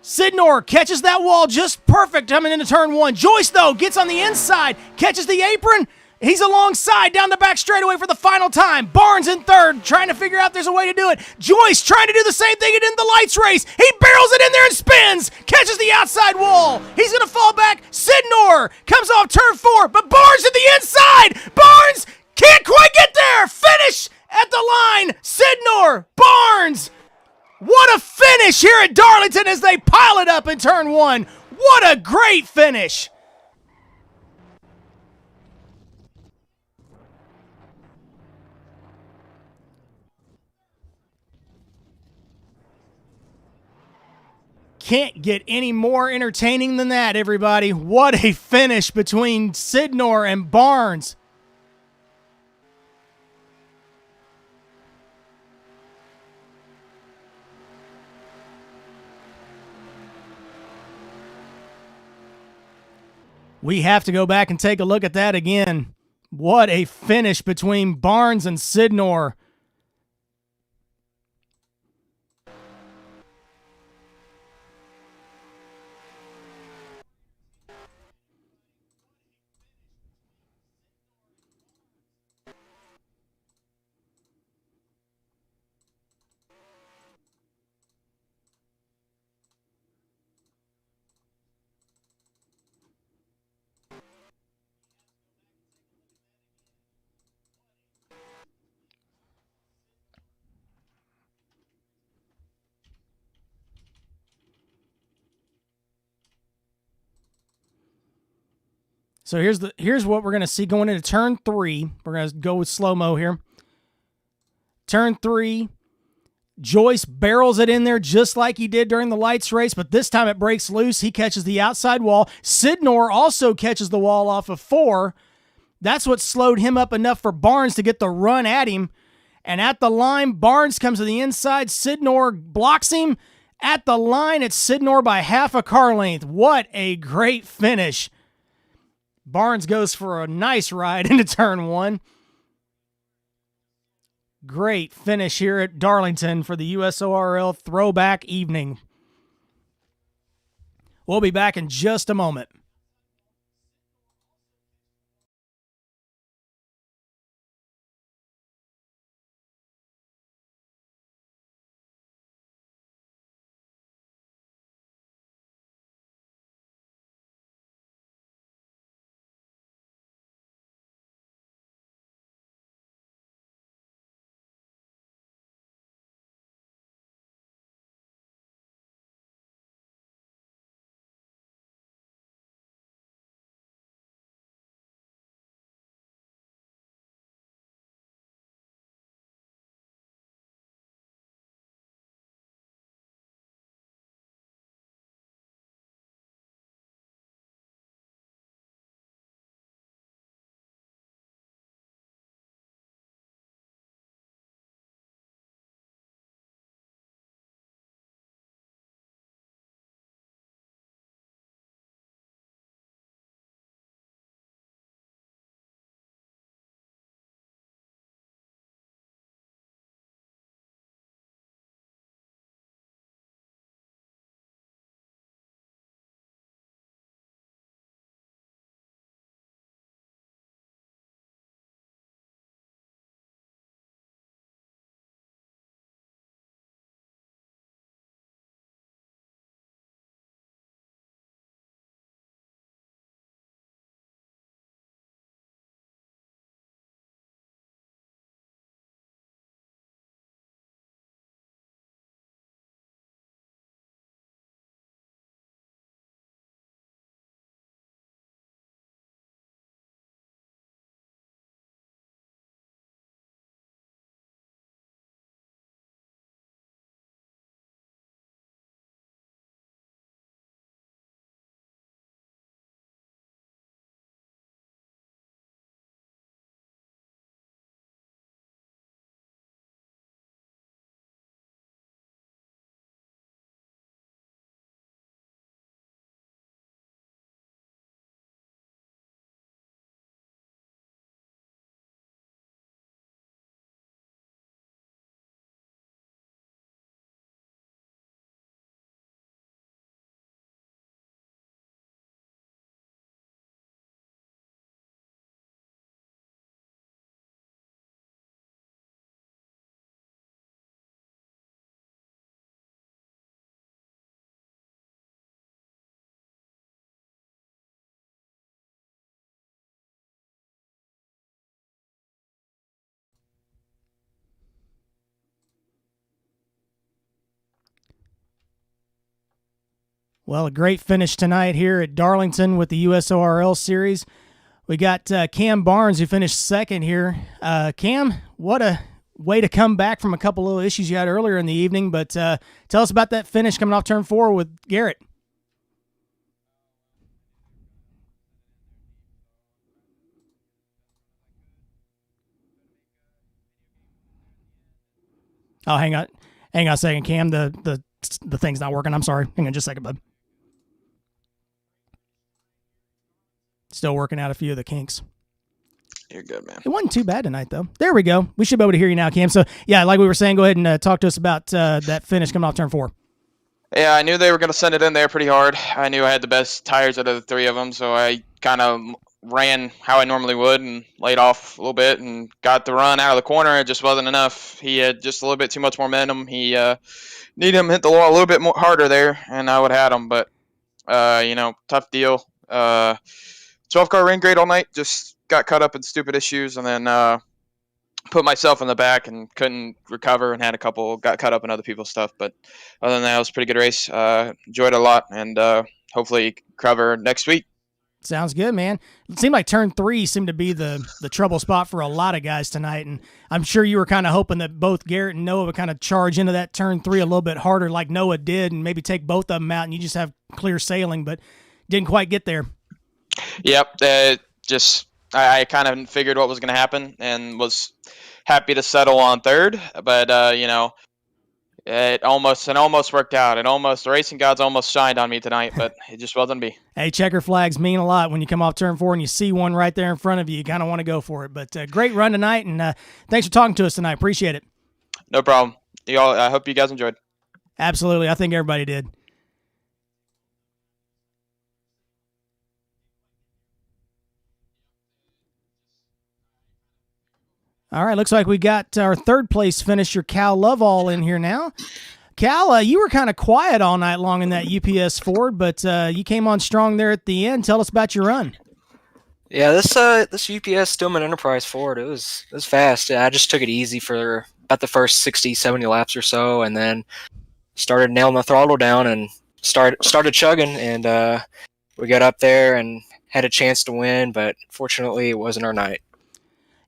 Sidnor catches that wall just perfect coming into turn 1. Joyce, though, gets on the inside, catches the apron. He's alongside down the back straightaway for the final time. Barnes in 3rd, trying to figure out there's a way to do it. Joyce trying to do the same thing he did in the lights race. He barrels it in there and spins, catches the outside wall. He's going to fall back. Sidnor comes off turn 4, but Barnes to the inside. Barnes can't quite get there. Finish at the line. Sidnor, Barnes. What a finish here at Darlington as they pile it up in turn 1. What a great finish. Can't get any more entertaining than that, everybody. What a finish between Sidnor and Barnes. We have to go back and take a look at that again. What a finish between Barnes and Sidnor. So here's what we're going to see going into turn 3. We're going to go with slow-mo here. Turn 3, Joyce barrels it in there just like he did during the lights race, but this time it breaks loose. He catches the outside wall. Sidnor also catches the wall off of 4. That's what slowed him up enough for Barnes to get the run at him. And at the line, Barnes comes to the inside. Sidnor blocks him. At the line, it's Sidnor by half a car length. What a great finish. Barnes goes for a nice ride into turn 1. Great finish here at Darlington for the USORL Throwback Evening. We'll be back in just a moment. Well, a great finish tonight here at Darlington with the USORL series. We got Cam Barnes, who finished second here. Cam, what a way to come back from a couple little issues you had earlier in the evening. But tell us about that finish coming off turn 4 with Garrett. Oh, hang on a second, Cam. The thing's not working. I'm sorry. Hang on just a second, bud. Still working out a few of the kinks. You're good, man. It wasn't too bad tonight, though. There we go. We should be able to hear you now, Cam. So, yeah, like we were saying, go ahead and talk to us about that finish coming off turn 4. Yeah, I knew they were going to send it in there pretty hard. I knew I had the best tires out of the three of them, so I kind of ran how I normally would and laid off a little bit and got the run out of the corner. It just wasn't enough. He had just a little bit too much momentum. He needed him to hit the wall a little bit more harder there, and I would have had him. But, tough deal. 12-car ran great all night. Just got caught up in stupid issues, and then put myself in the back and couldn't recover and got caught up in other people's stuff. But other than that, it was a pretty good race. Enjoyed it a lot, and hopefully cover next week. Sounds good, man. It seemed like turn 3 seemed to be the trouble spot for a lot of guys tonight, and I'm sure you were kind of hoping that both Garrett and Noah would kind of charge into that turn 3 a little bit harder like Noah did and maybe take both of them out and you just have clear sailing, but didn't quite get there. Yep, I kind of figured what was going to happen and was happy to settle on third, but it almost worked out. The racing gods almost shined on me tonight, but it just wasn't me. Hey, checker flags mean a lot when you come off turn 4 and you see one right there in front of you. You kind of want to go for it, but great run tonight, and thanks for talking to us tonight. Appreciate it. No problem. I hope you guys enjoyed. Absolutely. I think everybody did. All right, looks like we got our third place finisher, Cal Lovall, in here now. Cal, you were kind of quiet all night long in that UPS Ford, but you came on strong there at the end. Tell us about your run. Yeah, this UPS Stillman Enterprise Ford, it was fast. I just took it easy for about the first 60, 70 laps or so, and then started nailing the throttle down and started chugging, and we got up there and had a chance to win, but fortunately it wasn't our night.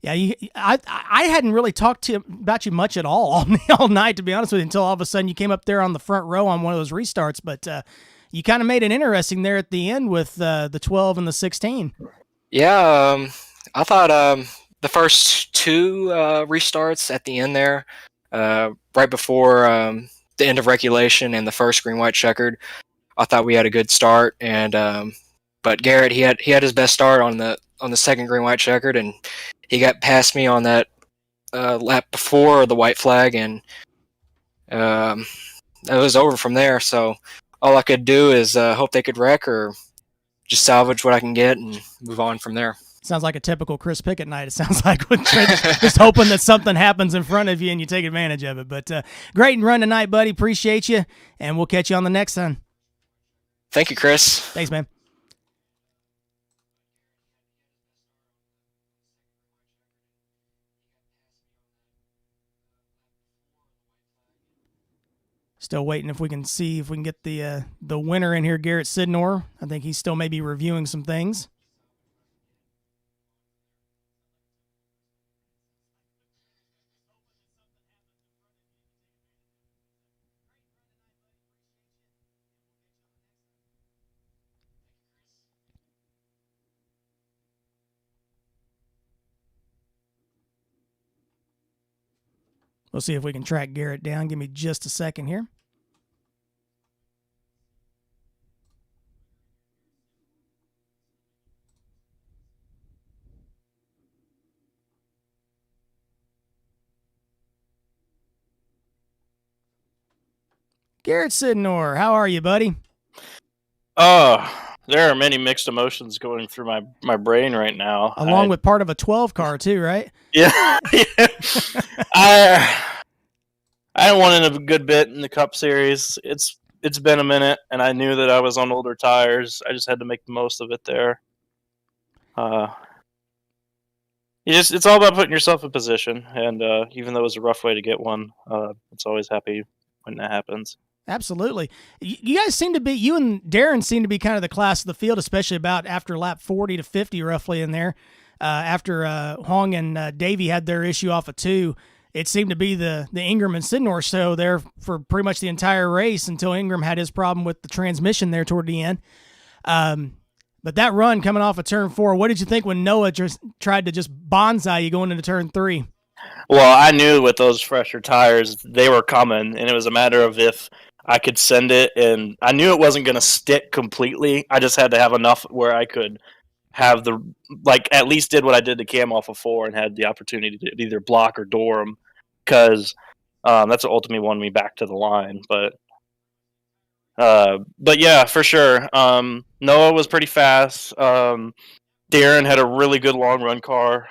Yeah, I hadn't really talked about you much at all night, to be honest with you, until all of a sudden you came up there on the front row on one of those restarts. But you kind of made it interesting there at the end with the 12 and the 16. Yeah, I thought the first two restarts at the end there, right before the end of regulation and the first green-white checkered, I thought we had a good start. And but Garrett, he had his best start on the second green-white checkered, and he got past me on that lap before the white flag, and it was over from there. So all I could do is hope they could wreck or just salvage what I can get and move on from there. Sounds like a typical Chris Pickett night. It sounds like just hoping that something happens in front of you and you take advantage of it. But great run tonight, buddy. Appreciate you, and we'll catch you on the next one. Thank you, Chris. Thanks, man. Still waiting if we can get the winner in here, Garrett Sidnor. I think he's still maybe reviewing some things. We'll see if we can track Garrett down. Give me just a second here. Garrett Sidnor, how are you, buddy? There are many mixed emotions going through my brain right now. Along with part of a 12 car too, right? Yeah. I won in a good bit in the Cup Series. It's been a minute, and I knew that I was on older tires. I just had to make the most of it there. It's all about putting yourself in position, and even though it was a rough way to get one, it's always happy when that happens. Absolutely. You guys seem to be, you and Darren seem to be kind of the class of the field, especially about after lap 40 to 50 roughly in there. After Huang and Davey had their issue off of 2, it seemed to be the Ingram and Sidnor show there for pretty much the entire race until Ingram had his problem with the transmission there toward the end. But that run coming off of turn 4, what did you think when Noah just tried to just bonsai you going into turn 3? Well, I knew with those fresher tires, they were coming, and it was a matter of if I could send it, and I knew it wasn't going to stick completely. I just had to have enough where I could have at least did what I did to Cam off of 4 and had the opportunity to either block or door him, because that's what ultimately won me back to the line. But yeah, for sure. Noah was pretty fast. Darren had a really good long run car,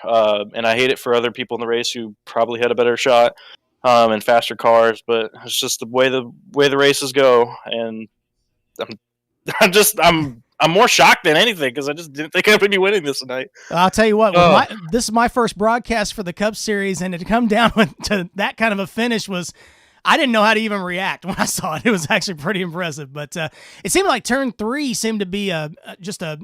and I hate it for other people in the race who probably had a better shot and faster cars. But it's just the way the races go, and I'm more shocked than anything because I just didn't think I would be winning this tonight. I'll tell you what, this is my first broadcast for the Cup Series, and to come down to that kind of a finish I didn't know how to even react when I saw it. It was actually pretty impressive. But it seemed like turn 3 seemed to be just a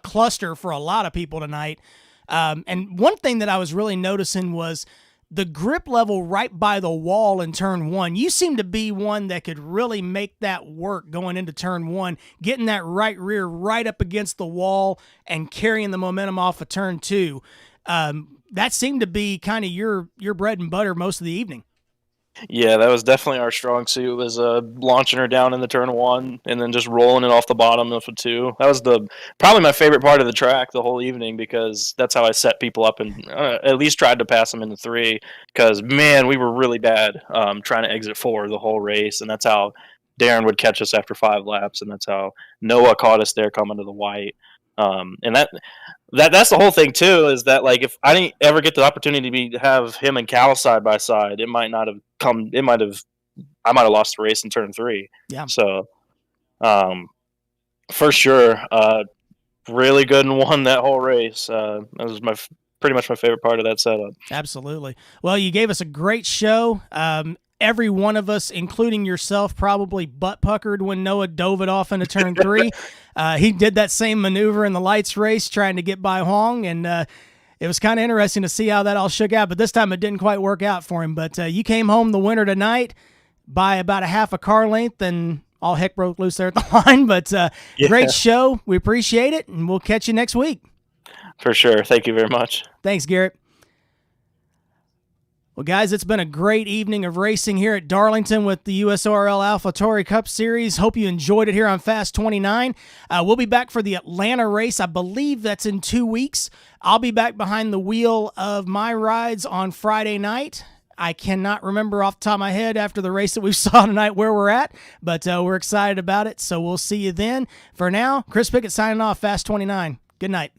cluster for a lot of people tonight. And one thing that I was really noticing was the grip level right by the wall in turn 1. You seem to be one that could really make that work going into turn 1, getting that right rear right up against the wall and carrying the momentum off of turn 2. That seemed to be kind of your bread and butter most of the evening. Yeah, that was definitely our strong suit, was launching her down in the turn 1 and then just rolling it off the bottom of the 2. That was probably my favorite part of the track the whole evening, because that's how I set people up and at least tried to pass them in the 3, because, man, we were really bad trying to exit 4 the whole race, and that's how Darren would catch us after 5 laps, and that's how Noah caught us there coming to the white. And that's the whole thing too, is that like if I didn't ever get the opportunity to have him and Cal side by side, I might have lost the race in turn 3. Yeah. So for sure, really good and won that whole race. That was pretty much my favorite part of that setup. Absolutely. Well, you gave us a great show. Every one of us, including yourself, probably butt puckered when Noah dove it off into turn 3. He did that same maneuver in the lights race trying to get by Huang, and it was kind of interesting to see how that all shook out, but this time it didn't quite work out for him. But you came home the winner tonight by about a half a car length, and all heck broke loose there at the line. But Great show. We appreciate it, and we'll catch you next week. For sure. Thank you very much. Thanks, Garrett. Well, guys, it's been a great evening of racing here at Darlington with the USORL AlphaTauri Cup Series. Hope you enjoyed it here on Fast 29. We'll be back for the Atlanta race. I believe that's in 2 weeks. I'll be back behind the wheel of my rides on Friday night. I cannot remember off the top of my head after the race that we saw tonight where we're at, but we're excited about it, so we'll see you then. For now, Chris Pickett signing off, Fast 29. Good night.